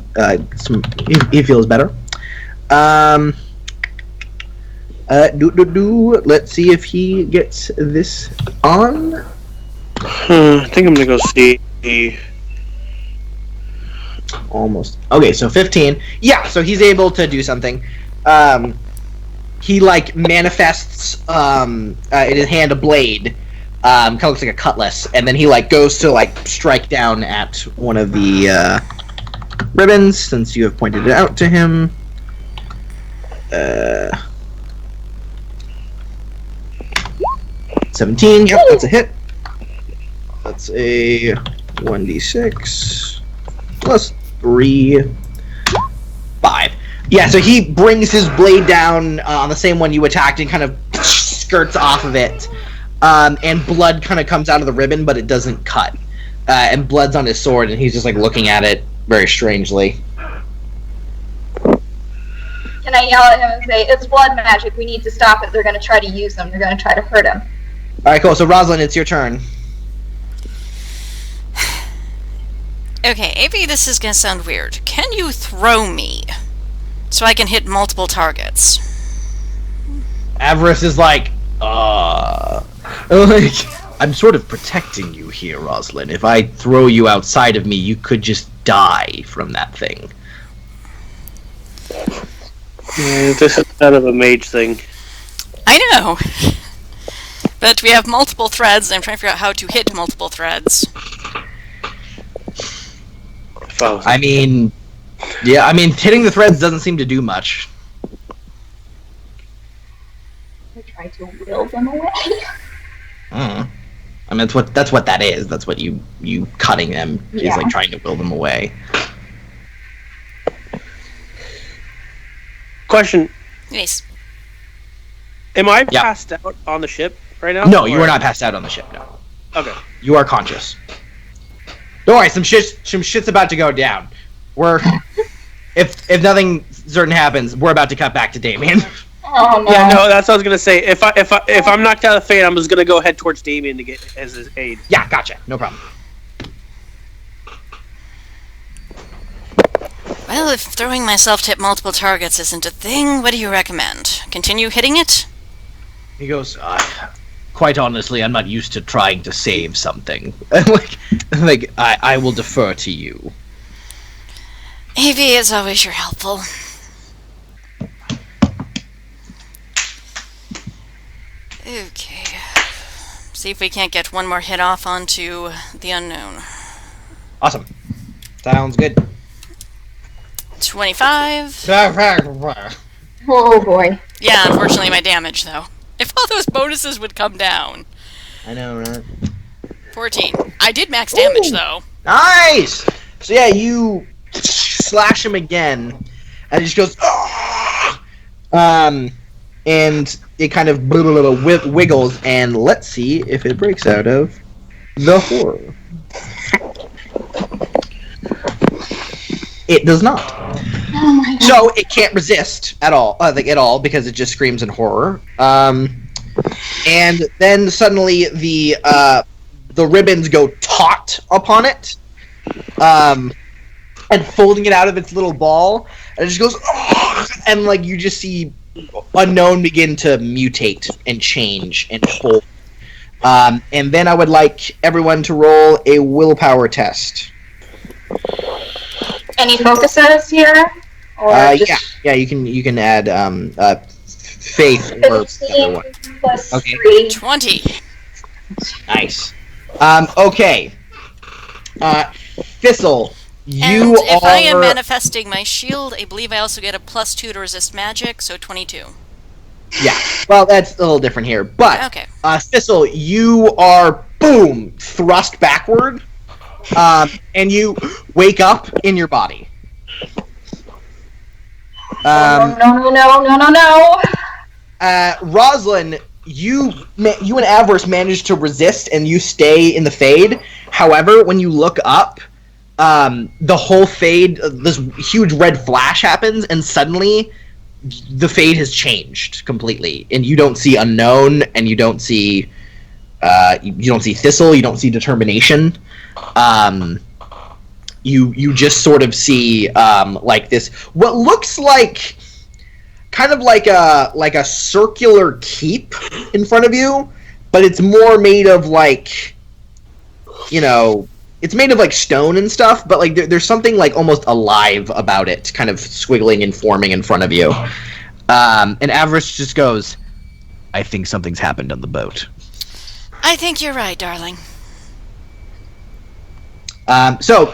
he feels better. Let's see if he gets this on. I think I'm gonna go see. Almost. Okay, so 15. Yeah, so he's able to do something. He like manifests in his hand a blade. Kind of looks like a cutlass, and then he like goes to like strike down at one of the ribbons, since you have pointed it out to him. 17. Yep, that's a hit. That's a 1d6 plus 3, 5. Yeah, so he brings his blade down on the same one you attacked and kind of skirts off of it. And blood kind of comes out of the ribbon, but it doesn't cut. And blood's on his sword, and he's just like looking at it very strangely. Can I yell at him and say, it's blood magic, we need to stop it, they're gonna try to use him, they're gonna try to hurt him. Alright, cool. So Rosalind, it's your turn. Okay, maybe this is gonna sound weird. Can you throw me so I can hit multiple targets? Avarice is like, I'm sort of protecting you here, Rosalind. If I throw you outside of me, you could just die from that thing. This is kind of a mage thing. I know. But we have multiple threads, and I'm trying to figure out how to hit multiple threads. I mean, yeah, hitting the threads doesn't seem to do much. I try to will them away. I mean, that's what that is. That's what you cutting them is like trying to will them away. Question: Yes. am I passed out on the ship right now? No, you are not passed out on the ship. No. Okay. You are conscious. Don't worry, some shit's about to go down. If nothing certain happens, we're about to cut back to Damien. Oh no. Yeah, no, that's what I was gonna say. If I'm knocked out of Fate, I'm just gonna go head towards Damien to get as his aid. Yeah, gotcha. No problem. Well, if throwing myself to hit multiple targets isn't a thing, what do you recommend? Continue hitting it? He goes, quite honestly, I'm not used to trying to save something. I will defer to you. AV is always your helpful. Okay. See if we can't get one more hit off onto the unknown. Awesome. Sounds good. 25. Oh boy. Yeah, unfortunately my damage, though. If all those bonuses would come down. I know, right? 14. I did max damage, though. Nice! So yeah, you slash him again, and he just goes, "Ah!" And it kind of wiggles, and let's see if it breaks out of the horror. It does not. Oh my god. So it can't resist at all, because it just screams in horror. And then suddenly the ribbons go taut upon it, and folding it out of its little ball, and it just goes, "Oh!" And like you just see unknown begin to mutate and change and fold. And then I would like everyone to roll a willpower test. Any focuses here? Or Yeah, you can add faith or 15 one. plus Okay. 3. 20. Nice. Okay. Thistle, you And if are. I am manifesting my shield, I believe I also get a +2 to resist magic, so 22. Yeah. Well, that's a little different here, but Okay. Thistle, you are boom thrust backward, and you wake up in your body. No. Roslyn, you and Avarice managed to resist, and you stay in the fade. However, when you look up, the whole fade, this huge red flash happens, and suddenly the fade has changed completely, and you don't see Unknown, and you don't see Thistle, you don't see Determination. You just sort of see like this, what looks like kind of like a circular keep in front of you, but it's more made of like, it's made of like stone and stuff, but like there's something like almost alive about it, kind of squiggling and forming in front of you. And Avarice just goes, "I think something's happened on the boat." I think you're right, darling. So,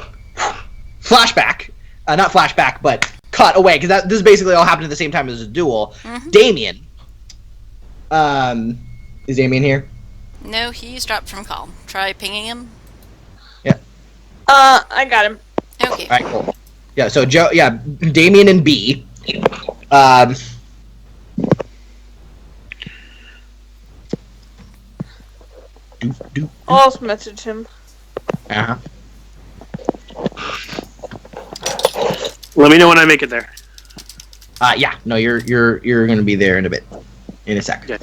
flashback, not flashback, but cut away, because this basically all happened at the same time as the duel. Mm-hmm. Damien. Is Damien here? No, he's dropped from call. Try pinging him. I got him. Okay. Alright, cool. Yeah, so Damien and B. I'll also message him. Uh-huh. Let me know when I make it there. Yeah, no, you're gonna be there in a sec. Okay.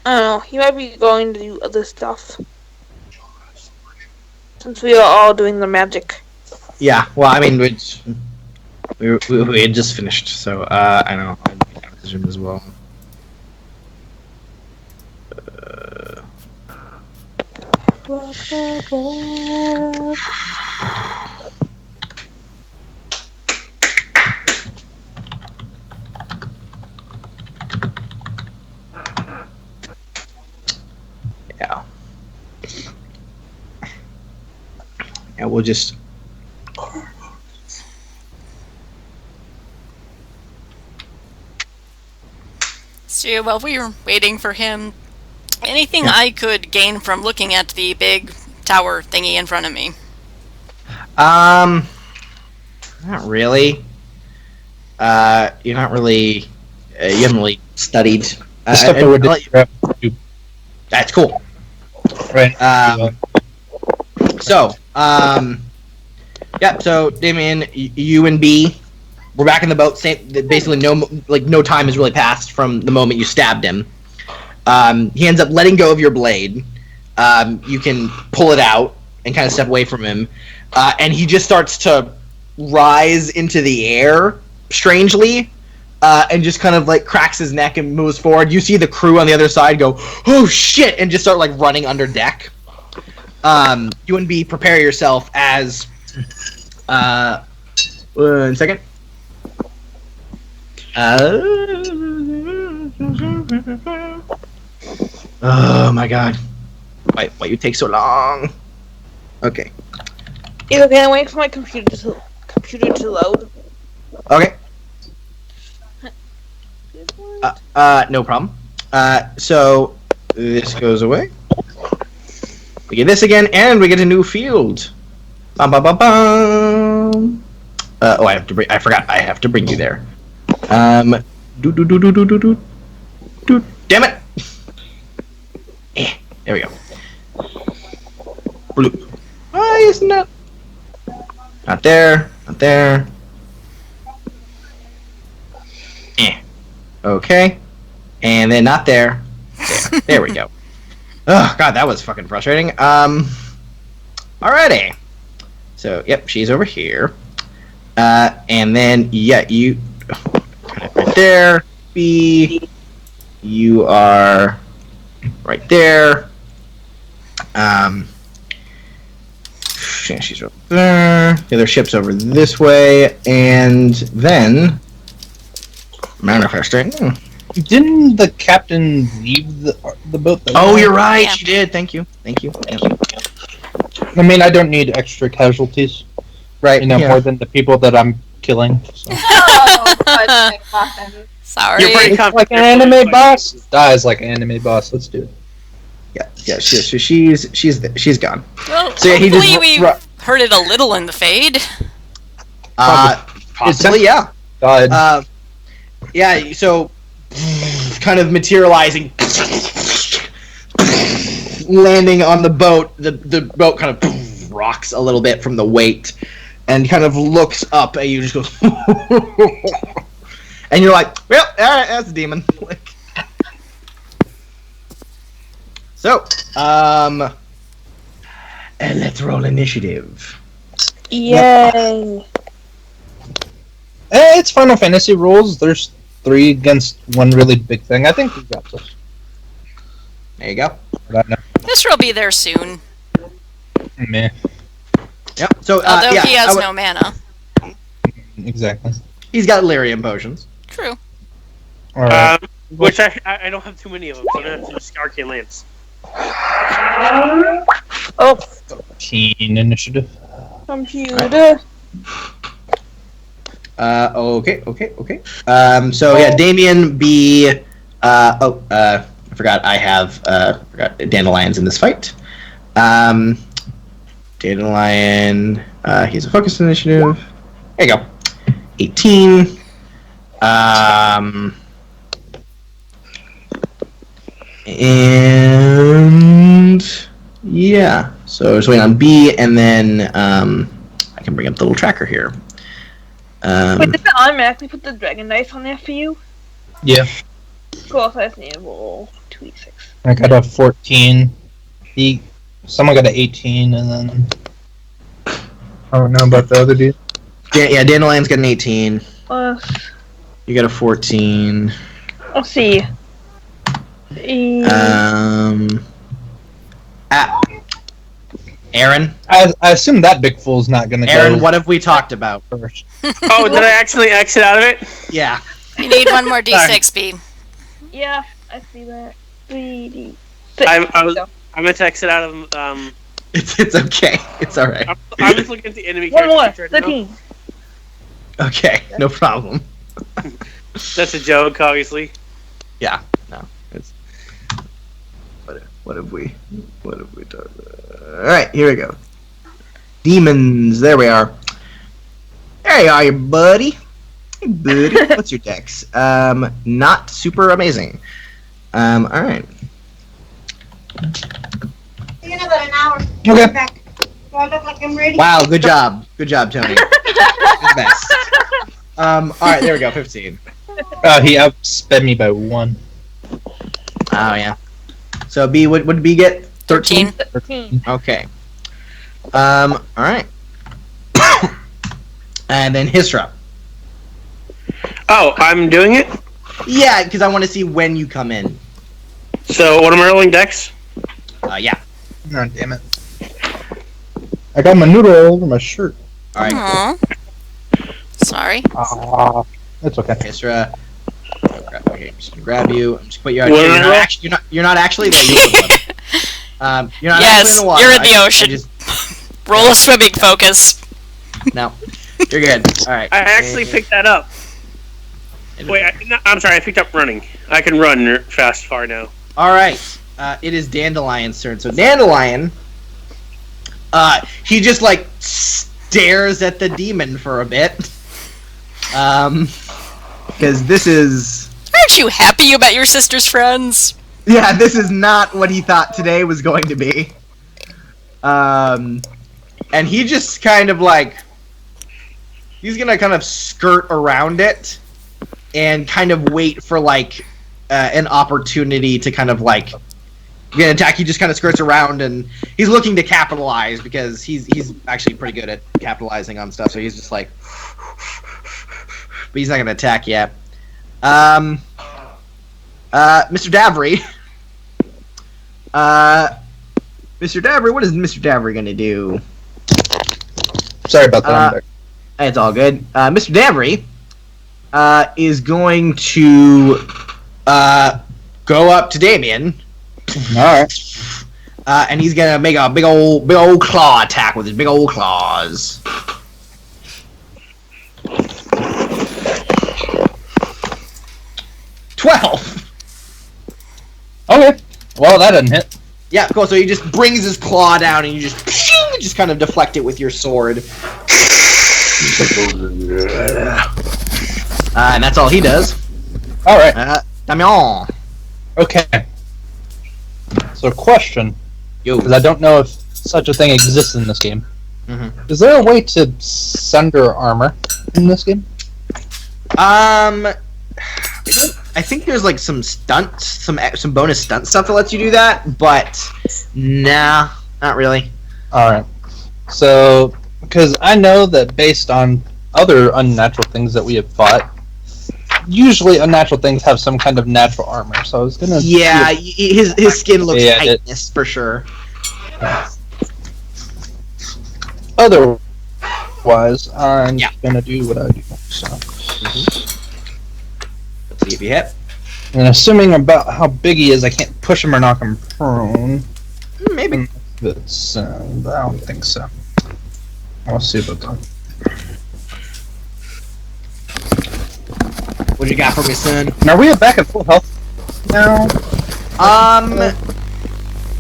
I don't know. He might be going to do other stuff. Since we are all doing the magic. Yeah, well, I mean, we had just finished, so I know I'll be down his room as well. Yeah. And we'll just. So while we were waiting for him, anything I could gain from looking at the big tower thingy in front of me? Not really. You're not really. You haven't really studied. The stuff that we're doing. That's cool. Right. So, so Damien, you and B, we're back in the boat. Basically, no time has really passed from the moment you stabbed him. He ends up letting go of your blade. You can pull it out and kind of step away from him, and he just starts to rise into the air strangely, and just kind of like cracks his neck and moves forward. You see the crew on the other side go, "Oh shit!" and just start like running under deck. You and B, prepare yourself as. 1 second. Oh my god. Why you take so long? Okay. It's okay, I'm waiting for my computer to load. Okay. No problem. So this goes away. We get this again, and we get a new field. Bum, bum, bum, bum. I forgot. I have to bring you there. Damn it. There we go. Bloop. Why isn't that? Not there. Not there. Okay. And then not there. There we go. Oh god, that was fucking frustrating. Alrighty. So, yep, she's over here. And then you right there. B, you are right there. She's over there. The other ship's over this way, and then manifesting. Didn't the captain leave the boat? Oh, you're right. Yeah. She did. Thank you. Thank you. I mean, I don't need extra casualties. Right. More than the people that I'm killing. So. Oh, fudge McMuffin. Sorry. You're pretty It's like an anime boss. Dies like an anime boss. Let's do it. Yeah. She's gone. Well, So, yeah, he hopefully just we heard it a little in the fade. Possibly, yeah. Died. Yeah. So, kind of materializing, landing on the boat. The boat kind of rocks a little bit from the weight, and kind of looks up at you. Just goes, and you're like, "Well, all right, that's a demon." So, and let's roll initiative. Yay. It's Final Fantasy rules. There's 3 against 1 really big thing. I think we got this. There you go. But I know. This will be there soon. Meh. Yep. So, Although yeah, he has no mana. Exactly. he's got lyrium potions. True. All right. Which I don't have too many of them, so I'm gonna have to use Arcane Lance. Oh, 13 initiative. computer. Okay. So yeah, Damien B. I forgot I have Dandelions in this fight. Dandelion. He's a focus initiative. There you go. 18. And yeah, so just waiting on B, and then I can bring up the little tracker here. Wait, does it automatically put the dragon dice on there for you? Yeah. Cool, so I just need to roll 2d6. I got a 14. Someone got an 18, and then I don't know about the other dude. Yeah, Dandelion's got an 18. Plus, You got a 14. let's see. Aaron? I assume that big fool's not gonna Aaron, go what have we talked about? first. Oh, did I actually exit out of it? Yeah. You need one more d6, B. Yeah, I see that. 3d. I meant to exit out of It's okay. It's alright. I was looking at the enemy One more, character. No, 13. Okay, no problem. that's a joke, obviously. Yeah, no. It's what have we done? Alright, here we go. Demons, there we are. There you are, you buddy. Hey buddy. What's your dex? Not super amazing. Alright. In about an hour. Okay. I'm back. Do I look like I'm ready? Wow, good job. Good job, Tony. The best. Alright, there we go, 15. He outsped me by 1. Oh yeah. So B, what did B get? 13. 13. Okay. Alright. And then Hisra. Oh, I'm doing it? Yeah, because I want to see when you come in. So, what am I rolling, Dex? Yeah. Oh, damn it. I got my noodle all over my shirt. Alright. Aw. Sorry. That's okay. Hisra. Okay, I'm just gonna grab you. I'm just gonna put you out. What You're am I not, rolling? you're not actually there. You're not Yes, actually in the water. you're in the I ocean. just, Roll a swimming focus. no. You're good. Alright. I actually picked that up. Wait, I'm sorry, I picked up running. I can run fast far now. Alright. It is Dandelion's turn. So Dandelion, he just like stares at the demon for a bit. Because this is... Aren't you happy you met your sister's friends? Yeah, this is not what he thought today was going to be. And he just kind of like... He's gonna kind of skirt around it and kind of wait for like an opportunity to kind of like Again, attack. He just kind of skirts around, and he's looking to capitalize because he's actually pretty good at capitalizing on stuff. So he's just like, but he's not gonna attack yet. Mr. Davry. Mr. Davry, what is Mr. Davry gonna do? Sorry about that. It's all good. Mr. Davry is going to go up to Damien. Alright. And he's gonna make a big old claw attack with his big old claws. $12. Okay. Well, that didn't hit. Yeah, cool. So he just brings his claw down, and you just kind of deflect it with your sword. And that's all he does. Alright. Damien. Okay. So, question. Yo. Because I don't know if such a thing exists in this game. Mhm. Is there a way to sunder armor in this game? I think there's like some stunts, some bonus stunt stuff that lets you do that, but nah, not really. Alright. So, because I know that based on other unnatural things that we have fought, usually unnatural things have some kind of natural armor, so I was gonna... Yeah, his skin looks Yeah, tightness for sure. Otherwise, I'm Yeah. gonna do what I do. So, Let's see if you hit. and assuming about how big he is, I can't push him or knock him prone. Maybe. But I don't think so. I'll see about that. What you got for me, son? And are we back at full health now?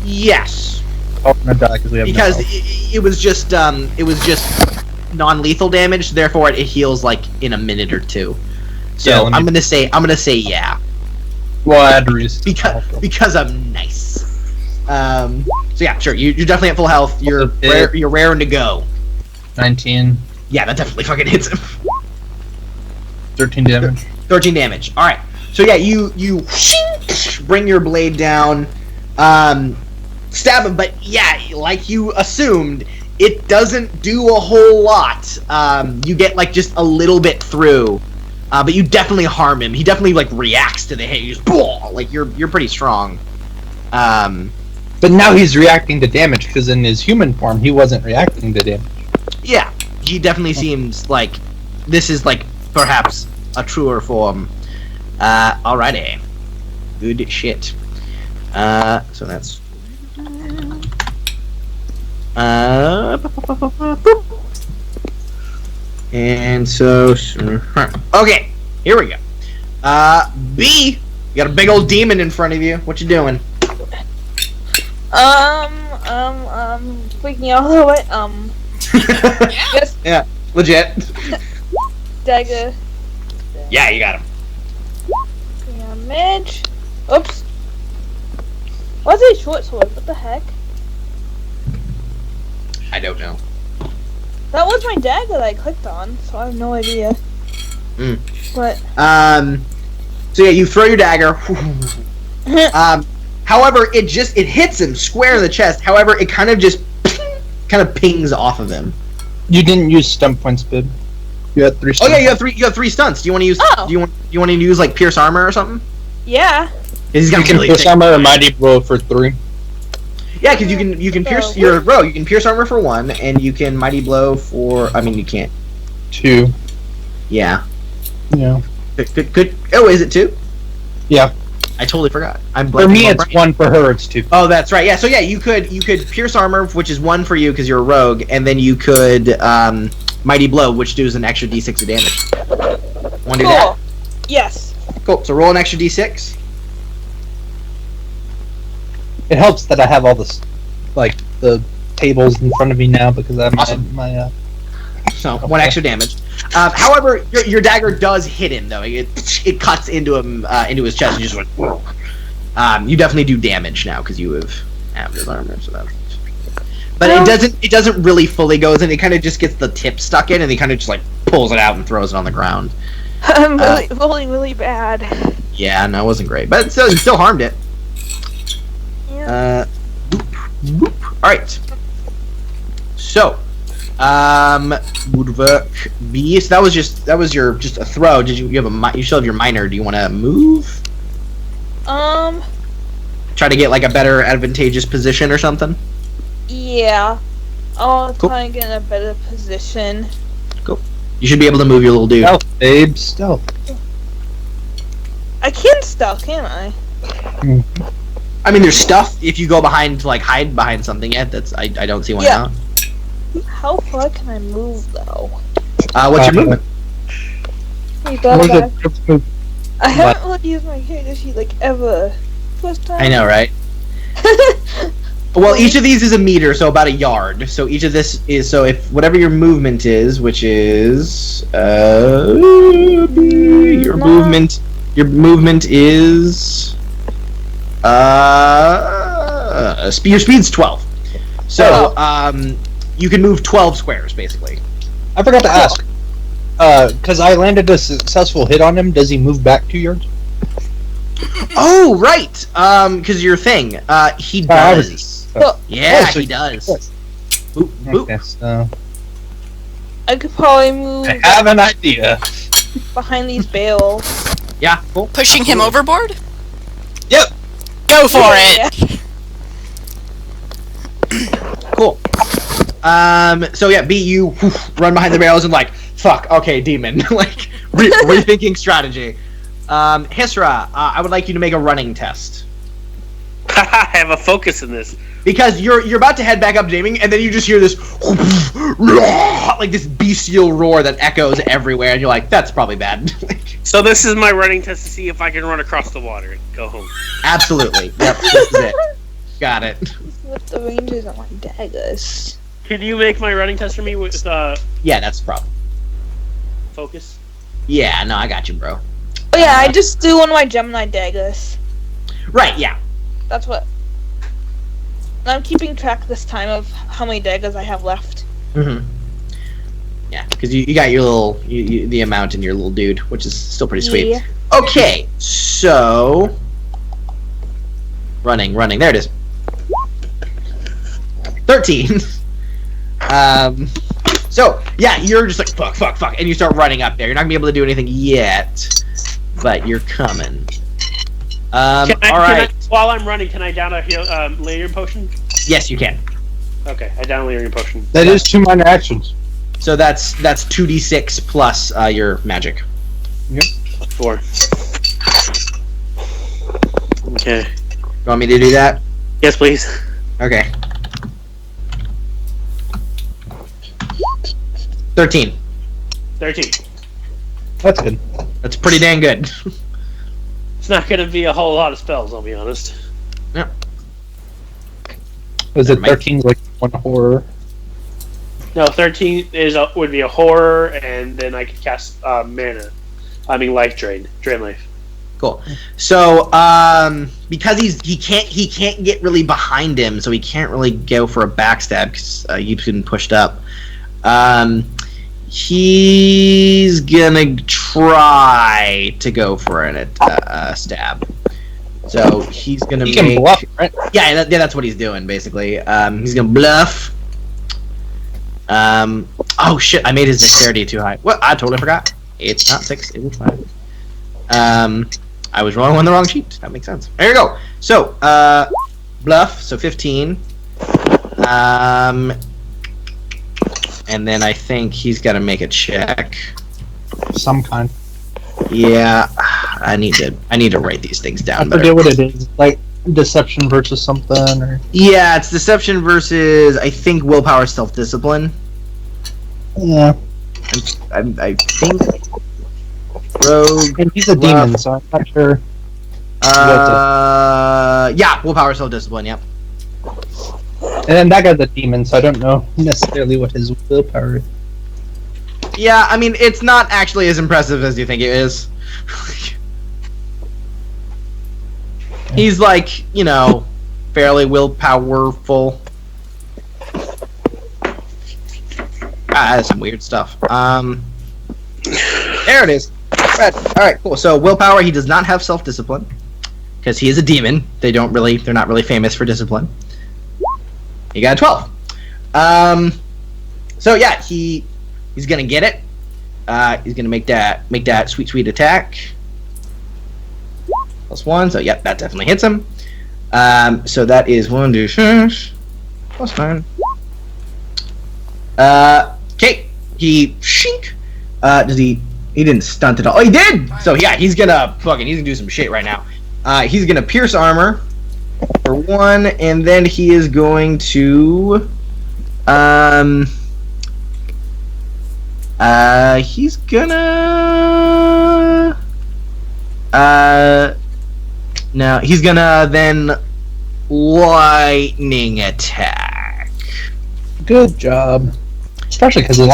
Yes. Oh, I'm gonna die because we have no Because health. it was just non-lethal damage, therefore it heals like in a minute or two. So Yeah, let me- I'm gonna say yeah. Well, I had to reset. Because I'm nice. So yeah, sure. You're definitely at full health. You're raring to go. 19, Yeah, that definitely fucking hits him. 13 damage. 13 damage. All right. So yeah, you bring your blade down, stab him, but yeah, like you assumed, it doesn't do a whole lot. You get like just a little bit through, but you definitely harm him. He definitely like reacts to the hit. You just like you're pretty strong. But now he's reacting to damage because in his human form he wasn't reacting to damage. Yeah, he definitely seems like this is like perhaps a truer form. Alrighty. Good shit. So that's and so okay, here we go. B, you got a big old demon in front of you. What you doing? Freaking out a little bit. Just Yeah, legit. dagger. Yeah, you got him. Damage. Oops. What's a short sword? What the heck? I don't know. That was my dagger that I clicked on, so I have no idea. Mm. But So yeah, you throw your dagger. However, it hits him square in the chest. However, it kind of just pings off of him. You didn't use stump points, Bib. You had 3 Oh stump yeah, you have three stunts. Do you want to use? Oh. Do you want to use like pierce armor or something? yeah. He's You gonna can really pierce take- armor or mighty blow for 3. Yeah, because you can pierce. You're a rogue. You can pierce armor for 1, and you can mighty blow for. I mean, you can't. 2. Yeah. Yeah. Good. Oh, is it 2? Yeah. I totally forgot. I'm For blanking me, on it's brain. 1. For her, it's 2. Oh, that's right. Yeah. So yeah, you could pierce armor, which is 1 for you because you're a rogue, and then you could mighty blow, which does an extra d6 of damage. Want to do that? Cool. Yes. Cool. So roll an extra d6. It helps that I have all this, like, the tables in front of me now because I have Awesome. my So 1 extra damage. However, your dagger does hit him though. It cuts into him into his chest and just went. You definitely do damage now because you have his armor. So that's. But it doesn't really fully goes in. It kind of just gets the tip stuck in, and he kind of just like pulls it out and throws it on the ground. I'm rolling really bad. Yeah, no, it wasn't great, but still, he still harmed it. Yeah. Boop. All right. So, woodwork B. So that was your just a throw. Did you have you still have your minor? Do you want to move? Try to get like a better advantageous position or something. Yeah. I'll Cool. try and get in a better position. You should be able to move your little dude. Stealth, babe, stealth. I can stealth, can't I? I mean, there's stuff if you go behind to like hide behind something. Yet that's I don't see why Yeah. not. How far can I move though? What's your movement? Hey, go What back. was it? I haven't really used my character sheet like ever. First time. I know, right? Well, each of these is a meter, so about a yard. So each of this is so if whatever your movement is, which is your movement is your speed's 12. So you can move 12 squares basically. I forgot to ask. Because I landed a successful hit on him, does he move back 2 yards? Oh, right. Because your thing. He does. Yeah, so he does. yes. Boop, boop. Okay, so I could probably move I have an idea. behind these bales. Yeah, cool. Pushing him overboard? Yep. Go for Yeah. it! Cool. So yeah, B, you run behind the barrels and like, fuck, okay, demon. like, rethinking strategy. Hisra, I would like you to make a running test. I have a focus in this. Because you're about to head back up Daming, and then you just hear this like this bestial roar that echoes everywhere, and you're like, that's probably bad. So this is my running test to see if I can run across the water and go home. Absolutely. Yep, this is it. Got it. With the ranges on my daggers. Can you make my running test for me with Yeah, that's the problem. focus? Yeah, no, I got you, bro. Oh yeah, I just do one of my Gemini daggers. Right, yeah. That's what. I'm keeping track this time of how many daggers I have left. Mm-hmm. Yeah, because you got your little the amount in your little dude, which is still pretty sweet. Yeah. Okay, so running. There it is. 13. So yeah, you're just like fuck, and you start running up there. You're not gonna be able to do anything yet, but you're coming. All right. While I'm running, can I down a Layering Potion? Yes, you can. Okay, I down a Layering Potion. That is 2 minor actions. So that's 2d6 plus your magic. 4. Okay. You want me to do that? Yes, please. Okay. 13. 13. That's good. That's pretty dang good. It's not going to be a whole lot of spells, I'll be honest. Was it Never mind. 13 like 1 horror? No, 13 would be a horror, and then I could cast mana. I mean, life drain life. Cool. So, because he can't get really behind him, so he can't really go for a backstab because you've been pushed up. He's gonna try to go for a stab. So he's gonna He can bluff, right? Yeah, that's what he's doing basically. He's gonna bluff. Oh shit! I made his dexterity too high. What? I totally forgot. It's not 6. It's 5. I was rolling on the wrong sheet. That makes sense. There you go. So, bluff. So 15. And then I think he's got to make a check. Some kind. Yeah, I need to write these things I down. forget what it is. Like deception versus something, or Yeah, it's deception versus I think willpower, self-discipline. yeah. I think rogue. And he's a demon, so I'm not sure. Yeah, willpower, self-discipline. Yep. And then that guy's a demon, so I don't know necessarily what his willpower is. Yeah, I mean it's not actually as impressive as you think it is. He's like, fairly willpowerful. That's some weird stuff. There it is. Right. All right, cool. So willpower, he does not have self-discipline. because he is a demon. They're not really famous for discipline. He got a 12. So yeah, he's gonna get it. He's gonna make that sweet attack. +1, so yep, that definitely hits him. So that is 1d6 +9. Okay, he shink. Does he? He didn't stunt at all. Oh, he did. So yeah, he's gonna do some shit right now. He's gonna pierce armor for 1, and then he is going to he's gonna no, he's gonna then lightning attack. Good job. Especially because it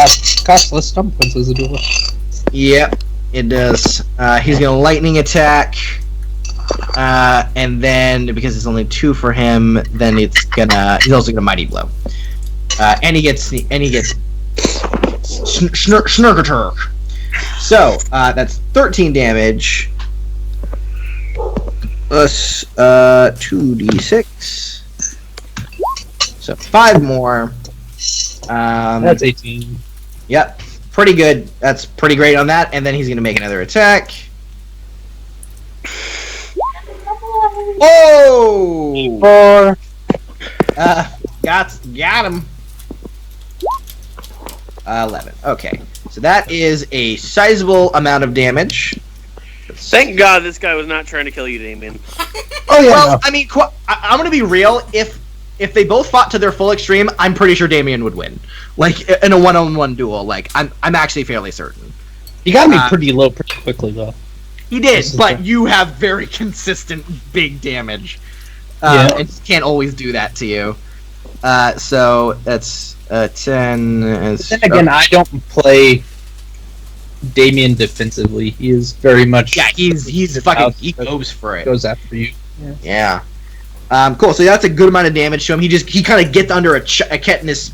costs less stump points as a duel. Yep, it does. He's gonna lightning attack, and then because it's only 2 for him, then he's also gonna mighty blow, and he gets snurkaturk. So that's 13 damage. Plus 2d6. So 5 more. That's 18. Yep, pretty good. That's pretty great on that. And then he's gonna make another attack. Oh! 4. Got him. 11. Okay, so that is a sizable amount of damage. Thank God this guy was not trying to kill you, Damien. Oh yeah. Well, I mean, I'm gonna be real. If they both fought to their full extreme, I'm pretty sure Damien would win. Like in a one-on-one duel. Like I'm actually fairly certain. You gotta be pretty low pretty quickly though. He did, but you have very consistent big damage. Yeah. And he can't always do that to you. So that's 10. Then again, I don't play Damien defensively. He is very much he's fucking he goes for it. Goes after you. Yeah. Cool. So that's a good amount of damage to him. He kind of gets under a chitinous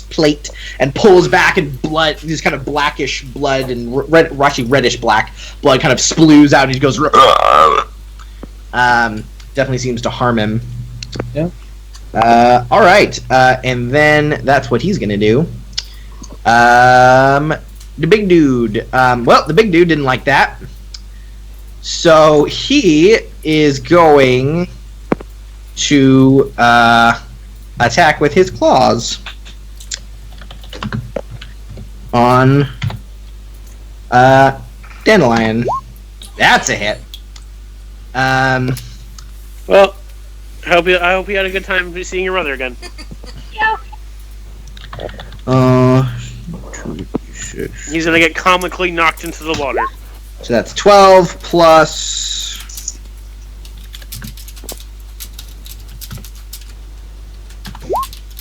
plate and pulls back, and blood, this kind of blackish blood and reddish black blood kind of splues out, and he goes. Definitely seems to harm him. Yeah. All right. And then that's what he's gonna do. The big dude. Well, the big dude didn't like that. So he is going to attack with his claws on Dandelion. That's a hit. Well, I hope you had a good time seeing your brother again. Yeah. 2d6. He's gonna get comically knocked into the water. So that's 12 plus.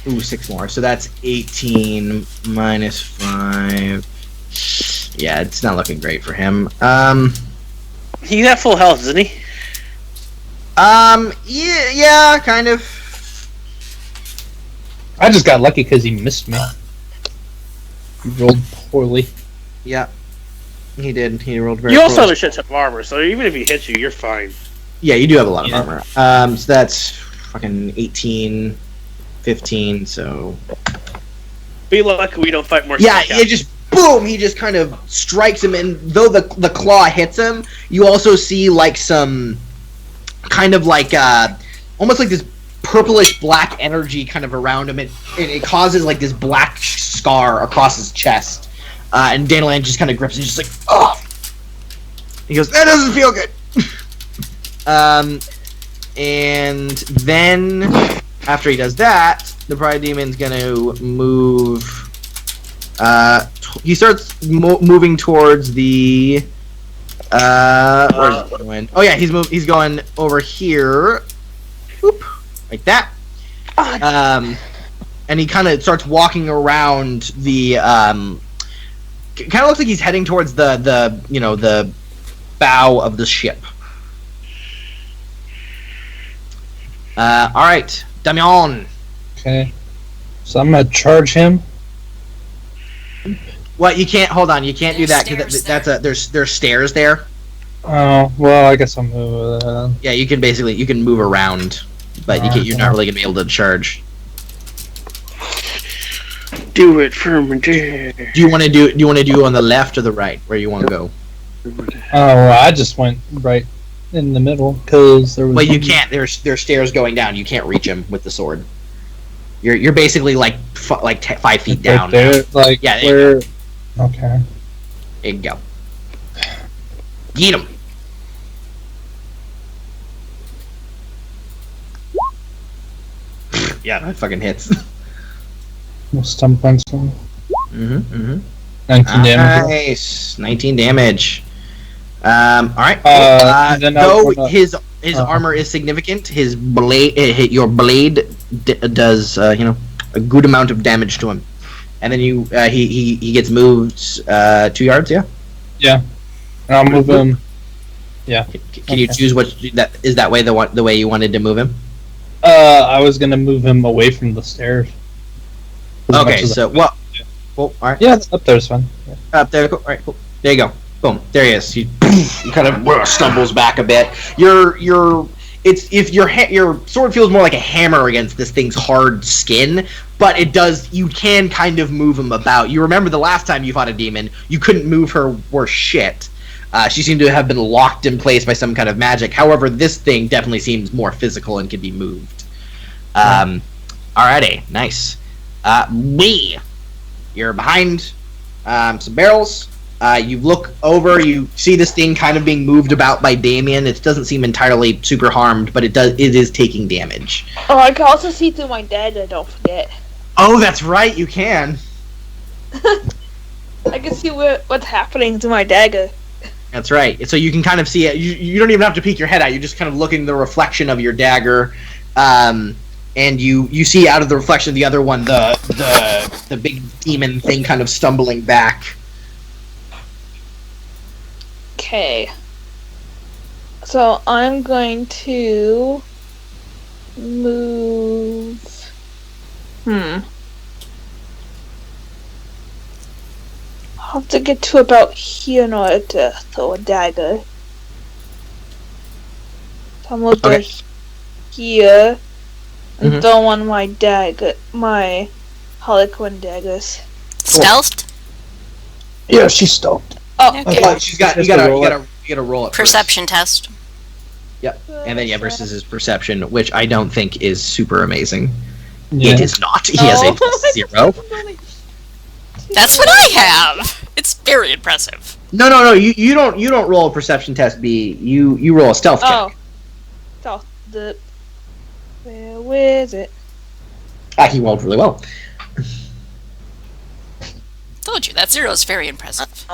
Ooh, 6 more. So that's 18 minus 5. Yeah, it's not looking great for him. He's at full health, isn't he? Yeah, kind of. I just got lucky because he missed me. He rolled poorly. Yeah, he did. He rolled very. You also poorly. have a shit ton of armor, so even if he hits you, you're fine. Yeah, you do have a lot of armor. So that's fucking 18, 15. So. Be lucky we don't fight more. Yeah, it just boom. He just kind of strikes him, and though the claw hits him, you also see like some kind of like almost like this purplish black energy kind of around him, and it causes like this black scar across his chest. And Dandelion just kind of grips and just like, oh. He goes, that doesn't feel good. And then after he does that, the Pride Demon's gonna move. He starts moving towards the. Where's he going? Oh yeah, he's going over here. Whoop, like that. And he kind of starts walking around the. Kind of looks like he's heading towards the bow of the ship. All right, Damien. Okay. So I'm gonna charge him. What, you can't hold on? You can't do There's that because stairs there's stairs there. Oh, well, I guess I'll move Yeah, you can move around, but you're not really gonna be able to charge. Do it for me, dear. Do you want to do on the left or the right? Where you want to go? Oh, I just went right in the middle because there was. Well, you can't. There's stairs going down. You can't reach him with the sword. You're basically like 5 feet down. Right there, now. like Yeah, where. Okay. There you go. Get him. Yeah, that fucking hits. We'll stump on some. 19 damage. Nice, 19 damage. All right. And then though I'll- his armor is significant, his blade, your blade does a good amount of damage to him, and then he gets moved 2 yards. Yeah. Yeah. And I'll move him. Can you choose that way the way you wanted to move him? I was gonna move him away from the stairs. As much Okay, as so all right. Yeah, up there's fine. Yeah. Up there, cool. All right, cool. There you go. Boom. There he is. He kind of stumbles back a bit. Your sword feels more like a hammer against this thing's hard skin, but it does. You can kind of move him about. You remember the last time you fought a demon, you couldn't move her worth shit. She seemed to have been locked in place by some kind of magic. However, this thing definitely seems more physical and can be moved. Alrighty, nice. You're behind some barrels. You look over, you see this thing kind of being moved about by Damien. It doesn't seem entirely super harmed, but it is taking damage. Oh, I can also see through my dagger, don't forget. Oh, that's right, you can. I can see what's happening to my dagger. That's right. So you can kind of see it. You don't even have to peek your head out. You're just kind of looking at the reflection of your dagger, and you see out of the reflection of the other one the big demon thing kind of stumbling back. Okay. So I'm going to move. I'll have to get to about here in order to throw a dagger. So I'm gonna go here and throw one of my dagger, my Harlequin daggers. Stealthed? Yeah, she's stoked. Oh, Okay. Well, you gotta roll it. Perception test. Yep. And then versus his perception, which I don't think is super amazing. Yeah. It is not. He has a plus 0. That's what I have. It's very impressive. No. You don't roll a perception test. B. You roll a stealth check. Oh. So where is it? He rolled really well. Told you that 0 is very impressive.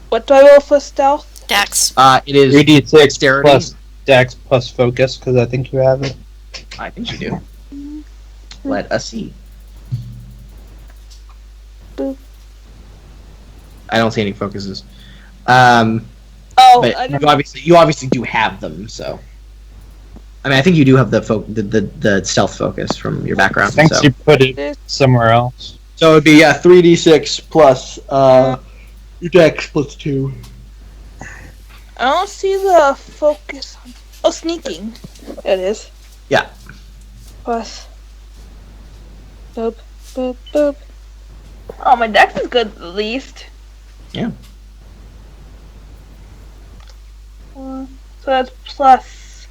What do I roll for stealth? Dex. It is 3d6 dexterity. plus dex plus focus, because I think you have it. I think you do. Let us see. Boop. I don't see any focuses. Oh, But I you obviously do have them. So, I mean, I think you do have the stealth focus from your background. Thanks, So, you put it somewhere else. so it'd be 3d6 plus your dex plus 2. I don't see the focus. Oh, sneaking. There it is. Yeah. Plus. Boop, boop, boop. Oh, my dex is good at least. Yeah. So that's plus.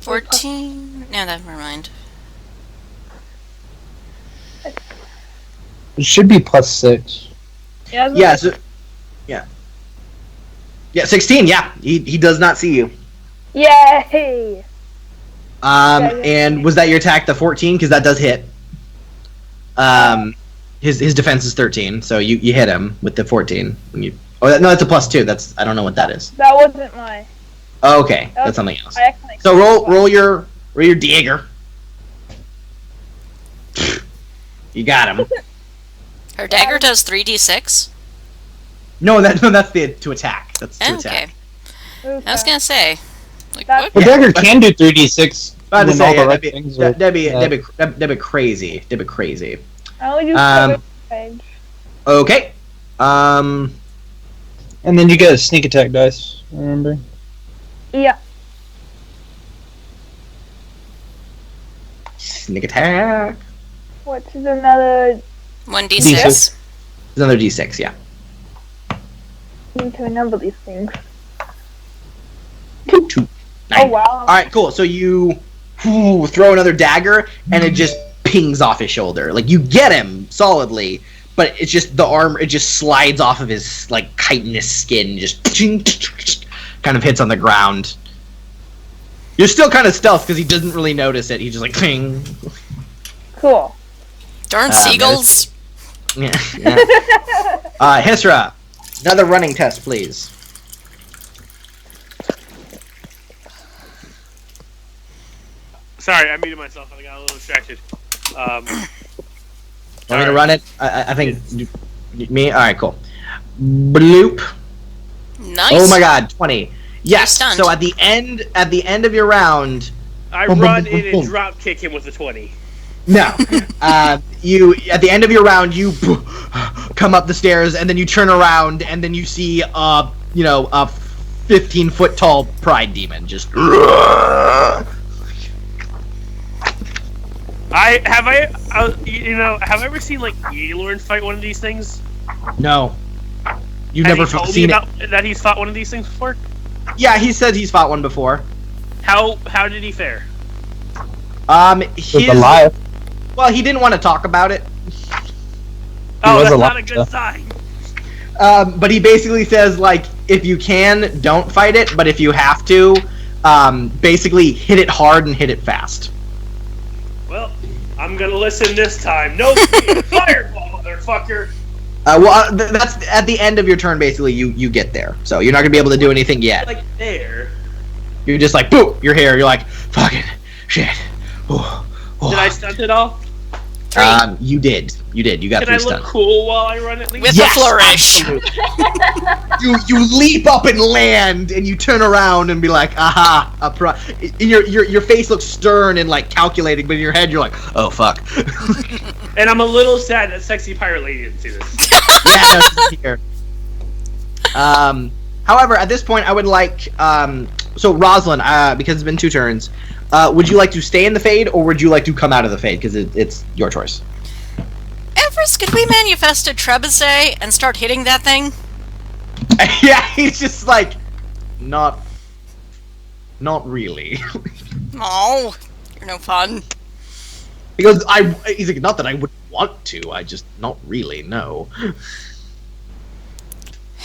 14. No, never mind. It should be plus 6. Yeah. So, yeah. 16. Yeah. He does not see you. Yay! And was that your attack, the 14? Because that does hit. His defense is 13, so you hit him with the 14. No, that's a plus 2. I don't know what that is. That wasn't my. Oh, okay, that's something else. I actually. So roll your dagger. You got him. Her dagger does 3d6. No, that's to attack. That's to Okay. attack. I was gonna say. Like, That's- what? The dagger can do 3d6 About to when say, all the yeah, right things are... that'd be crazy. That'd be crazy. I only do Um, range. Okay. And then you get a sneak attack dice, remember? Yeah. Sneak attack. What's another? 1d6. D6. Another d6, yeah. I need to remember these things. 2. Oh 9. wow. Alright, cool. So you throw another dagger, and it just pings off his shoulder. Like, you get him solidly, but it's just the arm, it just slides off of his, like, chitinous skin, just kind of hits on the ground. You're still kind of stealth, because he doesn't really notice it. He's just like, ping. Cool. Darn man, seagulls. Yeah. Hisra, another running test, please. Sorry, I muted myself. I got a little distracted. Want me to run it? I think me. All right, cool. Bloop. Nice. Oh my God, 20. Yes. stunned. So at the end of your round, I Boom, boom, run boom, in boom. and drop kick him with a 20. no, you at the end of your round, you come up the stairs and then you turn around and then you see a 15-foot tall pride demon just. Have I ever seen like Eilorn fight one of these things? No. You've Has never he told seen me it? about that he's fought one of these things before? Yeah, he said he's fought one before. How did he fare? With Goliath. Well, he didn't want to talk about it. Oh, was that's alive, not a good though. sign. But he basically says, like, if you can, don't fight it, but if you have to, basically hit it hard and hit it fast. Well, I'm gonna listen this time. No fear. Fireball, motherfucker. That's at the end of your turn, basically, you get there. So you're not going to be able to do anything yet. Like there. You're just like, boom, you're here. You're like, fucking shit. Oh, oh. Did I stunt it all? You did. You got Can I 3 look stunts. cool while I run at least? With Yes, a flourish. absolutely. you leap up and land, and you turn around and be like, aha, your face looks stern and like calculating, but in your head you're like, oh fuck. And I'm a little sad that sexy pirate lady didn't see this. Yeah, no, she's here. However, at this point, I would like, so Rosalind, because it's been 2 turns, would you like to stay in the fade, or would you like to come out of the fade? Because it's your choice. Everest, could we manifest a trebuchet and start hitting that thing? Yeah, he's just like, not really. Oh, you're no fun. He goes, he's like, not that I would want to, I just, not really, no.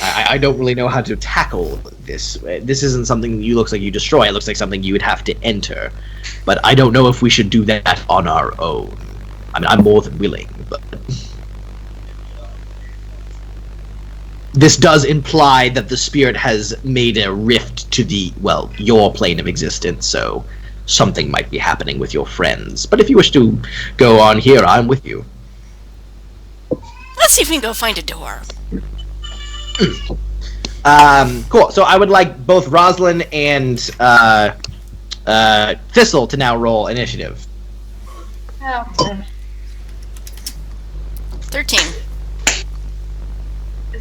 I don't really know how to tackle this. This isn't something you looks like you destroy, it looks like something you would have to enter. But I don't know if we should do that on our own. I mean, I'm more than willing, but... This does imply that the spirit has made a rift to your plane of existence, so something might be happening with your friends. But if you wish to go on here, I'm with you. Let's see if we can go find a door. Cool. So I would like both Rosalind and Thistle to now roll initiative. Oh, 13.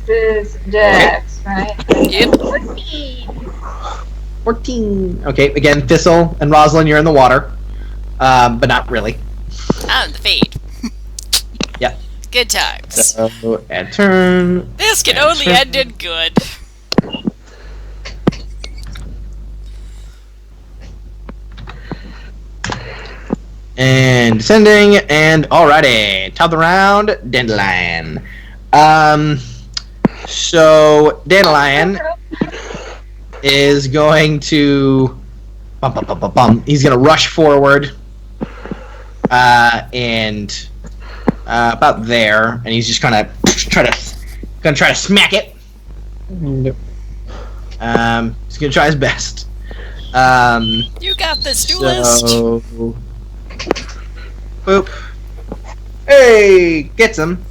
this is Dex, right? Yep. 14. Okay, again, Thistle and Rosalind, you're in the water. But not really. Out of the fade. Yeah. Good times. So, and turn. This can only end in good. And descending, and alrighty. Top of the round, Dandelion. So, Dandelion is going to... He's going to rush forward. And... about there, and he's just gonna try to smack it. Yep. He's gonna try his best. You got this, duelist. So, boop. Hey, gets him.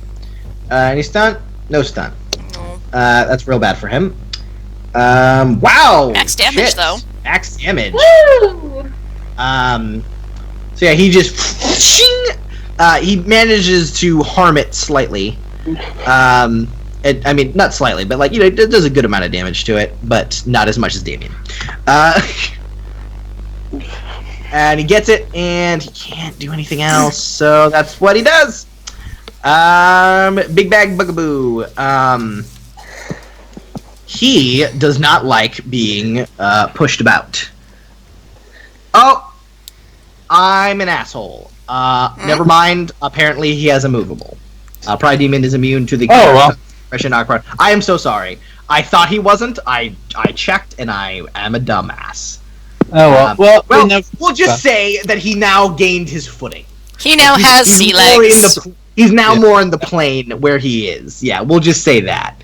Any stunt? No stunt. No. That's real bad for him. Wow. Max damage, shit. though. Max damage. Woo! So yeah, he just he manages to harm it slightly. I mean, not slightly, but like it does a good amount of damage to it, but not as much as Damien. And he gets it, and he can't do anything else, so that's what he does. Big Bag Bugaboo. He does not like being pushed about. Oh, I'm an asshole. Never mind. Apparently, he has a movable. Pride Demon is immune to the expression. I am so sorry. I thought he wasn't. I checked, and I am a dumbass. Oh well. We'll just say that he now gained his footing. He now has sea legs. He's now more in the plane where he is. Yeah, we'll just say that.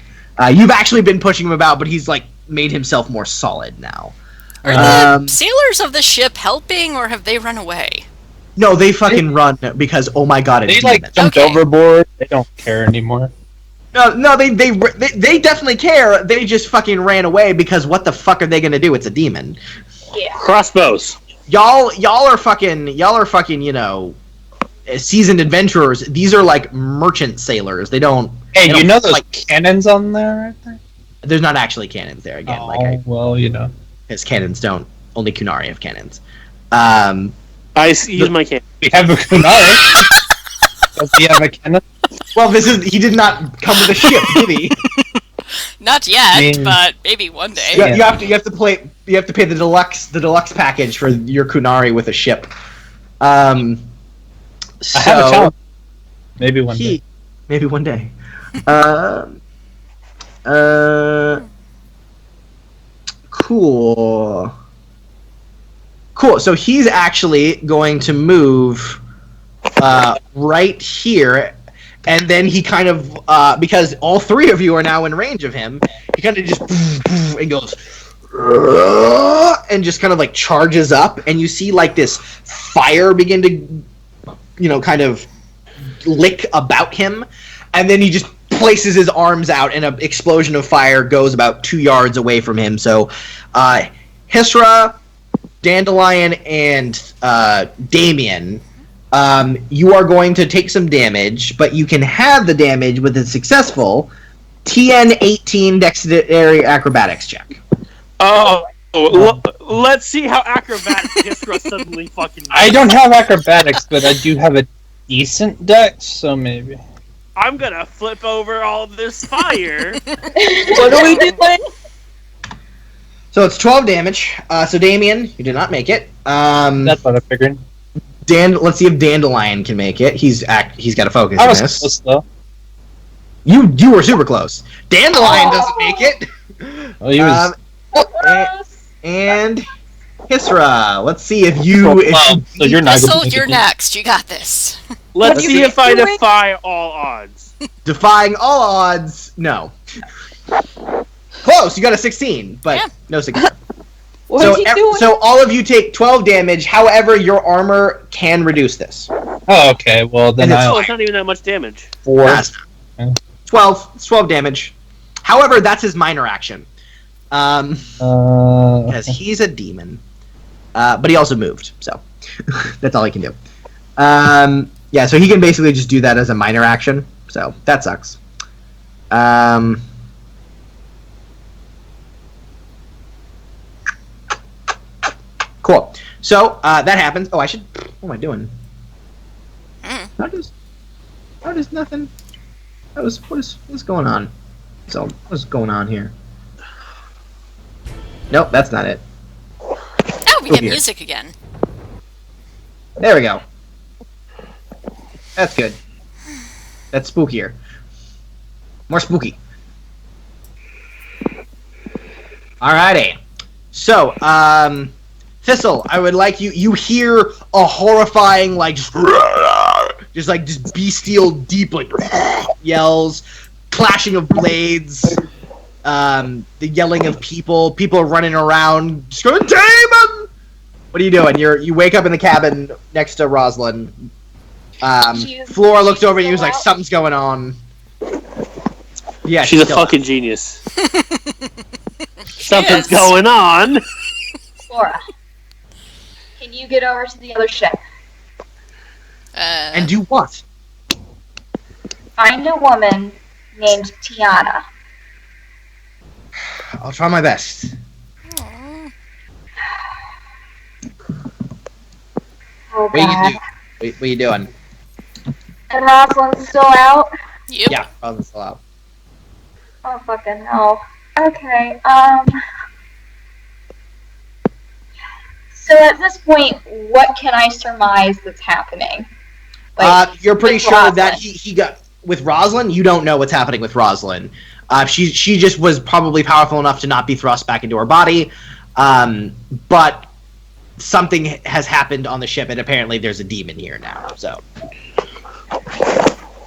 You've actually been pushing him about, but he's like made himself more solid now. Are the sailors of the ship helping, or have they run away? No, they fucking run because oh my god, it's they jumped overboard. They don't care anymore. No, they definitely care. They just fucking ran away because what the fuck are they gonna do? It's a demon. Yeah. Crossbows. Y'all are fucking, seasoned adventurers. These are like merchant sailors. They don't. Hey, they those cannons on there right there? There's not actually cannons there again. Because cannons don't. Only Kunari have cannons. I use my cannon. We have a Kunari. Does he have a cannon? Well, he did not come with a ship, did he? Not yet, but maybe one day. Yeah, you have to pay the deluxe package for your Kunari with a ship. I have a challenge. Maybe one day. Maybe one day. Cool. So he's actually going to move right here. And then he kind of, because all three of you are now in range of him, he kind of just and goes and just kind of like charges up, and you see like this fire begin to, kind of lick about him, and then he just places his arms out, and an explosion of fire goes about 2 yards away from him. So, Hisra, Dandelion, and Damien. You are going to take some damage, but you can have the damage with a successful TN 18 Dexterity Acrobatics check. Let's see how acrobatic Hisra suddenly fucking. I don't have acrobatics, but I do have a decent dex, so maybe. I'm gonna flip over all of this fire. What are we doing? So it's 12 damage. So Damien, you did not make it. That's what I figured. Let's see if Dandelion can make it. He's got to focus on this. Close, though. You were super close. Dandelion doesn't make it. Oh, he was. And Hisra, let's see if you. So you're not. So you're next. You got this. Let's see if I defy all odds. Defying all odds, no. Close. You got a 16, but no 16. What is he doing? So all of you take 12 damage. However, your armor can reduce this. Oh, okay. Well, then it's not even that much damage. 4. 12. It's 12 damage. However, that's his minor action. Because he's a demon. But he also moved, so that's all he can do. Yeah, so he can basically just do that as a minor action. So that sucks. Cool. So that happens. Oh, I should. What am I doing? How does nothing? What is going on? So what's going on here? Nope, that's not it. Oh, we get music again. There we go. That's good. That's spookier. More spooky. Alrighty. So, Thistle, I would like you hear a horrifying, just bestial, deep, yells, clashing of blades, the yelling of people running around, just going, Damon! What are you doing? You wake up in the cabin next to Rosalind. Flora looks over at you and is like, something's going on. Yeah, she's a fucking genius. Something's going on. Flora, can you get over to the other ship? And do what? Find a woman named Tiana. I'll try my best. Aw. Oh, What are you God. do? What are you doing? And Rosalind's still out? Yep. Yeah, Rosalind's still out. Oh, fucking hell. Okay, So at this point, what can I surmise that's happening? You're pretty with sure Rosalind. that he got with Rosalind. You don't know what's happening with Rosalind. She just was probably powerful enough to not be thrust back into her body, but something has happened on the ship, and apparently there's a demon here now. So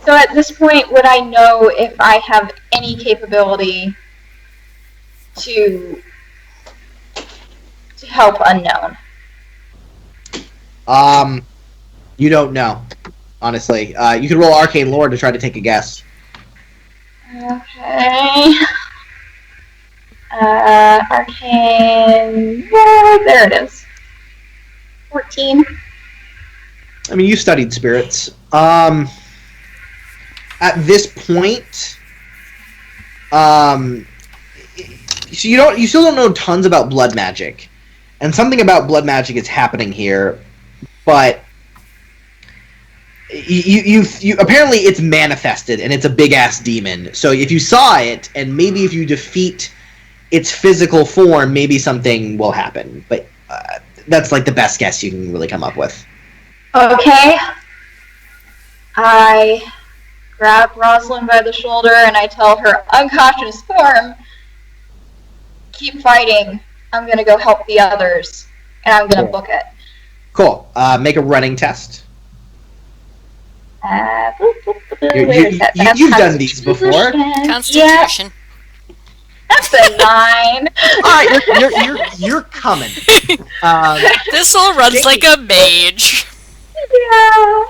at this point, would I know if I have any capability to help Unknown? You don't know, honestly. You could roll Arcane Lore to try to take a guess. Okay. Arcane. Yeah, there it is. 14. I mean, you studied spirits. At this point, so you still don't know tons about blood magic, and something about blood magic is happening here, but you apparently it's manifested and it's a big ass demon. So if you saw it, and maybe if you defeat its physical form, maybe something will happen. But that's like the best guess you can really come up with. Okay. I grab Rosalind by the shoulder and I tell her, unconscious form, keep fighting. I'm gonna go help the others, and I'm gonna book it. Cool. Make a running test. Where is that? That's You've done these before. Constitution. Constitution. Yeah, that's a 9. All right, you're coming. This'll runs like a mage. Yeah.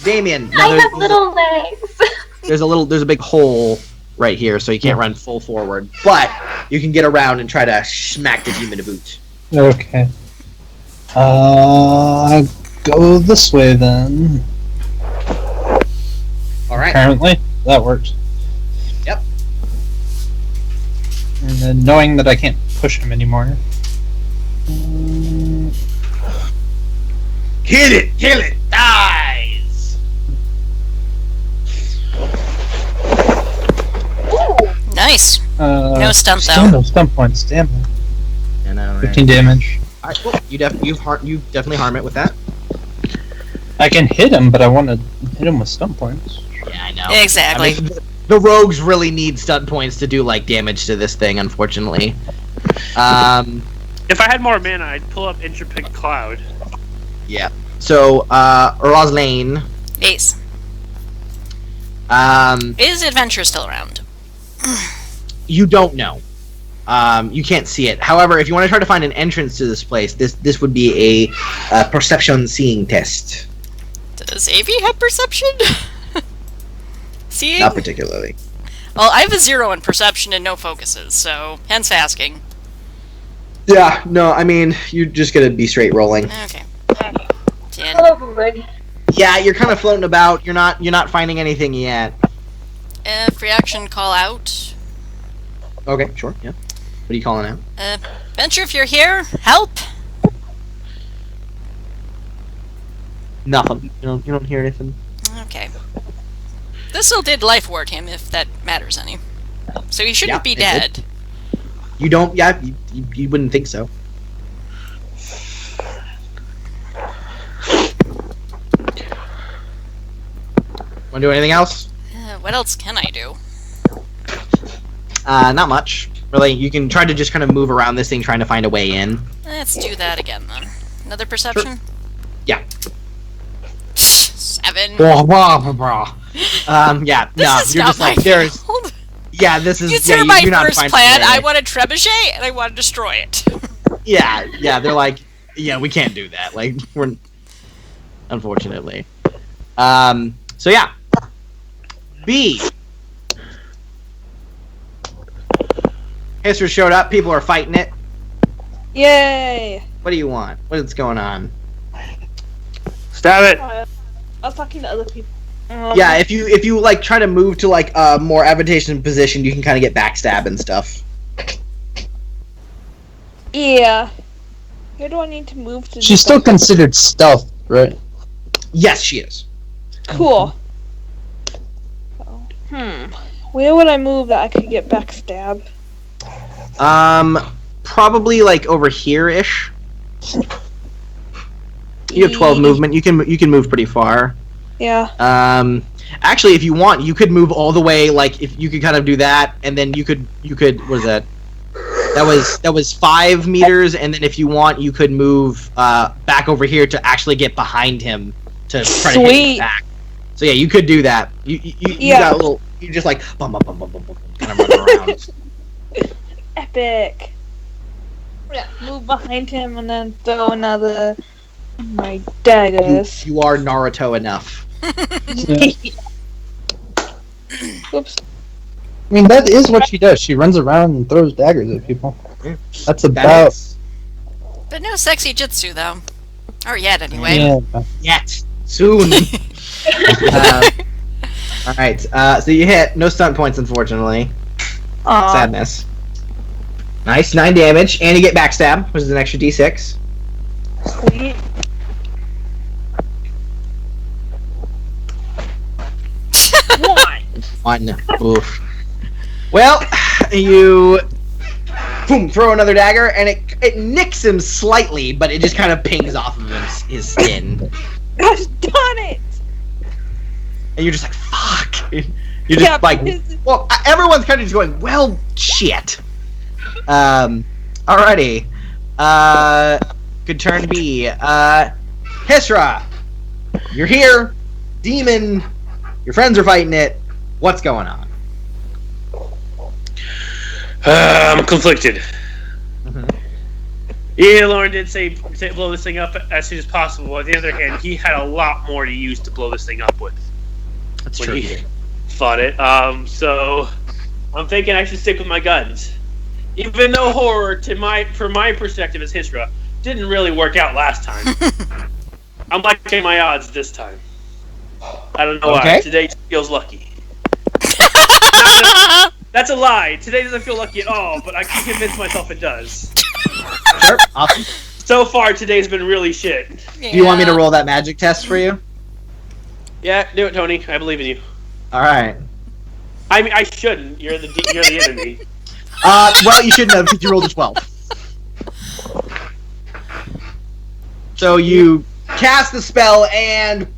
Damien, I have little legs. there's a big hole right here, so you can't run full forward, but you can get around and try to smack the demon a boot. Okay. Go this way then. All right. Apparently, that works. Yep. And then knowing that I can't push him anymore. Hit it, kill it, dies. Nice. No stump, though. Still no stump points. Damn it. I know, right? 15 damage. All right, cool. You definitely harm it with that. I can hit him, but I want to hit him with stump points. Yeah, I know. Exactly. I mean, the rogues really need stun points to do like damage to this thing, unfortunately. If I had more mana, I'd pull up Intrepid Cloud. Yeah. So, Roslane. Ace. Is Adventure still around? You don't know. You can't see it. However, if you want to try to find an entrance to this place, this would be a perception seeing test. Does Avi have perception? Seeing? Not particularly. Well, I have a 0 in perception and no focuses, so hence asking. Yeah, no, I mean, you're just gonna be straight rolling. Okay. 10. Oh, boy. Yeah, you're kind of floating about. You're not finding anything yet. Free action call out. Okay, sure, yeah. What are you calling out? Venture, if you're here, help! Nothing. You don't hear anything. Okay. This'll did life ward him, if that matters any. So he shouldn't be it dead. did. You don't. Yeah, you wouldn't think so. Want to do anything else? What else can I do? Not much. Really, you can try to just kind of move around this thing, trying to find a way in. Let's do that again, then. Another perception? Yeah. 7. Blah, blah, blah. Yeah. This No, is you're not just like my there's. field. Yeah, this is. Consider Yeah, my you're not first finding plan. a way. I want a trebuchet, and I want to destroy it. Yeah. They're like, yeah, we can't do that. Like, we're. Unfortunately. So yeah. B. Hister showed up. People are fighting it. Yay! What do you want? What's going on? Stab it! I was talking to other people. Yeah, if you like try to move to like a more advantageous position, you can kind of get backstab and stuff. Yeah. Where do I need to move to? She's still considered stealth, right? Yes, she is. Cool. Where would I move that I could get backstab? Probably like over here-ish. You have 12 movement. You can move pretty far. Yeah. Actually, if you want, you could move all the way. Like, if you could kind of do that, and then you could. What is that? That was 5 meters, and then if you want, you could move back over here to actually get behind him to try to hit him back. So yeah, you could do that. You got a little. You just like bum, bum, bum, bum, bum, bum, kind of run around. Epic. Yeah, move behind him and then throw another. My daggers. You are Naruto enough. Oops. I mean, that is what she does. She runs around and throws daggers at people. That's about... But no sexy jutsu, though. Or yet, anyway. Yeah. Yet. Soon. Alright, so you hit. No stunt points, unfortunately. Aww. Sadness. Nice, 9 damage. And you get backstab, which is an extra d6. Sweet. One. Oof. Well, you boom, throw another dagger, and it nicks him slightly, but it just kind of pings off of his skin. Gosh darn it! And you're just like, fuck. You're just like, well, everyone's kind of just going, well, shit. Alrighty. Good turn B. Hisra, you're here. Demon, your friends are fighting it. What's going on? I'm conflicted. Yeah, Lauren did say blow this thing up as soon as possible. On the other hand, he had a lot more to use to blow this thing up with. That's when true. he fought it. So I'm thinking I should stick with my guns. Even though horror, from my perspective as Hisra, didn't really work out last time. I'm liking my odds this time. I don't know why. Today feels lucky. That's a lie. Today doesn't feel lucky at all, but I can convince myself it does. Sure. Awesome. So far, today's been really shit. Yeah. Do you want me to roll that magic test for you? Yeah, do it, Tony. I believe in you. All right. I mean, I shouldn't. You're the enemy. Well, you shouldn't have because you rolled a 12. So you cast the spell and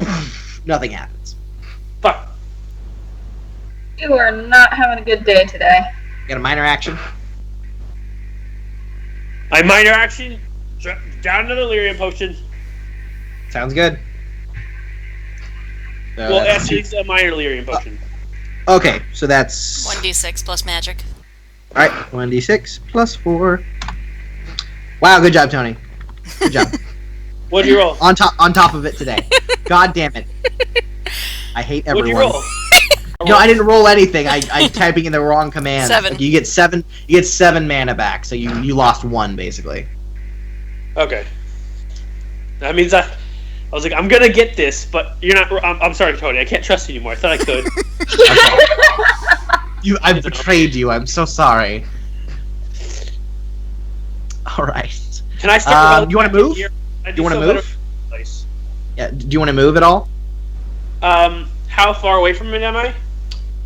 nothing happens. Fuck. You are not having a good day today. Got a minor action. My minor action, down another Lyrium potion. Sounds good. So Well, that's actually, it's a minor Lyrium potion. okay, so that's 1d6 plus magic. all right. 1d6 plus 4. Wow, good job, Tony. Good job. What'd you roll? on top of it today. God damn it. I hate everyone. What'd you roll? No, I didn't roll anything. I'm typing in the wrong command. 7. Like, you get 7 mana back, so you lost 1 basically. Okay. That means I was like, I'm gonna get this, but you're not. I'm sorry, Tony. I can't trust you anymore. I thought I could. I've betrayed you. I'm so sorry. All right. Can I start? You want to move? Do you want to move? Place. Yeah. Do you want to move at all? How far away from it am I?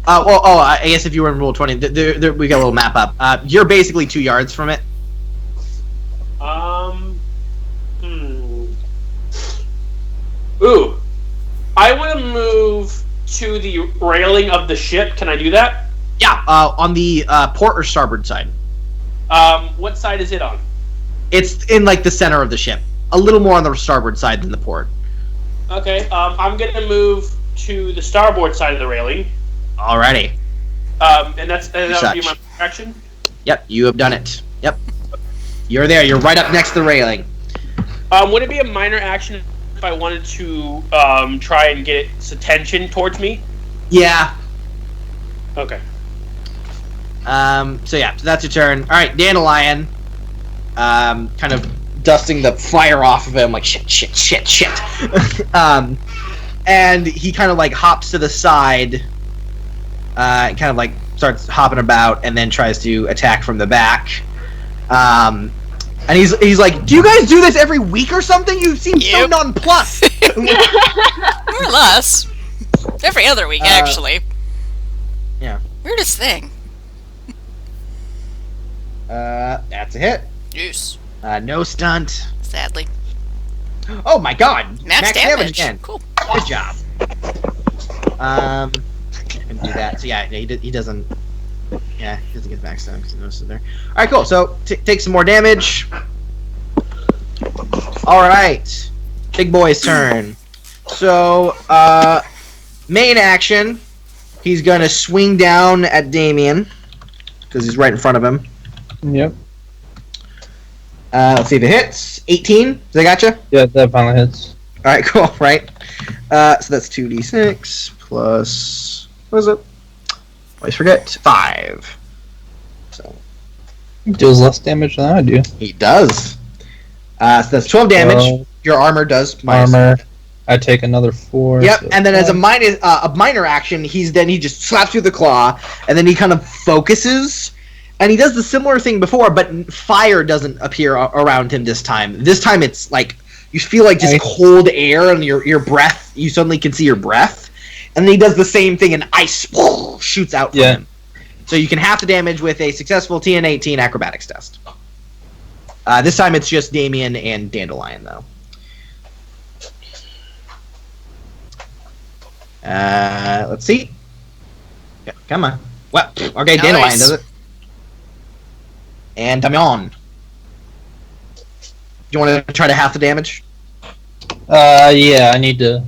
I guess if you were in Rule 20, we got a little map up. You're basically 2 yards from it. Ooh. I want to move to the railing of the ship. Can I do that? Yeah. On the port or starboard side. What side is it on? It's in like the center of the ship. A little more on the starboard side than the port. Okay. I'm gonna move to the starboard side of the railing. Alrighty. And that'll be my action. Yep, you have done it. Yep. You're there. You're right up next to the railing. Would it be a minor action if I wanted to try and get its attention towards me? Yeah. Okay. So that's your turn. All right, Dandelion. Kind of dusting the fire off of him, like shit. and he kind of like hops to the side, kind of like starts hopping about, and then tries to attack from the back. And he's like, "Do you guys do this every week or something? You seem so Yep. nonplussed." More or less. Every other week, actually. yeah. Weirdest thing. That's a hit. Yes. No stunt. Sadly. Oh my god! Max damage. again. Cool. Good job. I can do that. So yeah, he doesn't. Yeah, he doesn't get max damage because he knows it there. All right, cool. So take some more damage. All right, big boy's turn. So main action, he's gonna swing down at Damien because he's right in front of him. Yep. Let's see if it hits. 18. Does that gotcha? Yeah, that finally hits. All right, cool. Right. So that's 2d6 plus. What is it? Always forget. 5. So He deals less damage than I do. he does. So that's 12 damage. Well, Your armor does. minus- Armor. I take another 4. Yep. so And then as a 5. minor action, he just slaps through the claw, and then he kind of focuses. And he does the similar thing before, but fire doesn't appear around him this time. This time it's like you feel like just Ice. cold air and your breath. You suddenly can see your breath. And then he does the same thing, and ice shoots out from him. So you can half the damage with a successful TN18 acrobatics test. This time it's just Damien and Dandelion, though. Let's see. Yeah, come on. Well, okay, Dandelion Nice. does it. And Damian. You want to try to half the damage? Yeah, I need to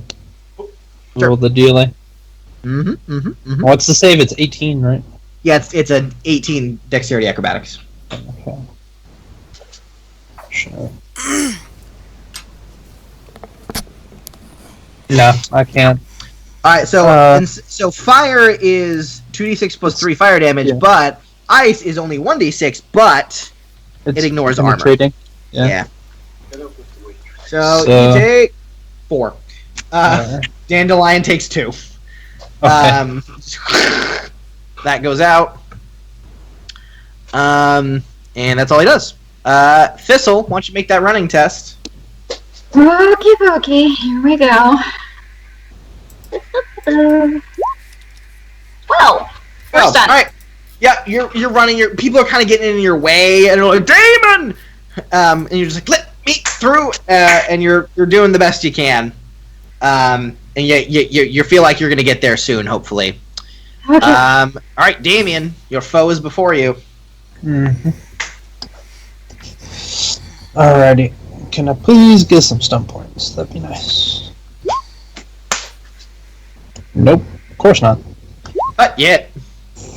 Sure. roll the dealing. Mm-hmm. What's the save? It's 18, right? Yeah, it's an 18 dexterity acrobatics. Okay. Sure. No, I can't. All right, so Uh, so fire is 2d6 plus 3 fire damage, Yeah. but ice is only 1d6, but It's it ignores armor. penetrating. Yeah. Yeah. So So- you take 4. Alright. Dandelion takes 2. Okay. That goes out. And that's all he does. Thistle, why don't you make that running test? Okay, here we go. 12. First done. All right. Yeah, you're running. People are kind of getting in your way, and they're like, Damon! And you're just like, let me through, and you're doing the best you can. And you feel like you're gonna get there soon, hopefully. Okay. All right, Damien, your foe is before you. Mhm. Alrighty. Can I please get some stun points? That'd be nice. Nope. Of course not. But yet,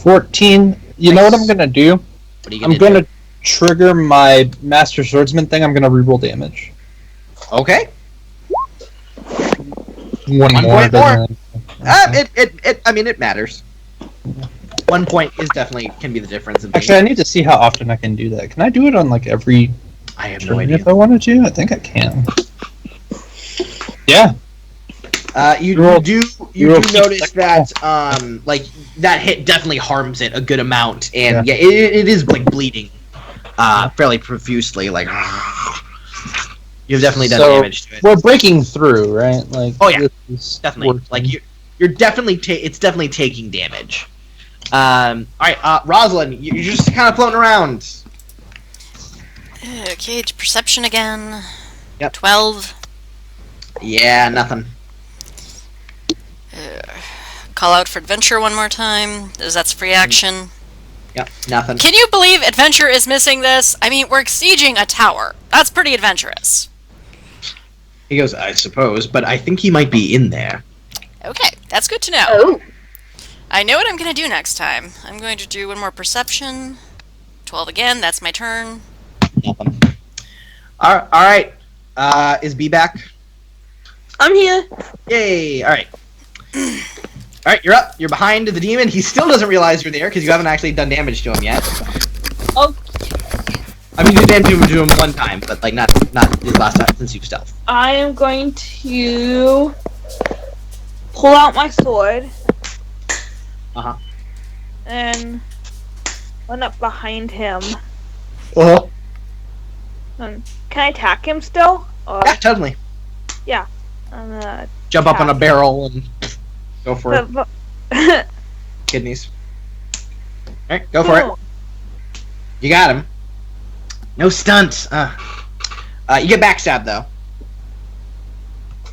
14. You know what I'm gonna do? what are you I'm gonna trigger my Master Swordsman thing. I'm gonna reroll damage. do? Okay. One One more. point more. doesn't- I mean, it matters. 1 point is definitely can be the difference. In Actually, I need to see how often I can do that. Can I do it on like every I have no turn idea. if I wanted to? I think I can. Yeah. You Roll- do roll notice keep- that like that hit definitely harms it a good amount, and Yeah. yeah, it is like bleeding fairly profusely. Like you've definitely done So, damage to it. We're breaking through, right? Like. Oh, yeah. this is Definitely, working. like you're definitely it's definitely taking damage. All right, Rosalind, you're just kind of floating around. Okay, perception again. Yep. 12. Yeah, nothing. Call out for adventure one more time, as that's free action. Yep, nothing. Can you believe adventure is missing this? I mean, we're sieging a tower. That's pretty adventurous. He goes, I suppose, but I think he might be in there. Okay, that's good to know. Oh. I know what I'm going to do next time. I'm going to do one more perception. 12 again, that's my turn. Nothing. All right. Is B back? I'm here. Yay! All right. All right, you're up. You're behind the demon. He still doesn't realize you're there because you haven't actually done damage to him yet. Oh. I mean, you did damage to him one time, but like not his last time since you've stealth. I am going to pull out my sword. Uh-huh. And run up behind him. Uh-huh. Can I attack him still? Or, Yeah, totally. I'm Jump up on a barrel and go for it. gonna Kidneys. Alright, go for it. You got him. No stunt. You get backstabbed though.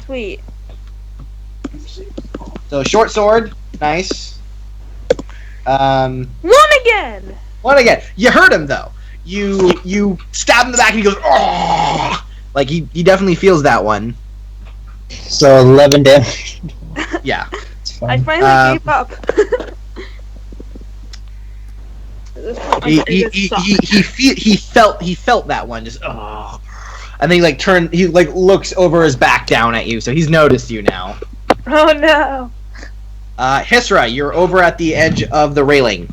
Sweet. So short sword, nice. One again! One again. You hurt him though. You stab him in the back and he goes, oh! Like he definitely feels that one. So 11 damage. Yeah. It's I fine. finally gave up. He felt that one just oh. And then he looks over his back down at you, so he's noticed you now. Oh no. Hisra, you're over at the edge of the railing.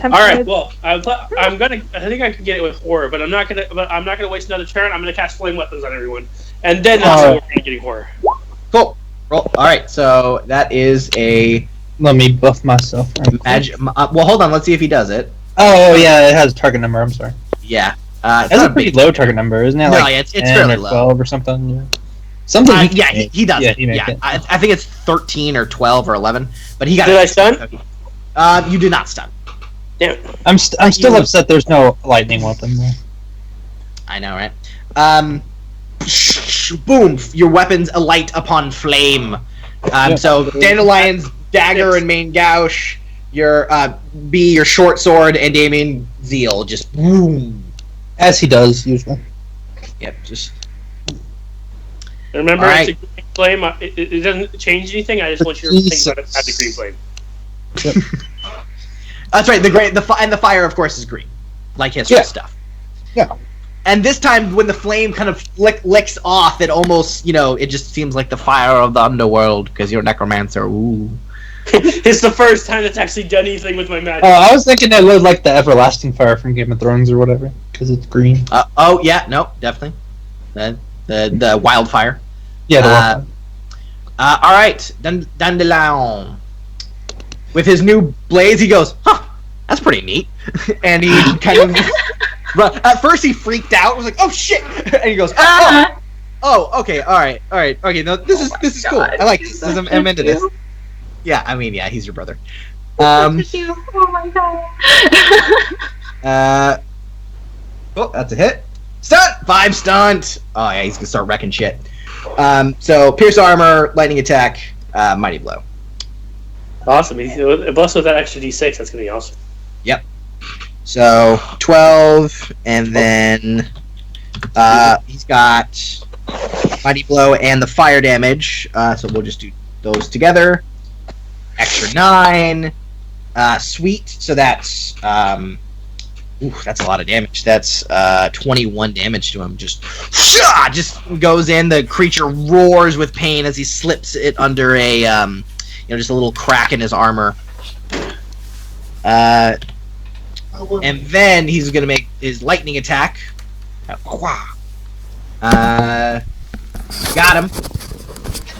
All right. Well, I think I can get it with horror, but I'm not gonna waste another turn. I'm gonna cast flame weapons on everyone, and then that's when we're gonna get horror. Cool. Roll. All right. So that is a Let me buff myself. magic. Well, hold on. Let's see if he does it. Oh, yeah, it has a target number. I'm sorry. Yeah. That's It's a not pretty big. low target number, isn't it? No, Like yeah, it's 10 fairly or low. 12 or something. Yeah. Something. Yeah, he does. Yeah, he makes Yeah, it. I think it's 13 or 12 or 11, but he got. Did I stun? You did not stun. Damn it. I'm still upset. There's no lightning weapon there. I know, right? Boom! Your weapons alight upon flame. So Dandelion's dagger and main gouge, your your short sword, and Damien Zeal just boom. As he does usually. Yep, just Remember, All it's right. a green flame. It doesn't change anything. I just want you to think about it at the green flame. that's right. The fire, of course, is green, like his stuff. Yeah. And this time, when the flame kind of licks off, it almost, it just seems like the fire of the underworld because you're a necromancer. Ooh. It's the first time it's actually done anything with my magic. I was thinking it looked like the everlasting fire from Game of Thrones or whatever, because it's green. Oh yeah, no, definitely. The wildfire. Yeah. The one. All right, Dandelion. With his new blaze, he goes, "Huh, that's pretty neat." And he kind of. At first, he freaked out. Was like, "Oh shit!" And he goes, "Oh, okay, all right. Okay, no, this is cool. I like this. I'm into this." Yeah, I mean, yeah, he's your brother. Oh my god. Oh, that's a hit. Stunt! 5 stunt! Oh, yeah, he's gonna start wrecking shit. So, Pierce Armor, Lightning Attack, Mighty Blow. Awesome. Plus with that extra D6, that's gonna be awesome. Yep. So, 12, and then he's got Mighty Blow and the fire damage. So we'll just do those together. Extra 9. Sweet. So that's that's a lot of damage. That's 21 damage to him. Just goes in. The creature roars with pain as he slips it under a just a little crack in his armor. And then he's gonna make his lightning attack. Got him.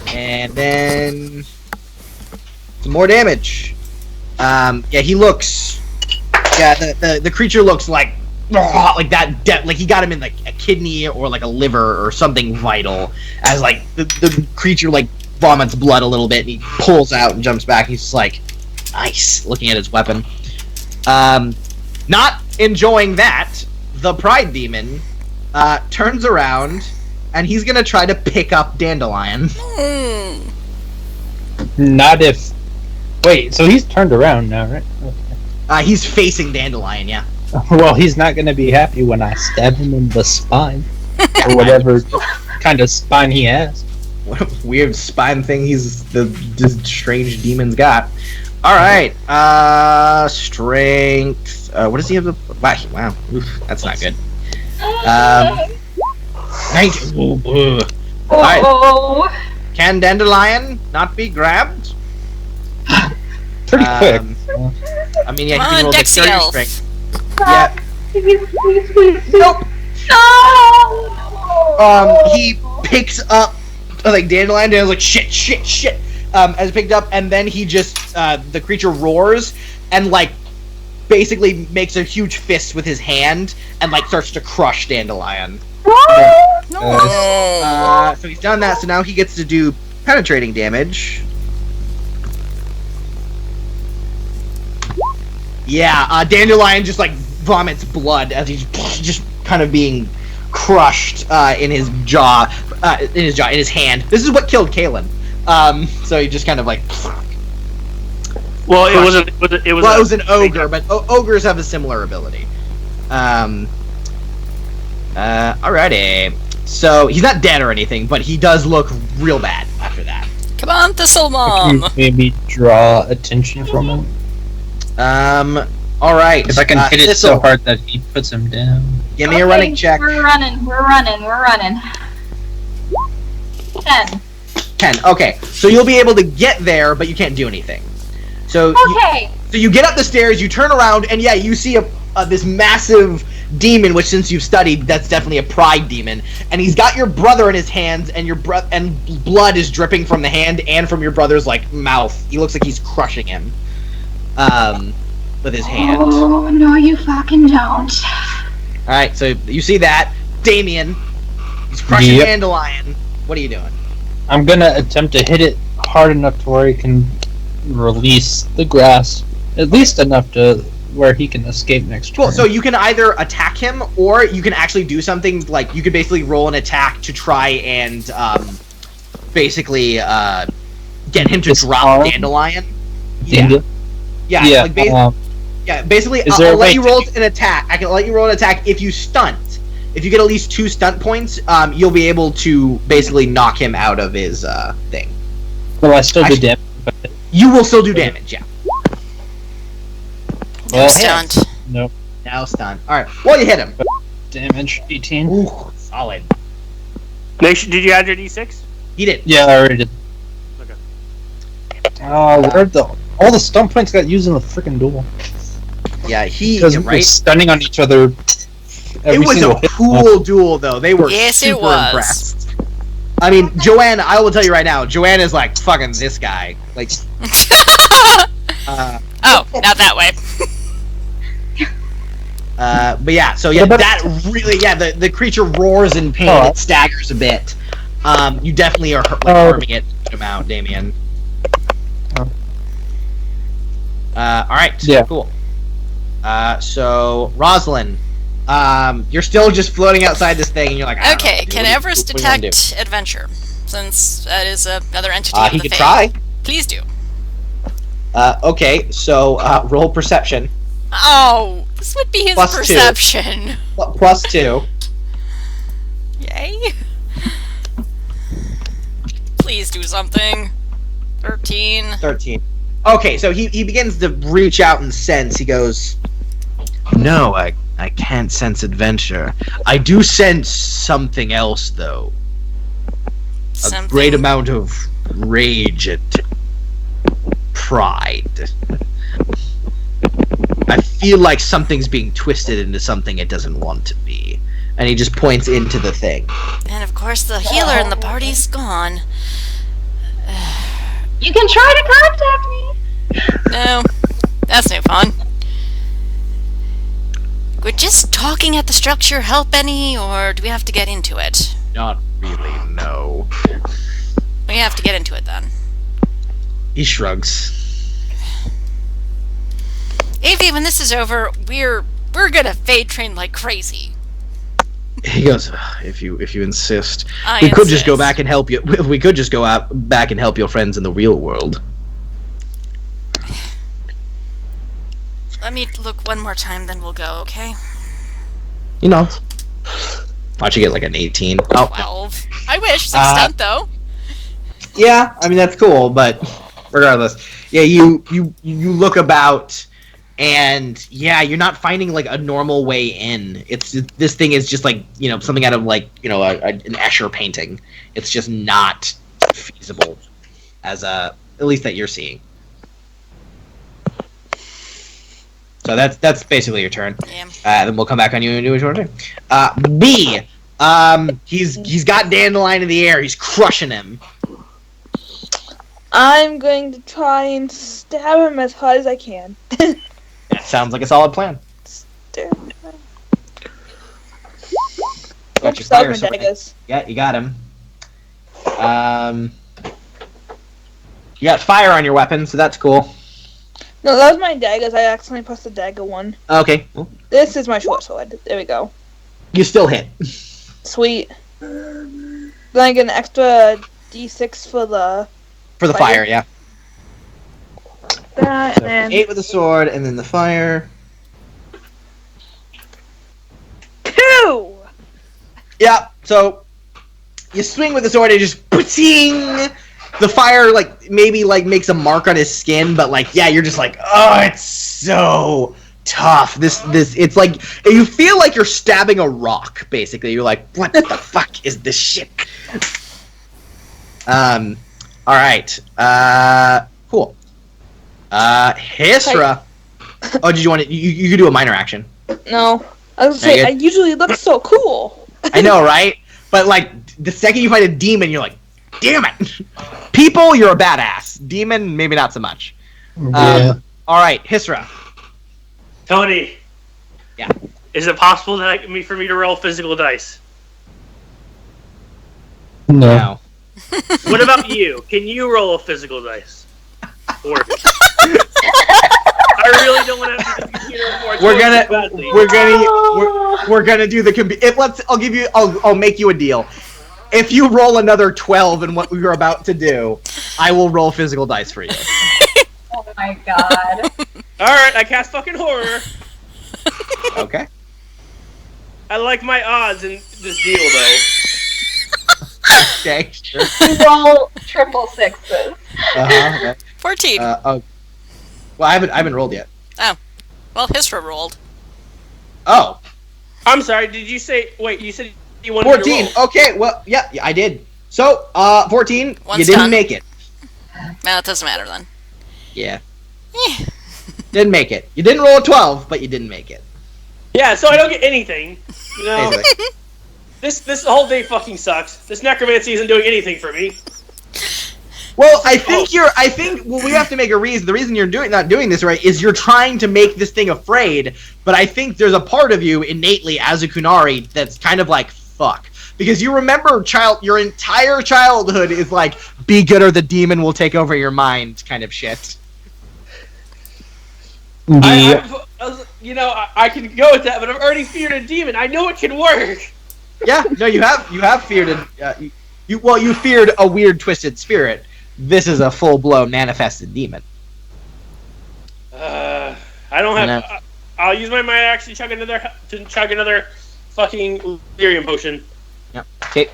And then some more damage. He looks. Yeah, the creature looks like that. Like he got him in like a kidney or like a liver or something vital. As like the creature like vomits blood a little bit and he pulls out and jumps back. He's just like, nice, looking at his weapon. Not enjoying that, the Pride Demon turns around and he's gonna try to pick up Dandelion. Not if. Wait, so he's turned around now, right? Okay. He's facing Dandelion, yeah. Well, he's not going to be happy when I stab him in the spine. Or whatever kind of spine he has. What a weird spine thing this strange demon's got. Alright, strength. What does he have? Wow. Oof, that's not good. 19. Alright. Can Dandelion not be grabbed? Pretty quick. I mean, yeah, Come he can on, roll Dexy dexterity Elf. strength. Yeah. Please. Nope. No! He picks up like Dandelion's like shit, as picked up, and then he just the creature roars and like basically makes a huge fist with his hand and like starts to crush Dandelion. No. So he's done that. So now he gets to do penetrating damage. Yeah, Dandelion just like vomits blood as he's just kind of being crushed in his jaw, in his hand. This is what killed Kalen. So he just kind of like. Well, it was an ogre, but ogres have a similar ability. Alrighty. So he's not dead or anything, but he does look real bad after that. Come on, Thistle Mom. Maybe draw attention from him. Alright. If I can hit it so hard that he puts him down. Give me a running check. We're running. 10. Okay, so you'll be able to get there, but you can't do anything. So Okay. you get up the stairs, you turn around, and yeah, you see this massive demon, which since you've studied, that's definitely a pride demon. And he's got your brother in his hands, and and blood is dripping from the hand and from your brother's like mouth. He looks like he's crushing him, with his hand. Oh no, you fucking don't. All right, so you see that Damien, he's crushing Dandelion. What are you doing? I'm gonna attempt to hit it hard enough to where he can release the grass, at least enough to where he can escape next turn. Cool. So you can either attack him, or you can actually do something like you could basically roll an attack to try and basically get him to drop Dandelion. Yeah. Yeah. Like basically, I'll let you roll an attack. I can let you roll an attack if you stunt. If you get at least 2 stunt points, you'll be able to basically knock him out of his thing. Will I still do damage? You will still do damage, yeah. No stunt. No. Now stunt. Alright, well you hit him. Damage, 18. Ooh, solid. Did you add your d6? He did. Yeah, I already did. Okay. Where'd all the stun points got used in the freaking duel? Yeah, Because we're right? stunning on each other. It was a cool duel, though. They were super impressed. I mean, Joanne, I will tell you right now, Joanne is like, fucking this guy. Like, oh, not that way. but yeah, so yeah, that really, yeah, the creature roars in pain, it staggers a bit. You definitely are harming it a good amount, Damien. Alright, yeah. Cool. So, Rosalind, you're still just floating outside this thing, and you're like, I don't Okay, know, can Everest detect adventure? Since that is another entity of he the could Fae. try. Please do. Okay, so roll perception. Oh, this would be his +2. perception. +2. Yay. Please do something. 13. 13. Okay, so he begins to reach out and sense. He goes, no, I can't sense adventure. I do sense something else, though. A great amount of rage and pride. I feel like something's being twisted into something it doesn't want to be. And he just points into the thing. And of course the healer in the party's gone. You can try to contact me. No, that's no fun. Would just talking at the structure help any, or do we have to get into it? Not really, no. We have to get into it then. He shrugs. Avi, when this is over, we're gonna fade train like crazy. He goes, if you insist. I We could just insist. go back and help you. We could just go out back and help your friends in the real world. Let me look one more time, then we'll go, okay? You know. Why'd you get like an 18? Oh, 12. I wish, 6 stunt though. yeah, I mean that's cool, but regardless, yeah, you look about, and yeah, you're not finding like a normal way in. This thing is just like something out of like an Escher painting. It's just not feasible, as at least that you're seeing. So that's basically your turn. Yeah. Then we'll come back on you and do a short turn. B. He's got Dandelion in the air. He's crushing him. I'm going to try and stab him as hard as I can. That sounds like a solid plan. Got your fire sword. Yeah, you got him. You got fire on your weapon, so that's cool. No, that was my daggers. I accidentally pressed the dagger one. Okay. Well, This is my short sword. There we go. you still hit. Sweet. Then I get an extra D6 for the... For the fire, yeah. That, So and 8 with the sword, and then the fire. 2! Yeah, so you swing with the sword and just pting! The fire maybe makes a mark on his skin, but you're just oh, it's so tough. This it's like you feel like you're stabbing a rock, basically. You're like, what the fuck is this shit? Alright. Cool. Hisra. Oh, did you want to you could do a minor action. No. I was gonna say, I usually look so cool. I know, right? But the second you fight a demon, you're like, damn it! People, you're a badass. Demon, maybe not so much. Yeah. Alright, Hisra. Tony. Yeah. Is it possible for me to roll physical dice? No. What about you? Can you roll a physical dice? Or I really don't want to have to do the computer report. We're gonna do the computer. I'll make you a deal. If you roll another 12 in what we were about to do, I will roll physical dice for you. Oh my god. Alright, I cast fucking horror. Okay. I like my odds in this deal, though. Okay. Sure. You roll triple sixes. Okay. 14. Well, I haven't rolled yet. Well, Hisra rolled. Oh. I'm sorry, did you say... Wait, you said you wanted 14. me to roll. Okay. Well, yeah, I did. So, 14. One's you didn't done. make it. No, it doesn't matter then. Yeah. Didn't make it. You didn't roll a 12, but you didn't make it. Yeah, so I don't get anything. You know, Basically. this whole day fucking sucks. This necromancy isn't doing anything for me. Well, I think we have to make a reason. The reason you're not doing this right is you're trying to make this thing afraid. But I think there's a part of you innately as a Kunari that's kind of like fuck, because you remember your entire childhood is like be good or the demon will take over your mind kind of shit. I can go with that, but I've already feared a demon. I know it can work. Yeah, no, you have feared you feared a weird twisted spirit. This is a full-blown manifested demon. I don't have. I'll use my mind action to chug another fucking Lyrium potion. Yep. Okay.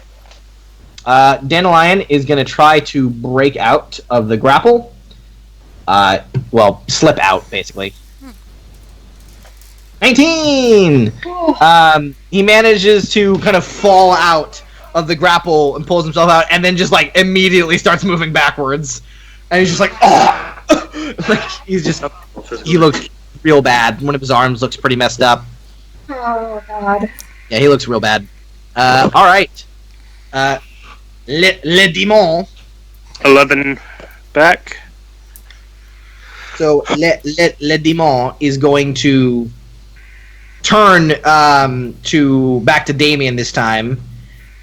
Dandelion is going to try to break out of the grapple. Slip out, basically. 19! He manages to kind of fall out of the grapple and pulls himself out, and then just immediately starts moving backwards. And he's just like, oh! He looks real bad. One of his arms looks pretty messed up. Oh god. Yeah, he looks real bad. Alright. Le Demon. 11 back. So, Le Demon is going to turn back to Damien this time.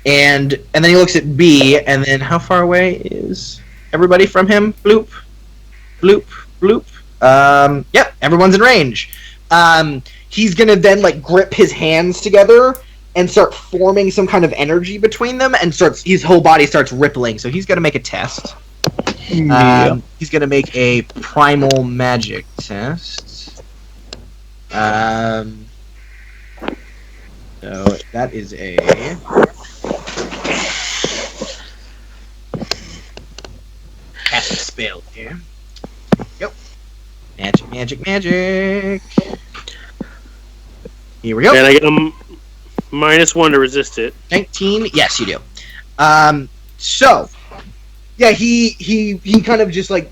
And then he looks at B, and then how far away is everybody from him? Bloop. Bloop. Bloop. Yep, everyone's in range. He's gonna then grip his hands together and start forming some kind of energy between them, and his whole body starts rippling. So he's gonna make a test. He's gonna make a primal magic test. So that is a cast a spell here. Yep. Magic. Here we go. And I get a -1 to resist it. 19. Yes, you do. So, yeah, he kind of just then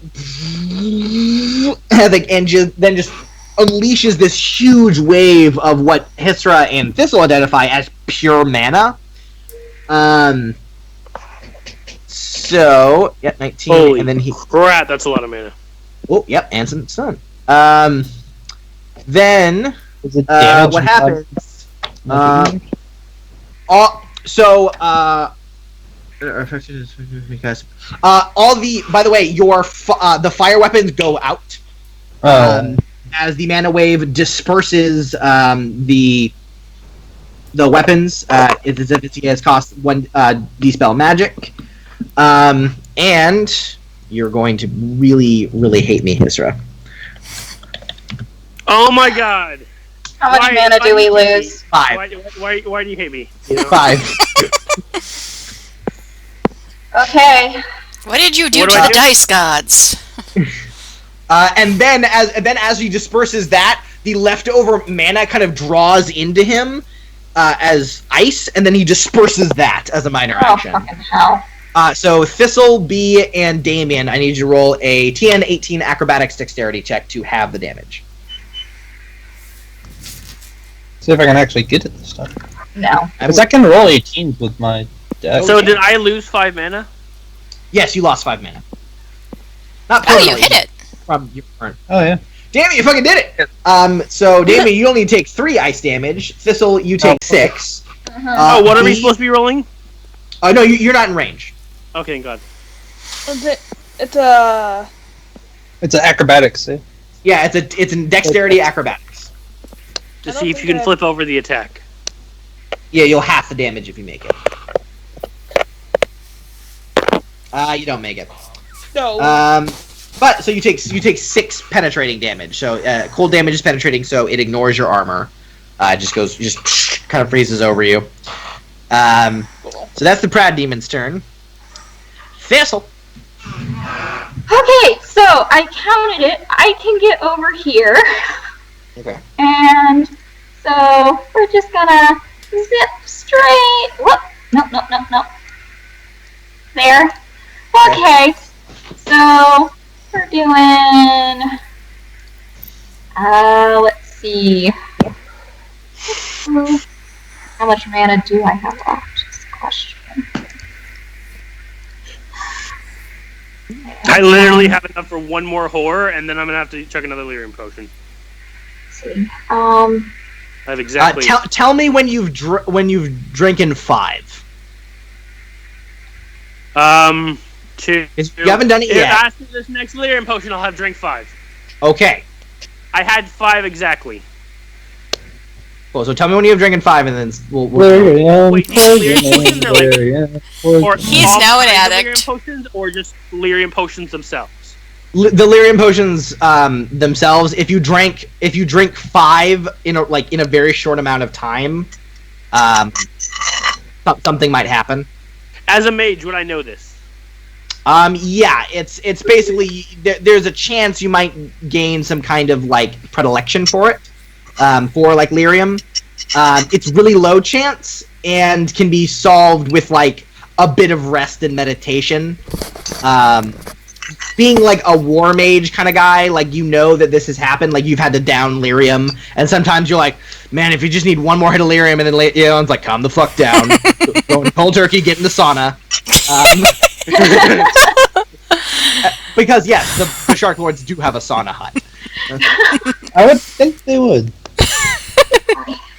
just unleashes this huge wave of what Hisra and Thistle identify as pure mana. So, yeah, 19, Holy and then he. crap, that's a lot of mana. Oh, yep, and some sun. Then Is it damage? what happens? Magic? All the. By the way, your the fire weapons go out. As the mana wave disperses the weapons. It's as if it has cost 1 dispel magic. And you're going to really, really hate me, Hisra. Oh my god. How much mana do we lose? 5. Why do you hate me? 5. Okay. What did you do What to do I the do? dice gods? And then as he disperses that, the leftover mana kind of draws into him as ice, and then he disperses that as a minor Oh, action. fucking hell. So Thistle, B, and Damien, I need you to roll a TN 18 acrobatics dexterity check to have the damage. See if I can actually get it this time. No. Because I can roll 18s with my deck. So did I lose 5 mana? Yes, you lost 5 mana. Not Oh, you permanently, hit it. from your turn. Oh yeah. Damien, you fucking did it! So Damien, you only take 3 ice damage. Thistle, you take 6. Oh, what are we B- supposed to be rolling? Oh, no, you're not in range. Okay, thank God. It's a. It's an acrobatics. Eh? Yeah, it's a dexterity acrobatics. To I don't see if you think can I- flip over the attack. Yeah, you'll half the damage if you make it. You don't make it. No. But so you take 6 penetrating damage. So cold damage is penetrating, so it ignores your armor. Just kind of freezes over you. So that's the Proud Demon's turn. Thistle. Okay, so I counted it. I can get over here. Okay. And so we're just gonna zip straight. Whoop. No. There. Okay. So we're doing. Let's see. How much mana do I have left? Is the question. I literally have enough for 1 more horror, and then I'm gonna have to chuck another lyrium potion. Let's see. I have exactly. Tell me when you've drinking 5. 2. You haven't done it If yet. after this next lyrium potion, I'll have drink 5. Okay. I had 5 exactly. Cool. So tell me when you've drinking 5, and then we'll Wait, lyrium potions are like- Or He's all now an kinds of addict. Lyrium potions, or just lyrium potions themselves. the lyrium potions themselves. If you drink 5 in a very short amount of time, something might happen. As a mage, would I know this? Yeah, it's basically there's a chance you might gain some kind of like predilection for it, for like lyrium. It's really low chance and can be solved with like a bit of rest and meditation. Being like a war mage kind of guy, like you know that this has happened, like you've had to down lyrium, and sometimes you're like, man, if you just need 1 more hit of lyrium, and then it's like, calm the fuck down, go in cold turkey, get in the sauna. Because yes, the Shark Lords do have a sauna hut. I would think they would.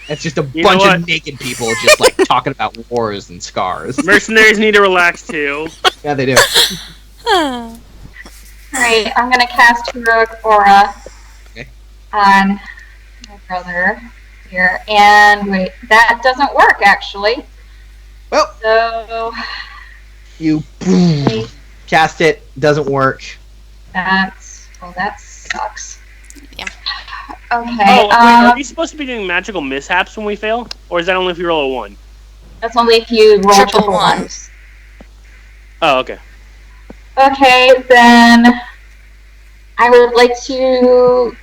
It's just a You know bunch what? of naked people just like talking about wars and scars. Mercenaries need to relax too. Yeah, they do. Alright, I'm gonna cast Heroic Aura Okay. on my brother here. And wait, that doesn't work actually. Well, So you cast it, doesn't work. that sucks. Yeah. Okay, Oh, wait, are we supposed to be doing magical mishaps when we fail? Or is that only if we roll a 1? that's only if you roll Triple triple one. ones. Oh, okay. Okay, then I would like to.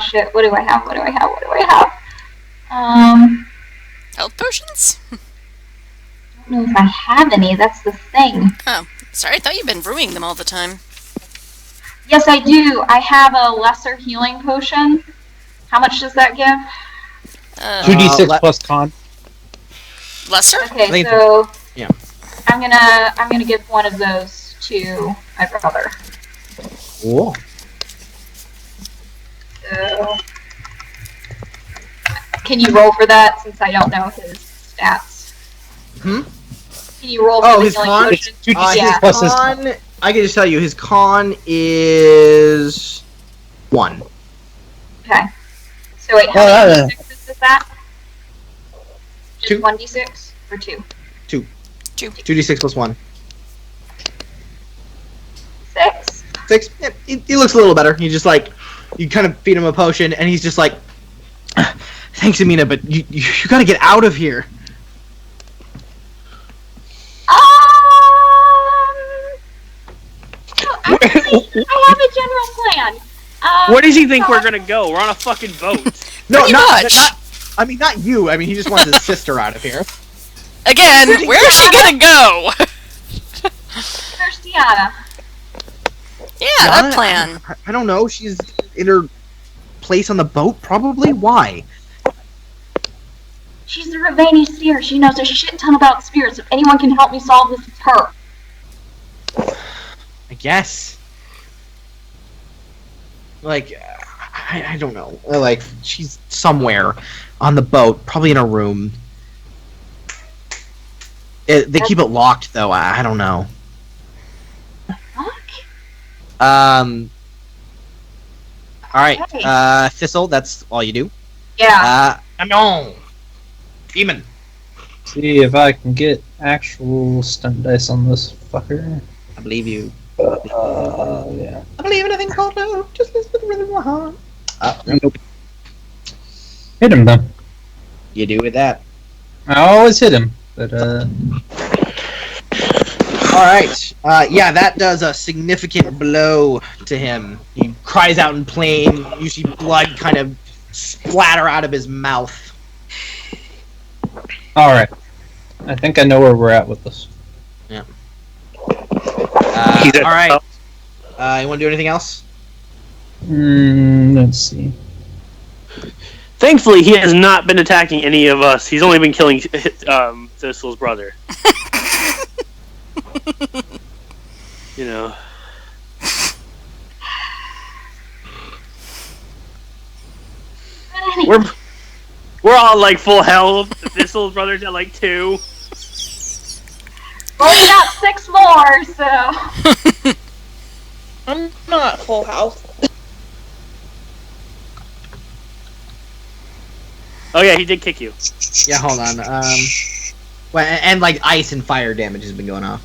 Shit. What do I have? Health potions? I don't know if I have any. That's the thing. Oh, sorry, I thought you'd been brewing them all the time. Yes, I do. I have a lesser healing potion. How much does that give? 2d6 let- plus con. Lesser? Okay, think- so yeah. I'm gonna give one of those to my brother. Cool. So, can you roll for that since I don't know his stats? Hmm? Can you roll for Oh, the his healing con? potion? Two D6 Yeah. plus his Con, I can just tell you, his con is 1. Okay. So wait, how Oh, many d6s is that? Just 2. 1d6 or 2? 2d6 plus 1. 6. 6. Yeah, he looks a little better. You just like, you kind of feed him a potion, and he's just like, thanks, Amina, but you gotta get out of here. Actually, I have a general plan. Where does he think so- we're gonna go? We're on a fucking boat. No, Pretty much. I mean, not you. I mean, he just wants his sister out of here. Again, where's she gonna go? There's Tiana. Yeah, that Donna, plan. I don't know. She's in her place on the boat, probably. Why? She's the Ravani seer. She knows a shit ton about spirits. If anyone can help me solve this, it's her. I guess. Like, I don't know. Like, she's somewhere on the boat, probably in a room. They keep it locked, though. I don't know. Fuck. Alright. Okay. Thistle, that's all you do. Yeah. No. Demon. See if I can get actual stun dice on this fucker. I believe you. Yeah. I believe in a thing called love. Just listen to the rhythm of my heart. Nope. Hit him though. You do with that. I always hit him, but Alright. Yeah, that does a significant blow to him. He cries out in pain. You see blood kind of splatter out of his mouth. all right. I think I know where we're at with this. Alright. You want to do anything else? Let's see. Thankfully, he has not been attacking any of us. He's only been killing Thistle's brother. You know. We're all like full health. Thistle's brother's at like 2. Well, we got 6 more, so. I'm not full health. Oh yeah, he did kick you. Yeah, hold on. Well, and like ice and fire damage has been going off.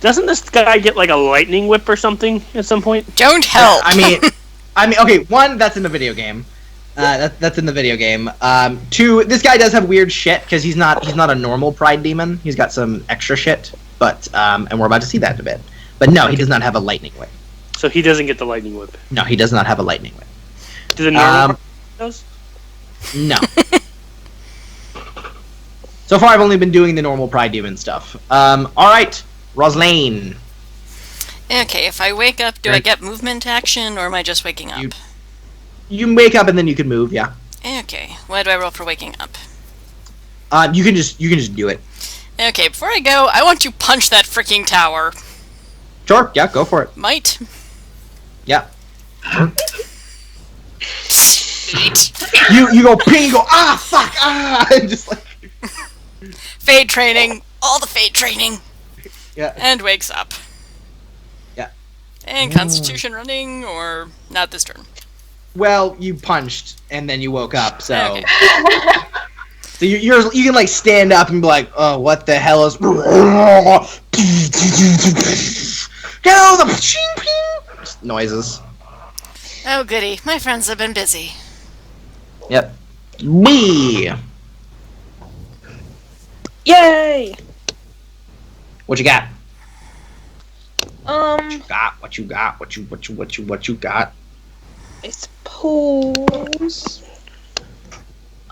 Doesn't this guy get like a lightning whip or something at some point? Don't help. I mean, okay. 1, that's in the video game. That's in the video game. 2, this guy does have weird shit because he's not a normal pride demon. He's got some extra shit. But and we're about to see that in a bit. But no, he does not have a lightning whip. So he doesn't get the lightning whip. No, he does not have a lightning whip. Do the normal does? No. So far, I've only been doing the normal pride demon stuff. All right, Roslane. Okay, if I wake up, do I get movement action, or am I just waking up? You wake up and then you can move. Yeah. Okay, what do I roll for waking up? You can just do it. Okay, before I go, I want to punch that freaking tower. Sure. Yeah. Go for it. Might. Yeah. Sweet. You go ping. You go fuck and just like. Fade training. All the fade training. Yeah. And wakes up. Yeah. And Constitution running, or not this turn. Well, you punched and then you woke up, so. Okay. So you can like stand up and be like, oh, what the hell is? Get all the just noises. Oh goody, my friends have been busy. Yep. Me. Yay! What you got? What you got? I suppose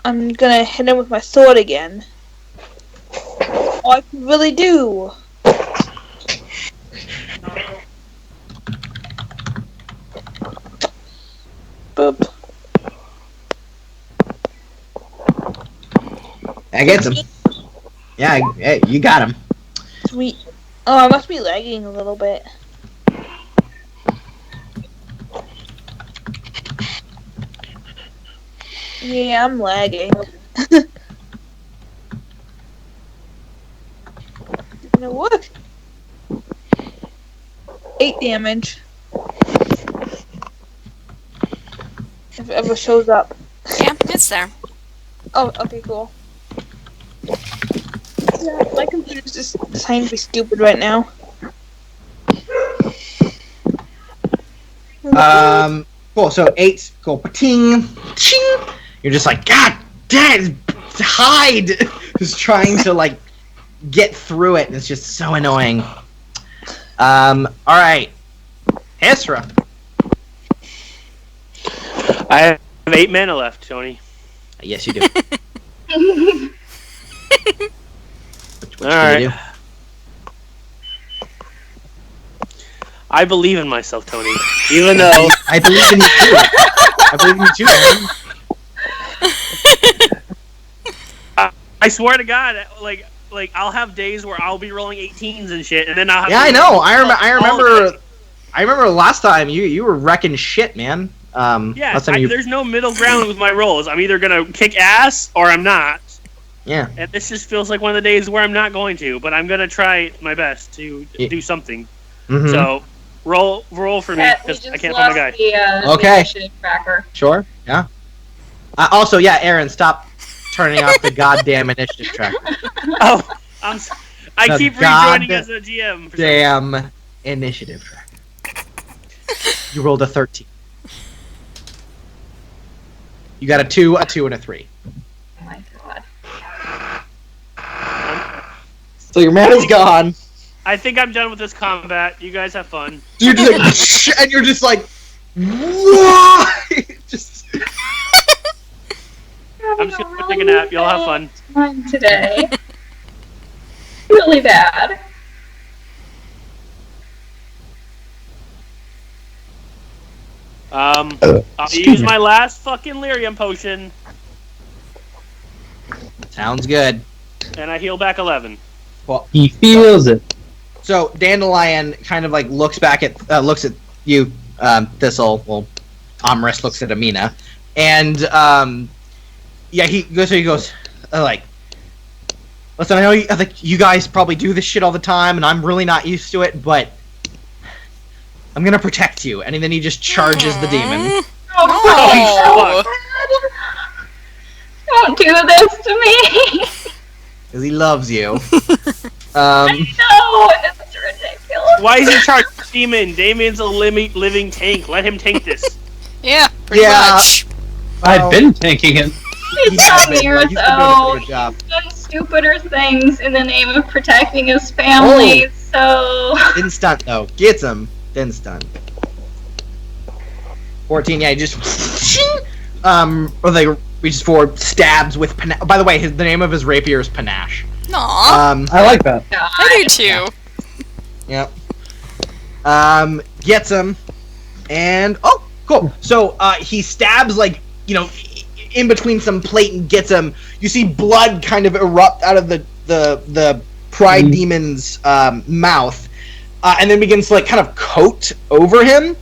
I'm gonna hit him with my sword again. Oh, I can really do. Boop. That gets him. Yeah, hey, you got him. Sweet. Oh, I must be lagging a little bit. Yeah, I'm lagging. Gonna work. 8 damage. If it ever shows up. Yeah, it's there. Oh, okay, cool. Yeah, my computer's just trying to be stupid right now. Cool. So 8. Cool. Pating. Ching. You're just like, God damn, hide. Just trying to like get through it, and it's just so annoying. All right, Hesra. I have 8 mana left, Tony. Yes, you do. All right. I believe in myself, Tony. Even though I believe in you too. I believe in you too, man. I swear to God, like I'll have days where I'll be rolling 18s and shit, and then I'll have. Yeah, I know. I remember last time you were wrecking shit, man. Yeah, last time there's no middle ground with my rolls. I'm either gonna kick ass or I'm not. Yeah. And this just feels like one of the days where I'm not going to, but I'm gonna try my best to do something. Mm-hmm. So roll for me because I can't find my guy. Okay. initiative tracker. Sure. Yeah. Also, yeah, Aaron, stop turning off the goddamn initiative tracker. Oh, I The keep rejoining as a GM. For some reason. Damn initiative tracker. You rolled a 13. You got a 2, a 2, and a 3. Oh my god. So your mana's gone. I think I'm done with this combat. You guys have fun. You're just like, and you're just like, why? Just. I'm just gonna take a nap. Y'all have fun. Time today. Really bad. I'll use my last fucking lyrium potion, Sounds good. and I heal back 11. He feels it. So Dandelion kind of like looks at you, Thistle. Well, Amris looks at Amina, and yeah, he goes like, listen, I know you guys probably do this shit all the time, and I'm really not used to it, but I'm gonna protect you. And then he just charges the demon. Oh, Don't do this to me. Because he loves you. No, it's ridiculous. Why is he charging Demon? Damien's a living tank. Let him tank this. yeah, pretty Yeah. much. I've been tanking it. He's done He's years been doing a good He's job. done stupider things in the name of protecting his family, so... Didn't stunt though. Gets him. Didn't stunt. 14. Yeah, he just or they reaches forward, stabs with panache. By the way, the name of his rapier is Panache. Aw, I like that. I do too. Yep. Gets him, and oh, cool. So he stabs like in between some plate and gets him. You see blood kind of erupt out of the pride demon's mouth, and then begins to like kind of coat over him,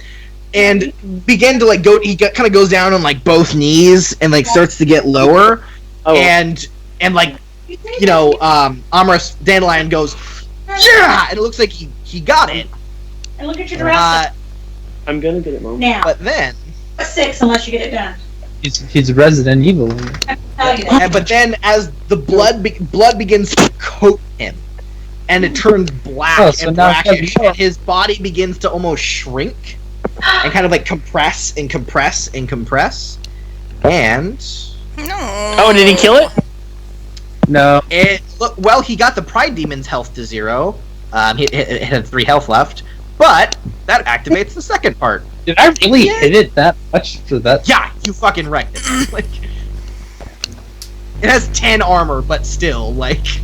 and begin to like go. He kind of goes down on like both knees and like starts to get lower, and like Amris Dandelion goes, yeah, and it looks like he got it. And look at your dress I'm gonna get it, Mom. now. But then, 6 unless you get it done. He's Resident Evil. I can tell you that. but then as the blood begins to coat him, and it turns black Oh, so and now he has blackish, more. and his body begins to almost shrink, and kind of like compress and compress and compress, and No. Oh, did he kill it? No. he got the pride demon's health to 0. He had 3 health left, but that activates the second part. Did I really hit it that much for that? Yeah, you fucking wrecked it. Like, it has 10 armor, but still, like.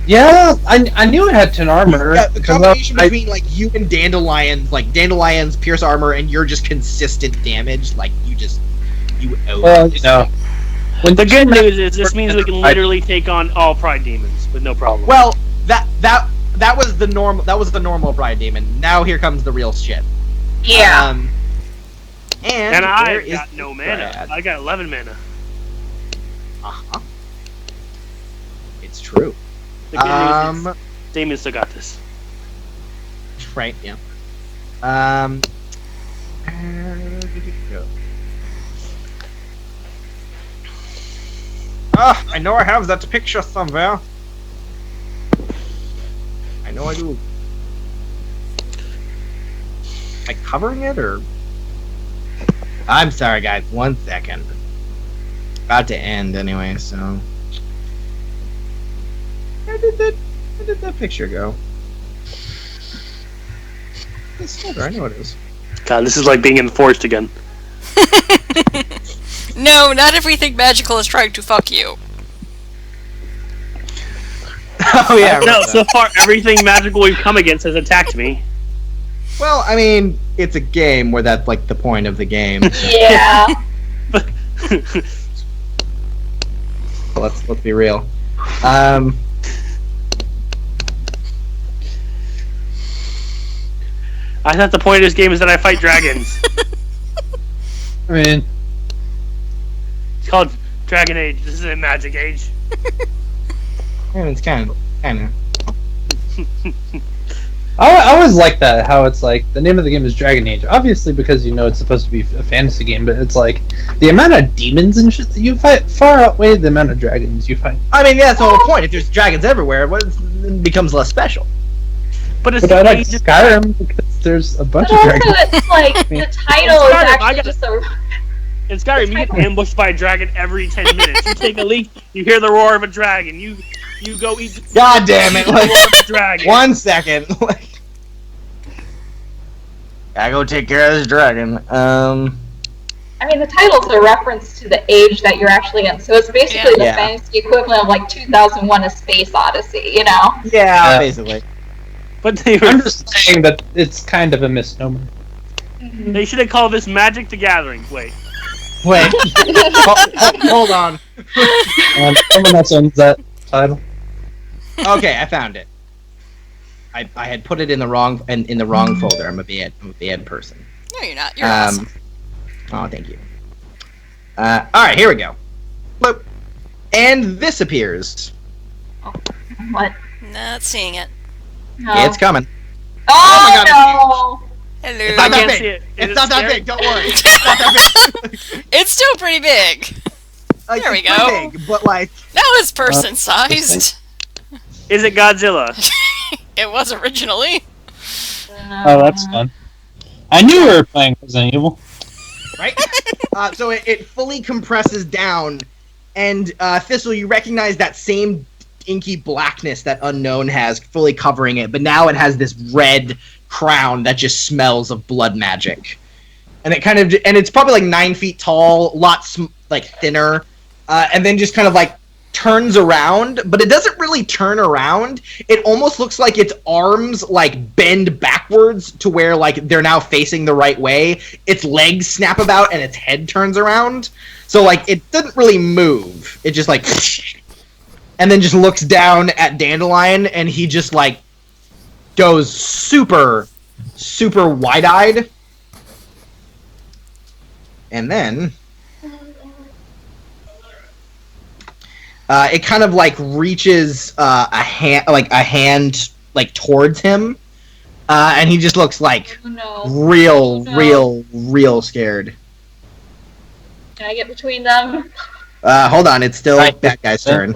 Yeah, I knew it had 10 armor. Yeah, the combination between like you and Dandelion's pierce armor and your just consistent damage, like you owe Well, it. When The good news is this means we can literally take on all Pride demons with no problem. Well, that was the normal. That was the normal Pride Demon. Now here comes the real shit. Yeah. And I there is got no mana. Brad. I got 11 mana. Uh-huh. It's true. The good news is Damien still got this. Right. Yeah. Where did it go? I know I have that picture somewhere. I know I do. Am I covering it or? I'm sorry, guys. 1 second. About to end anyway, so. Where did that picture go? It's over. I know it is. God, this is like being in the forest again. No, not everything magical is trying to fuck you. Oh yeah. No, so far everything magical we've come against has attacked me. Well, I mean, it's a game where that's like the point of the game. Yeah. let's be real. I thought the point of this game is that I fight dragons. I mean, It's called Dragon Age. This isn't Magic Age. And it's kind of. I always like that, how it's like, the name of the game is Dragon Age, obviously because you know it's supposed to be a fantasy game, but it's like, the amount of demons and shit that you fight far outweigh the amount of dragons you fight. I mean, yeah, that's the whole point. If there's dragons everywhere, it becomes less special. But it's But I the like age of- Skyrim because there's a bunch But of also, dragons. it's like the title is Skyrim, I actually got- just a. In Skyrim, you get ambushed by a dragon every 10 minutes. You take a leak, you hear the roar of a dragon. You go eat the God damn it! the Like, roar of a dragon. 1 second. I go take care of this dragon. I mean, the title's a reference to the age that you're actually in, so it's basically the Yeah. fantasy equivalent of like 2001: A Space Odyssey, you know? Yeah, basically. But they, I'm just saying that it's kind of a misnomer. they should have called this Magic the Gathering. Wait. Wait. Hold on. Someone else owns that title. Okay, I found it. I had put it in the wrong folder. I'm a bad person. No, you're not. You're awesome. Oh, thank you. All right, here we go. Boop. And this appears. What? Not seeing it. No. It's coming. Oh, my God, no! It's Hello. not I that can't big. see it. Is It's it not that scary? big. Don't worry. It's not that big. It's still pretty big. Like, There we it's pretty go. Big, but like, Now it's person-sized. Is it Godzilla? It was originally. Oh, that's fun. I knew we were playing Resident Evil. right? So it fully compresses down, and Thistle, you recognize that same inky blackness that Unknown has fully covering it, but now it has this red crown that just smells of blood magic, and it's probably like 9 feet tall, lots like thinner, and then just kind of like turns around, but it doesn't really turn around. It almost looks like its arms like bend backwards to where like they're now facing the right way. Its legs snap about and its head turns around. So like it doesn't really move. It just like and then just looks down at Dandelion and he just like goes super wide-eyed. And then it kind of like reaches a hand like towards him, and he just looks like Oh, no. real scared. Can I get between them? Hold on, it's still that guy's turn.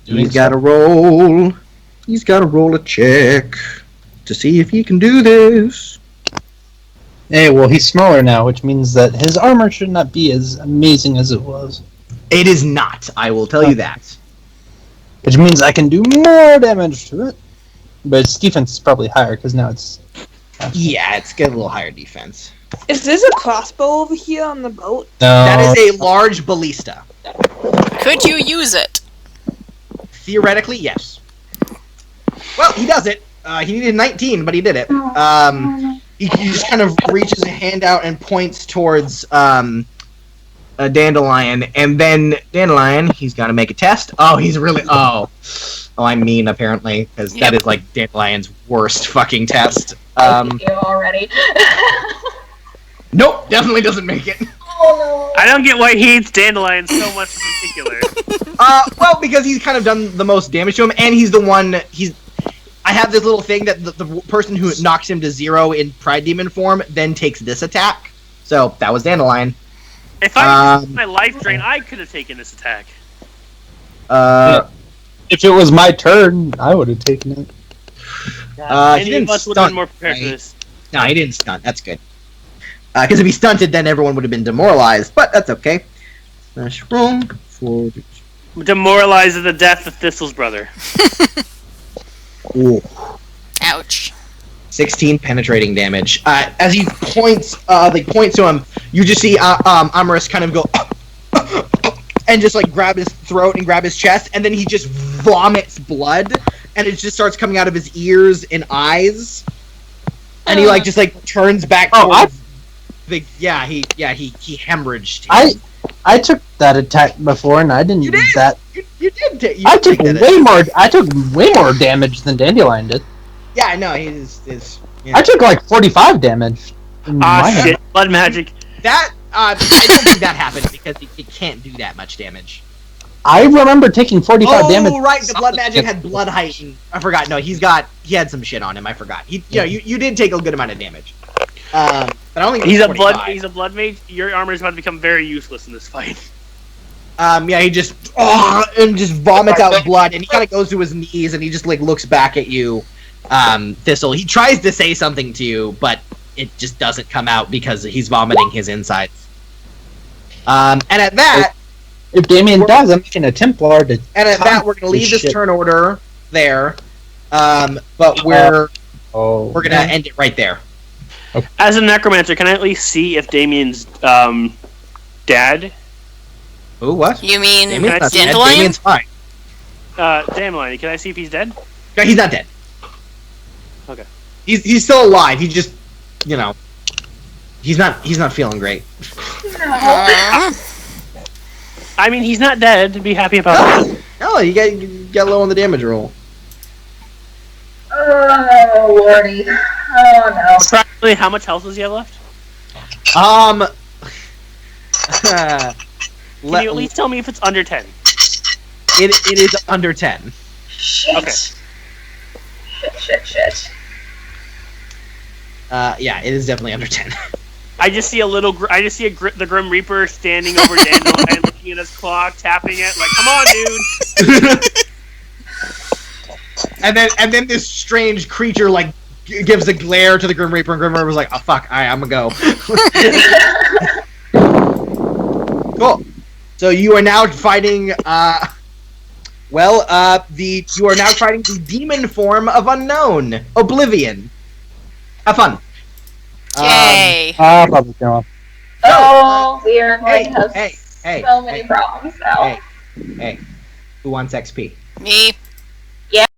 Doing He's got to roll. He's got to roll a check to see if he can do this. Hey, well, he's smaller now, which means that his armor should not be as amazing as it was. It is not. I will tell you that. Which means I can do more damage to it. But its defense is probably higher, because now it's... Yeah, it's got a little higher defense. Is this a crossbow over here on the boat? No. That is a large ballista. Could you use it? Theoretically, yes. Well, he does it. He needed 19, but he did it. He just kind of reaches a hand out and points towards a Dandelion, and then Dandelion, he's got to make a test. Oh, he's really. I'm mean apparently, because that is like Dandelion's worst fucking test. You already. Nope, definitely doesn't make it. Oh I don't get why he hates Dandelion so much in particular. Well, because he's kind of done the most damage to him, and he's the one. I have this little thing that the person who knocks him to 0 in Pride Demon form then takes this attack. So that was Dandelion. If I used my life drain, I could have taken this attack. If it was my turn, I would have taken it. Any of us would have been more prepared for this. No, he didn't stunt. That's good. Because if he stunted, then everyone would have been demoralized. But that's okay. Smash roll for. Demoralized at the death of Thistle's brother. Ooh. Ouch. 16 penetrating damage. As he points to him, you just see Amaris kind of go and just like grab his throat and grab his chest, and then he just vomits blood, and it just starts coming out of his ears and eyes, and he like just like turns back. He hemorrhaged. I took that attack before, and I didn't You use did. that. You did. I took way more damage than Dandelion did. Yeah, I know. He's. Yeah. I took like 45 damage. in my hand. Shit. Blood magic. That I don't think that happened because it can't do that much damage. I remember taking 45 damage. Oh, right. The blood magic had blood heighten. I forgot. No, he had some shit on him. I forgot. You did take a good amount of damage. But I don't think it was he's a blood mage. Your armor is about to become very useless in this fight. He just vomits out blood, and he kind of goes to his knees, and he just like looks back at you, Thistle. He tries to say something to you, but it just doesn't come out because he's vomiting his insides. And at that, if Damien dies, I'm making a Templar to. And at that, we're gonna leave this turn order there, but we're gonna end it right there. Okay. As a necromancer, can I at least see if Damien's dead? Ooh, what? You mean Damien's not dead. Dandelion? Damien's fine. Dandelion, can I see if he's dead? No, he's not dead. Okay. He's still alive. He just, he's not feeling great. I mean, he's not dead. Be happy about that. No, you got low on the damage roll. Oh, lordy. Oh, no. Approximately how much health does he have left? Can you at least tell me if it's under 10? It is under 10. Shit. Okay. Shit. Yeah, it is definitely under 10. I just see the Grim Reaper standing over Dandelion, looking at his clock, tapping it, like, come on, dude! and then this strange creature, like, gives a glare to the Grim Reaper, and Grim Reaper's like, oh, fuck, I'm gonna go. Cool. So you are now fighting, you are now fighting the demon form of Unknown, Oblivion. Have fun. Yay. Probably go. Oh, we are going to have Hey, so many problems now. Hey, who wants XP? Me.